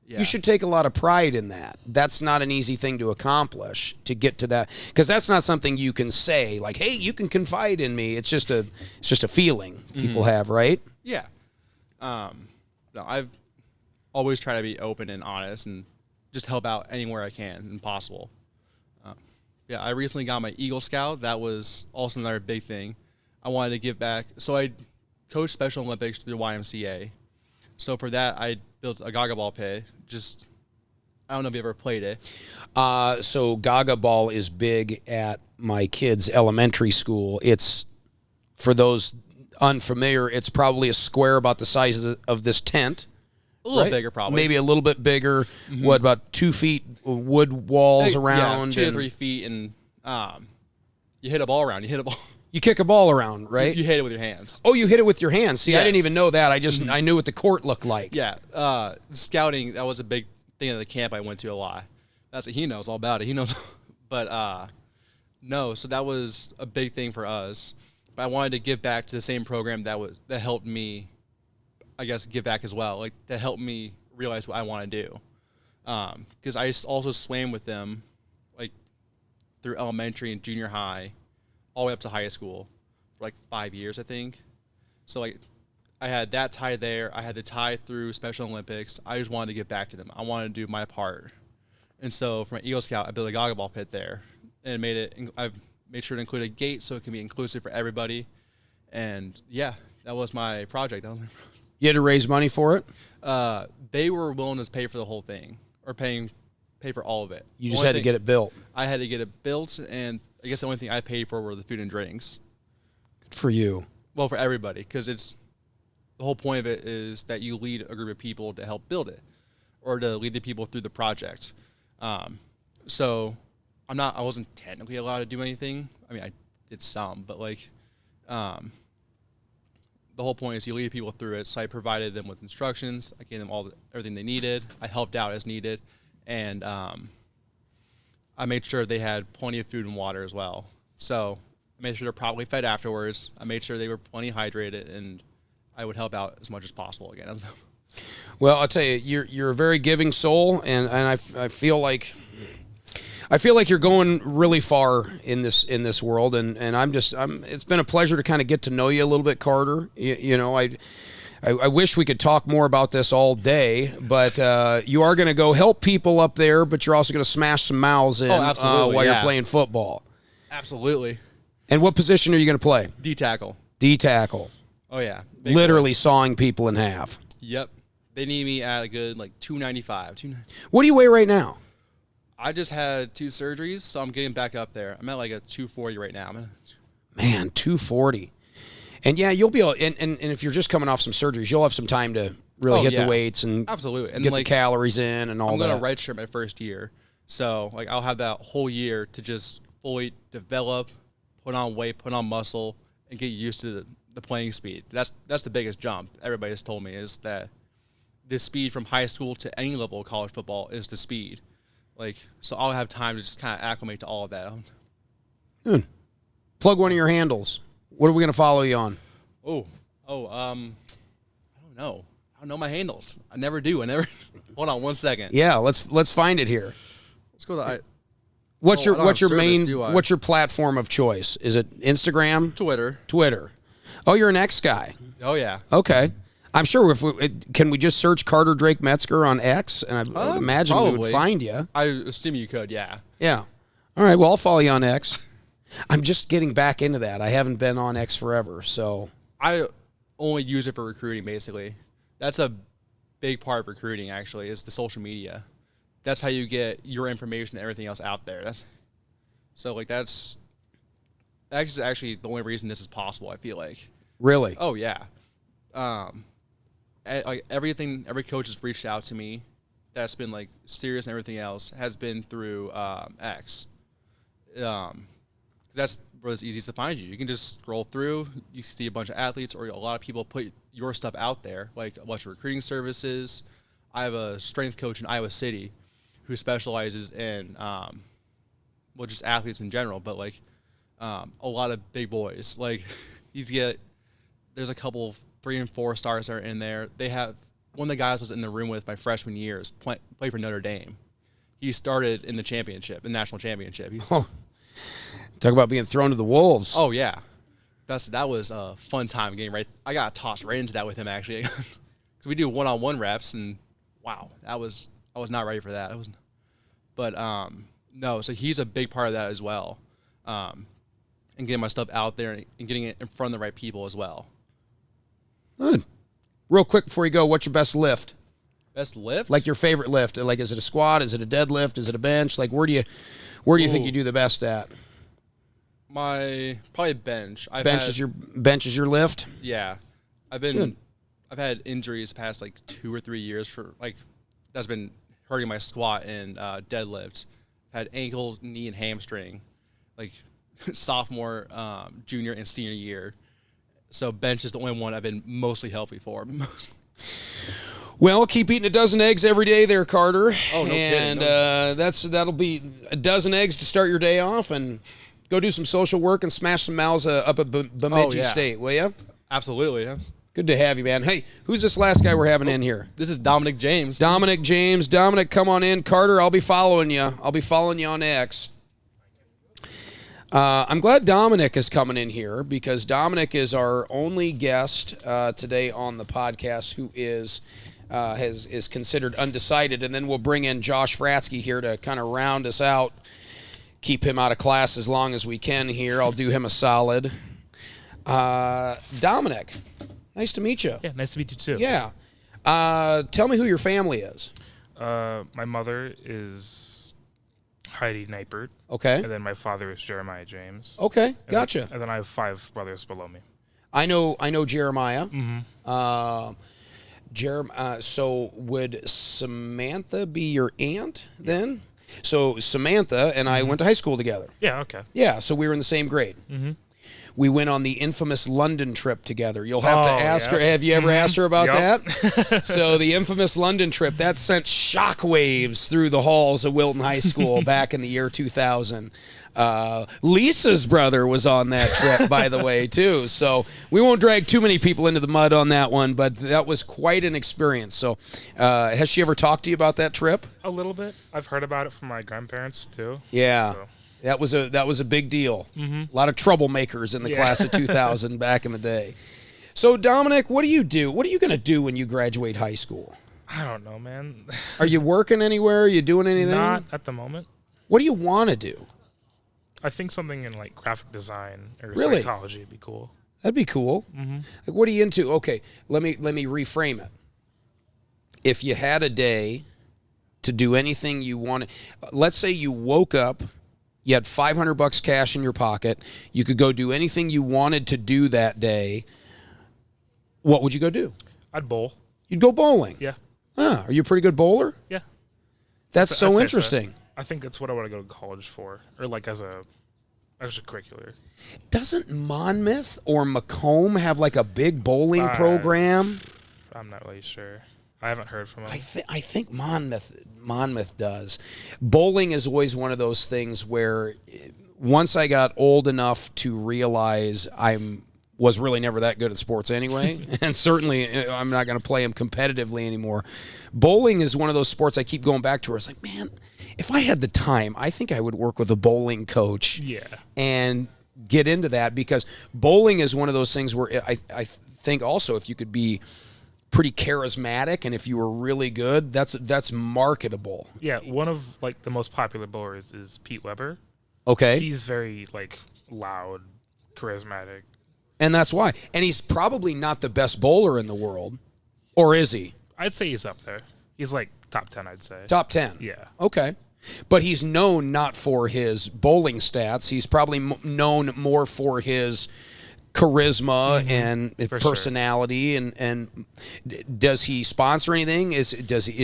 yeah. You should take a lot of pride in that. That's not an easy thing to accomplish, to get to that, because that's not something you can say like, "Hey, you can confide in me." It's just a feeling people have, right? Yeah. No, I've always tried to be open and honest and just help out anywhere I can and possible. Yeah, I recently got my Eagle Scout. That was also another big thing. I wanted to give back. So I coached Special Olympics through YMCA. So for that, I built a Gaga ball pit. I don't know if you ever played it. So Gaga ball is big at my kids' elementary school. It's, for those unfamiliar, it's probably a square about the size of this tent, A little right? bigger, probably. Maybe a little bit bigger. What, about 2 feet wood walls around? Yeah, 2 to 3 feet, and you hit a ball around. You kick a ball around, right? You hit it with your hands. Oh, you hit it with your hands. See, I Yes. didn't even know that. I knew what the court looked like. Yeah, scouting, that was a big thing at the camp I went to a lot. That's what he knows all about it. He knows, but no, so that was a big thing for us. But I wanted to give back to the same program that helped me, I guess, give back as well. Like, that helped me realize what I want to do. Because I also swam with them, like, through elementary and junior high, all the way up to high school, for like 5 years, I think. So, like, I had that tie there. I had the tie through Special Olympics. I just wanted to give back to them. I wanted to do my part. And so, for my Eagle Scout, I built a goggle ball pit there, and I've made sure to include a gate so it can be inclusive for everybody. And yeah, that was my project. You had to raise money for it? They were willing to pay for the whole thing, or pay for all of it. You just had to get it built. I had to get it built, and I guess the only thing I paid for were the food and drinks. Good for you. Well, for everybody, because the whole point of it is that you lead a group of people to help build it, or to lead the people through the project. So I wasn't technically allowed to do anything. I mean, I did some, but like, the whole point is you lead people through it. So I provided them with instructions. I gave them everything they needed. I helped out as needed. And, I made sure they had plenty of food and water as well. So I made sure they're properly fed afterwards. I made sure they were plenty hydrated, and I would help out as much as possible again. Well, I'll tell you, you're a very giving soul, and I feel like you're going really far in this world, and it's been a pleasure to kind of get to know you a little bit, Carter. You know, I wish we could talk more about this all day, but you are going to go help people up there, but you're also going to smash some mouths in while you're playing football. Absolutely. And what position are you going to play? D-tackle. D-tackle. Oh, yeah. Literally sawing people in half. Yep. They need me at a good, like, 295. What do you weigh right now? I just had 2 surgeries, so I'm getting back up there. I'm at, like, a 240 right now. Man, 240. And, yeah, you'll be able, and if you're just coming off some surgeries, you'll have some time to really hit the weights and absolutely, and get like, the calories in and all that. I'm going to redshirt my first year. So, like, I'll have that whole year to just fully develop, put on weight, put on muscle, and get used to the playing speed. That's the biggest jump everybody's told me, is that the speed from high school to any level of college football is the speed. Like, so I'll have time to just kind of acclimate to all of that. Good. Plug one of your handles. What are we going to follow you on? I don't know. I don't know my handles. I never do. Hold on 1 second. Yeah, let's find it here. Let's go to What's your platform of choice? Is it Instagram? Twitter. Oh, you're an X guy. Oh, yeah. Okay. I'm sure can we just search Carter Drake Metzger on X, and I would imagine we would find you. I assume you could, yeah. Yeah. All right. Well, I'll follow you on X. I'm just getting back into that. I haven't been on X forever, so I only use it for recruiting. Basically, that's a big part of recruiting. Actually, is the social media. That's how you get your information and everything else out there. That's actually the only reason this is possible. I feel like. Really? Oh yeah. Like every coach has reached out to me that's been like serious and everything else has been through X. That's where it's easiest to find you. You can just scroll through, you see a bunch of athletes, or a lot of people put your stuff out there, like a bunch of recruiting services. I have a strength coach in Iowa City who specializes in just athletes in general, but like a lot of big boys. Like there's a couple of 3 and 4 stars that are in there. They have one of the guys I was in the room with my freshman year played for Notre Dame. He started in the national championship. Talk about being thrown to the wolves. Oh yeah, that was a fun time getting right. I got tossed right into that with him actually, because we do 1-on-1 reps, and wow, I was not ready for that. No, so he's a big part of that as well, and getting my stuff out there and getting it in front of the right people as well. Good. Real quick before you go, what's your best lift? Best lift? Like your favorite lift? Like, is it a squat? Is it a deadlift? Is it a bench? Like, where do you think you do the best at? My probably bench. Bench is your lift? Yeah, I've I've had injuries past like 2 or 3 years for like that's been hurting my squat and deadlifts. Had ankle, knee, and hamstring, like sophomore, junior, and senior year. So bench is the only one I've been mostly healthy for. Well, keep eating a dozen eggs every day there, Carter. Oh, no and, kidding. that'll be a dozen eggs to start your day off, and go do some social work and smash some mouths up at Bemidji State, will you? Absolutely, yes. Good to have you, man. Hey, who's this last guy we're having in here? This is Dominic James. Dominic James. Dominic, come on in. Carter, I'll be following you. I'll be following you on X. I'm glad Dominic is coming in here because Dominic is our only guest today on the podcast who is considered undecided, and then we'll bring in Josh Fratsky here to kind of round us out, keep him out of class as long as we can here. I'll do him a solid. Dominic, nice to meet you. Yeah, nice to meet you too. Yeah. Tell me who your family is. My mother is Heidi Neipert. Okay. And then my father is Jeremiah James. Okay, gotcha. And then I have 5 brothers below me. I know Jeremiah. Mm-hmm. So would Samantha be your aunt then? So Samantha and I went to high school together. Yeah, okay. Yeah, so we were in the same grade. Mm-hmm. We went on the infamous London trip together. You'll have to ask her. Have you ever asked her about that? So the infamous London trip, that sent shockwaves through the halls of Wilton High School back in the year 2000. Lisa's brother was on that trip, by the way, too. So we won't drag too many people into the mud on that one, but that was quite an experience. So has she ever talked to you about that trip? A little bit. I've heard about it from my grandparents, too. Yeah. So. That was a big deal. Mm-hmm. A lot of troublemakers in the class of 2000 back in the day. So, Dominic, what do you do? What are you going to do when you graduate high school? I don't know, man. Are you working anywhere? Are you doing anything? Not at the moment. What do you want to do? I think something in like graphic design or Really? psychology would be cool. That'd be cool. Mm-hmm. Like, what are you into? Okay, let me reframe it. If you had a day to do anything you wanted, let's say you woke up, you had $500 cash in your pocket, you could go do anything you wanted to do that day. What would you go do? I'd bowl. You'd go bowling. Yeah. Are you a pretty good bowler? Yeah. That's I'd so say interesting. I think that's what I want to go to college for, or like as a extracurricular. Doesn't Monmouth or Macomb have like a big bowling program? I'm not really sure. I haven't heard from them. I think Monmouth does. Bowling is always one of those things where once I got old enough to realize was really never that good at sports anyway, and certainly I'm not going to play them competitively anymore. Bowling is one of those sports I keep going back to where it's like, man, if I had the time, I think I would work with a bowling coach and get into that, because bowling is one of those things where I think also if you could be pretty charismatic and if you were really good, that's marketable. Yeah, one of like the most popular bowlers is Pete Weber. Okay. He's very like loud, charismatic. And that's why. And he's probably not the best bowler in the world. Or is he? I'd say he's up there. He's like top 10, I'd say. Top 10? Yeah. Okay. But he's known not for his bowling stats. He's probably known more for his charisma and personality. Sure. And does he sponsor anything? Is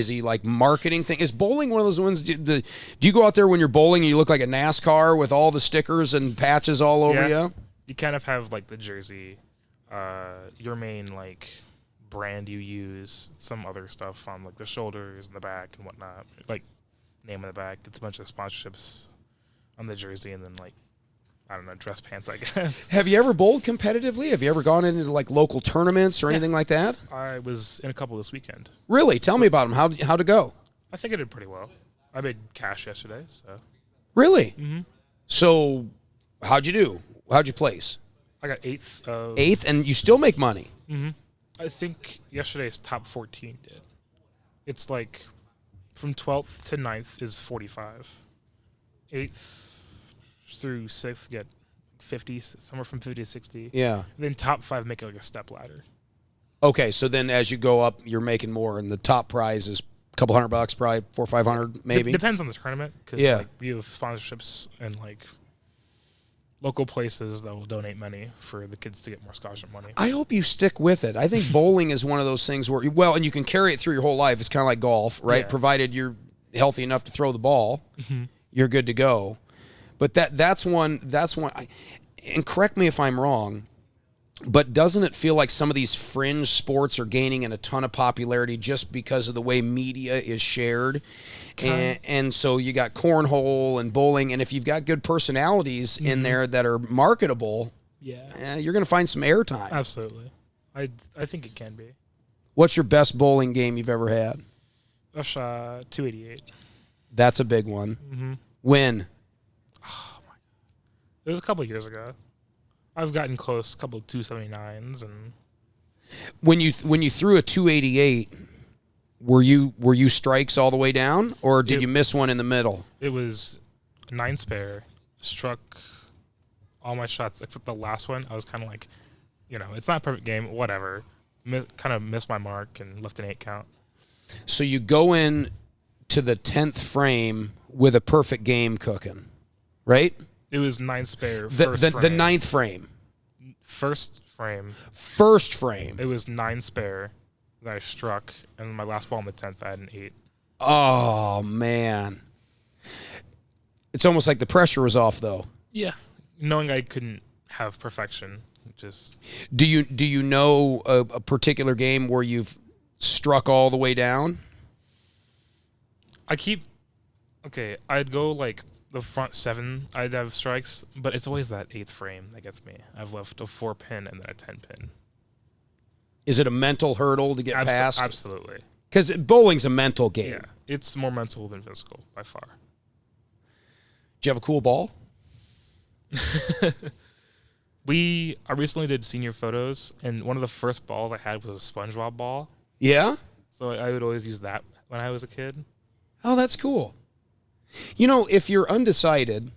he like marketing thing? Is bowling one of those ones? Do you go out there when you're bowling and you look like a NASCAR with all the stickers and patches all over you? You kind of have like the jersey, your main like brand you use, some other stuff on like the shoulders and the back and whatnot, like name on the back. It's a bunch of sponsorships on the jersey, and then like, I don't know, dress pants, I guess. Have you ever bowled competitively? Have you ever gone into like local tournaments or anything like that? I was in a couple this weekend. Really? Tell me about them. How'd it go? I think I did pretty well. I made cash yesterday, so. Really? Mm-hmm. So, how'd you do? How'd you place? I got 8th. 8th, and you still make money. Mm-hmm. I think yesterday's top 14 did. It's like from 12th to 9th is 45. 8th through 6th get 50, somewhere from 50 to 60. Yeah. And then top 5 make it like a step ladder. Okay, so then as you go up, you're making more, and the top prize is a couple $100, probably $400 or $500, 500 maybe. Depends on the tournament, because like we have sponsorships and like. Yeah. I don't know, dress pants, I guess. Have you ever bowled competitively? Have you ever bowled competitively? Have you ever gone into like local tournaments or anything like that? local places that will donate money for the kids to get more scholarship money. I hope you stick with it. I think bowling is one of those things where, and you can carry it through your whole life. It's kind of like golf, right? Yeah. Provided you're healthy enough to throw the ball, Mhm. you're good to go. But that's one. And correct me if I'm wrong, but doesn't it feel like some of these fringe sports are gaining in a ton of popularity just because of the way media is shared? And so you got cornhole and bowling, and if you've got good personalities in there that are marketable, you're going to find some airtime. Absolutely. I think it can be. What's your best bowling game you've ever had? I shot 288. That's a big one. Mhm. When? It was a couple years ago. I've gotten close, a couple 279s, and When you threw a 288, were you strikes all the way down, or did you miss one in the middle? it was a 9 spare. Struck all my shots except the last one. I was kind of like, it's not a perfect game, whatever. Kind of missed my mark and left an 8 count. So you go in to the 10th frame with a perfect game cooking, right? It was 9 spare. The ninth frame. First frame. First frame. It was 9 spare that I struck, and my last ball on the 10th, I had an 8. Oh man, it's almost like the pressure was off, though. Yeah, knowing I couldn't have perfection, just. Do you know a particular game where you've struck all the way down? I'd go like the front 7, I'd have strikes, but it's always that 8th frame that gets me. I've left a 4-pin and then a 10-pin. Is it a mental hurdle to get past? Absolutely. Because bowling's a mental game. Yeah, it's more mental than physical by far. Do you have a cool ball? I recently did senior photos, and one of the first balls I had was a SpongeBob ball. Yeah? So I would always use that when I was a kid. Oh, that's cool. If you're undecided,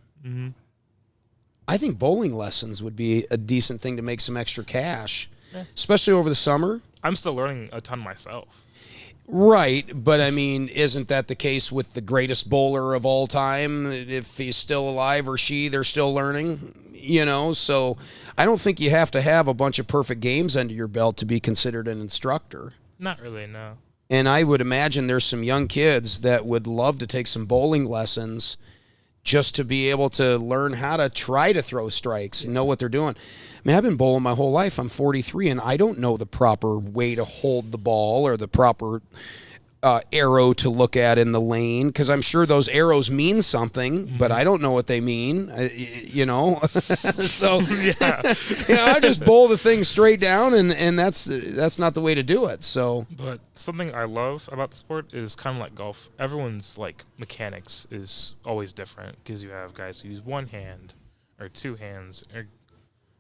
I think bowling lessons would be a decent thing to make some extra cash, especially over the summer. I'm still learning a ton myself. Right, but I mean, isn't that the case with the greatest bowler of all time? If he's still alive or she, they're still learning, So I don't think you have to have a bunch of perfect games under your belt to be considered an instructor. Not really, no. And I would imagine there's some young kids that would love to take some bowling lessons just to be able to learn how to try to throw strikes and know what they're doing. I mean, I've been bowling my whole life. I'm 43, and I don't know the proper way to hold the ball or the proper arrow to look at in the lane, because I'm sure those arrows mean something, but I don't know what they mean, So I just bowl the thing straight down, and that's not the way to do it. So, but something I love about the sport is kind of like golf. Everyone's like mechanics is always different, because you have guys who use one hand or 2 hands, or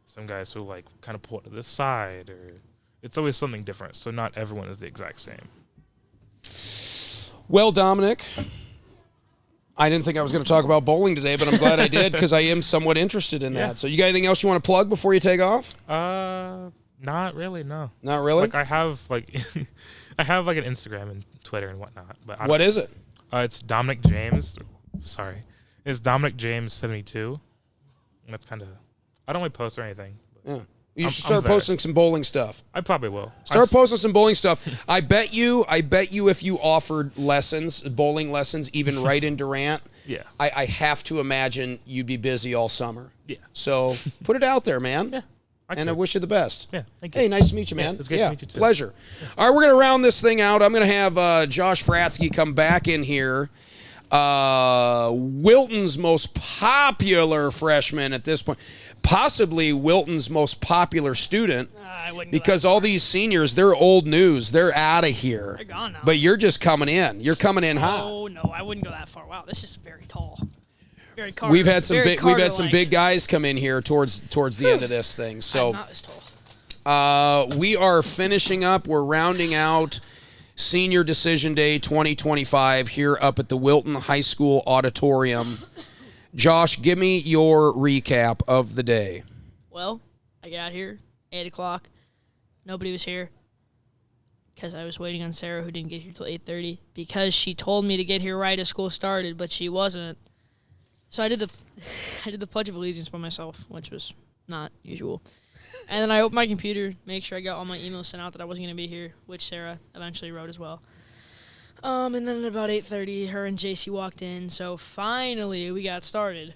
some guys who like kind of pull it to the side, or it's always something different. So not everyone is the exact same. Well, Dominic, I didn't think I was going to talk about bowling today, but I'm glad I did, because I am somewhat interested in that. So you got anything else you want to plug before you take off? Not really, no. Not really? Like I have like an Instagram and Twitter and whatnot. But what is it? It's Dominic James. Sorry. It's Dominic James 72. That's kind of, I don't really post or anything. Yeah. You should start posting some bowling stuff. I probably will. Start posting some bowling stuff. I bet you if you offered bowling lessons, even right in Durant, I have to imagine you'd be busy all summer. Yeah. So put it out there, man. Yeah. I wish you the best. Yeah, thank you. Hey, nice to meet you, man. Yeah, it's great to meet you too. Pleasure. All right, we're going to round this thing out. I'm going to have Josh Fratsky come back in here. Wilton's most popular freshman at this point, possibly Wilton's most popular student, because all these seniors, they're old news. They're out of here. They're gone now. But you're just coming in. You're coming in hot. Oh no, I wouldn't go that far. Wow, this is very tall. Very Carter. We've had some very big guys come in here towards the end of this thing. So I'm not this tall. we are finishing up. We're rounding out Senior Decision Day 2025 here up at the Wilton High School Auditorium. Josh, give me your recap of the day. Well, I got here 8 o'clock. Nobody was here because I was waiting on Sarah, who didn't get here till 8:30, because she told me to get here right as school started, but she wasn't. So I did the Pledge of Allegiance by myself, which was not usual. And then I opened my computer, make sure I got all my emails sent out that I wasn't going to be here, which Sarah eventually wrote as well. And then at about 8:30, her and JC walked in, so finally we got started.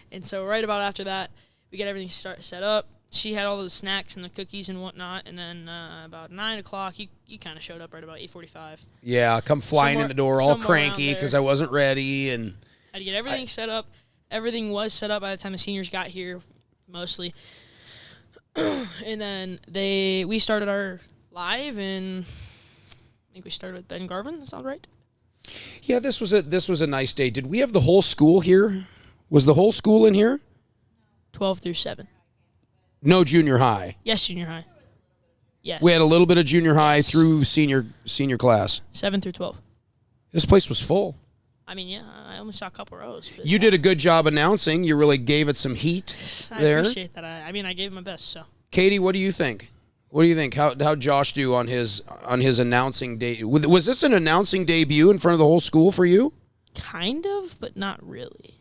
And so right about after that, we got everything set up. She had all the snacks and the cookies and whatnot, and then about 9 o'clock, you kind of showed up right about 8:45. Yeah, come flying in the door all cranky because I wasn't ready. And I had to get everything set up. Everything was set up by the time the seniors got here, mostly. And then we started our live, and I think we started with Ben Garvin. That sounds right? Yeah, this was a nice day. Did we have the whole school here? Was the whole school in here? 12 through 7. No junior high. Yes, junior high. Yes. We had a little bit of junior high through senior class. 7 through 12. This place was full. I mean, yeah, I only saw a couple rows. But You did a good job announcing. You really gave it some heat there. I appreciate that. I mean, I gave it my best. So, Katie, what do you think? What do you think? How Josh do on his announcing day? Was this an announcing debut in front of the whole school for you? kind of, but not really.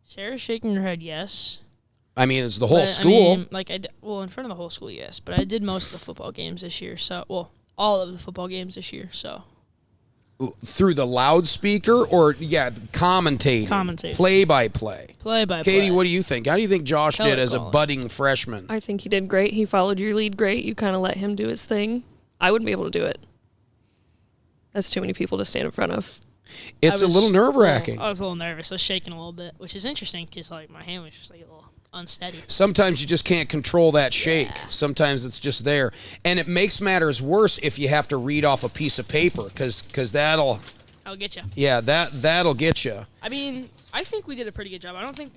Sarah's shaking her head yes. I mean, it's the whole But, school. I mean, well, in front of the whole school, yes. But I did most of the football games this year. So, well, all of the football games this year. So. Through the loudspeaker or, commentating? Play-by-play. Play-by-play. Katie, what do you think? How do you think Josh did as a budding freshman? I think he did great. He followed your lead great. You kind of let him do his thing. I wouldn't be able to do it. That's too many people to stand in front of. It's a little nerve-wracking. I was a little nervous. I was shaking a little bit, which is interesting because, like, my hand was just, like, a little unsteady. Sometimes you just can't control that shake. Yeah. Sometimes it's just there. And it makes matters worse if you have to read off a piece of paper because that'll... I'll get you. Yeah, that'll get you. I mean, I think we did a pretty good job. I don't think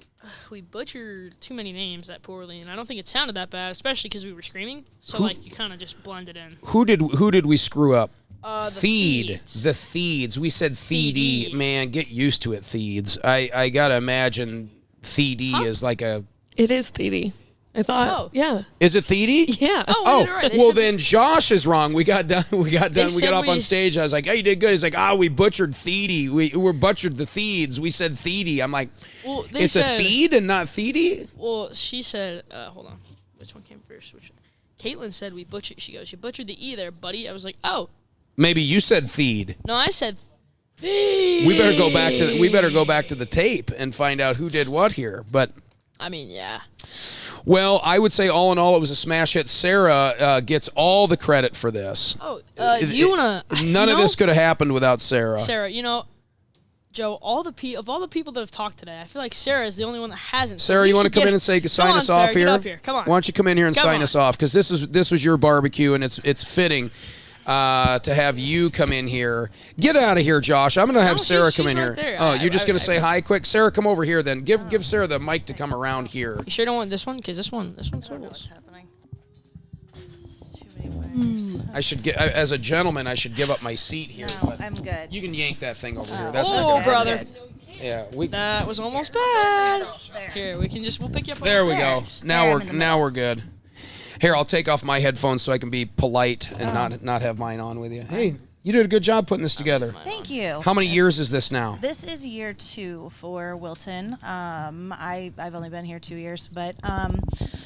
we butchered too many names that poorly, and I don't think it sounded that bad, especially because we were screaming. So, you kind of just blended in. Who did we screw up? The Theed. The Theeds. We said Theedy. Man, get used to it, Theeds. I got to imagine Theedy is like a... It is Theedy. I thought. Oh. Yeah. Is it Theedy? Yeah. Well, then Josh is wrong. We got done. We got off on stage. I was like, "Hey, you did good." He's like, we butchered Theedy. We butchered the Theeds. We said Theedy. I'm like, well, it's a Theed and not Theedy? Well, she said, hold on. Which one came first? Caitlin said we butchered. She goes, "You butchered the E there, buddy." I was like, "Oh." Maybe you said Theed. No, I said Theed. We better go back to the tape and find out who did what here. But I mean, yeah. Well, I would say all in all, it was a smash hit. Sarah gets all the credit for this. Oh, do you want to... None of this could have happened without Sarah. Sarah, Joe, all the people that have talked today, I feel like Sarah is the only one that hasn't. Sarah, you want to come in and sign us off here? Get up here. Come on. Why don't you come in here and sign us off? Because this was your barbecue, and it's fitting to have you come in here. Get out of here, Josh. I'm going to have Sarah come in right here. There. Oh, you're just going to say hi quick? Sarah, come over here then. Give Sarah the mic to come around here. You sure don't want this one? Because this one's sort of... What's happening? It's too many wires. I should get, as a gentleman, I should give up my seat here. No, I'm good. You can yank that thing over here. That's brother. Yeah, that was almost bad. Here, we'll pick you up. There we go. Now we're good. Here, I'll take off my headphones so I can be polite and not have mine on with you. Hey, you did a good job putting this together. Thank you. How many years is this now? This is year 2 for Wilton. I've only been here 2 years, but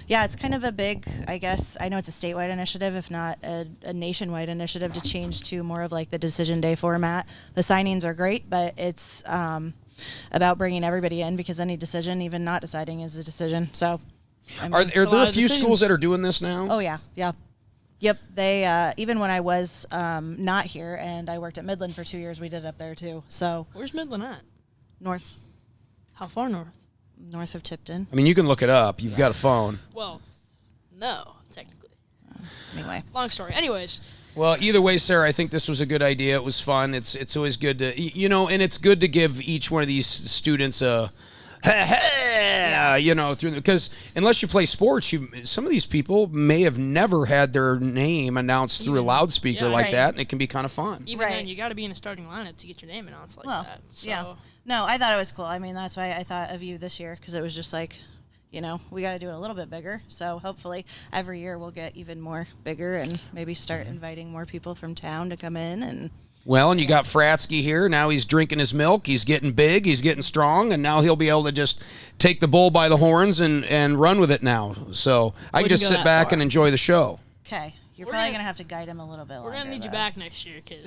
yeah, it's kind of a big, I guess, I know it's a statewide initiative, if not a nationwide initiative, to change to more of like the decision day format. The signings are great, but it's about bringing everybody in because any decision, even not deciding, is a decision. So. I mean, are there a few schools that are doing this now? Oh, yeah. Yep. They even when I was not here and I worked at Midland for 2 years, we did it up there too. So where's Midland at? North. How far north? North of Tipton. I mean, you can look it up. You've got a phone. Well, no, technically. Anyway. Long story. Anyways. Well, either way, Sarah, I think this was a good idea. It was fun. It's always good to, and it's good to give each one of these students a... because unless you play sports, some of these people may have never had their name announced through a loudspeaker that, and it can be kind of fun. Even then, you got to be in a starting lineup to get your name announced like that. So. Yeah. No, I thought it was cool. I mean, that's why I thought of you this year, because it was just like, we got to do it a little bit bigger. So hopefully every year we'll get even more bigger and maybe start inviting more people from town to come in and Well, and you got Fratsky here. Now he's drinking his milk. He's getting big. He's getting strong. And now he'll be able to just take the bull by the horns and run with it now. So I can just sit back and enjoy the show. Okay. You're probably going to have to guide him a little bit We're longer. going to need you back next year, kid.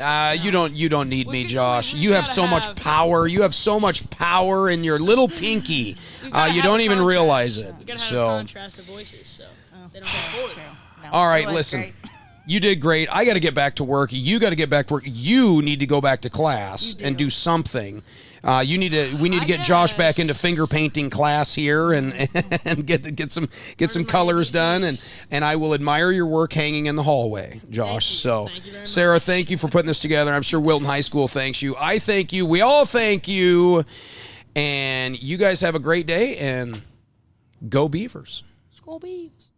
You don't need me, Josh. You have so much power. You have so much power in your little pinky. You don't even realize it. You got to have a contrast of voices, so they don't get bored. All right, listen. You did great. I got to get back to work. You got to get back to work. You need to go back to class and do something. We need to get Josh back into finger painting class here and get some colors done and I will admire your work hanging in the hallway, Josh. So Sarah, thank you for putting this together. I'm sure Wilton High School thanks you. I thank you. We all thank you. And you guys have a great day and go Beavers. Skull Beavs.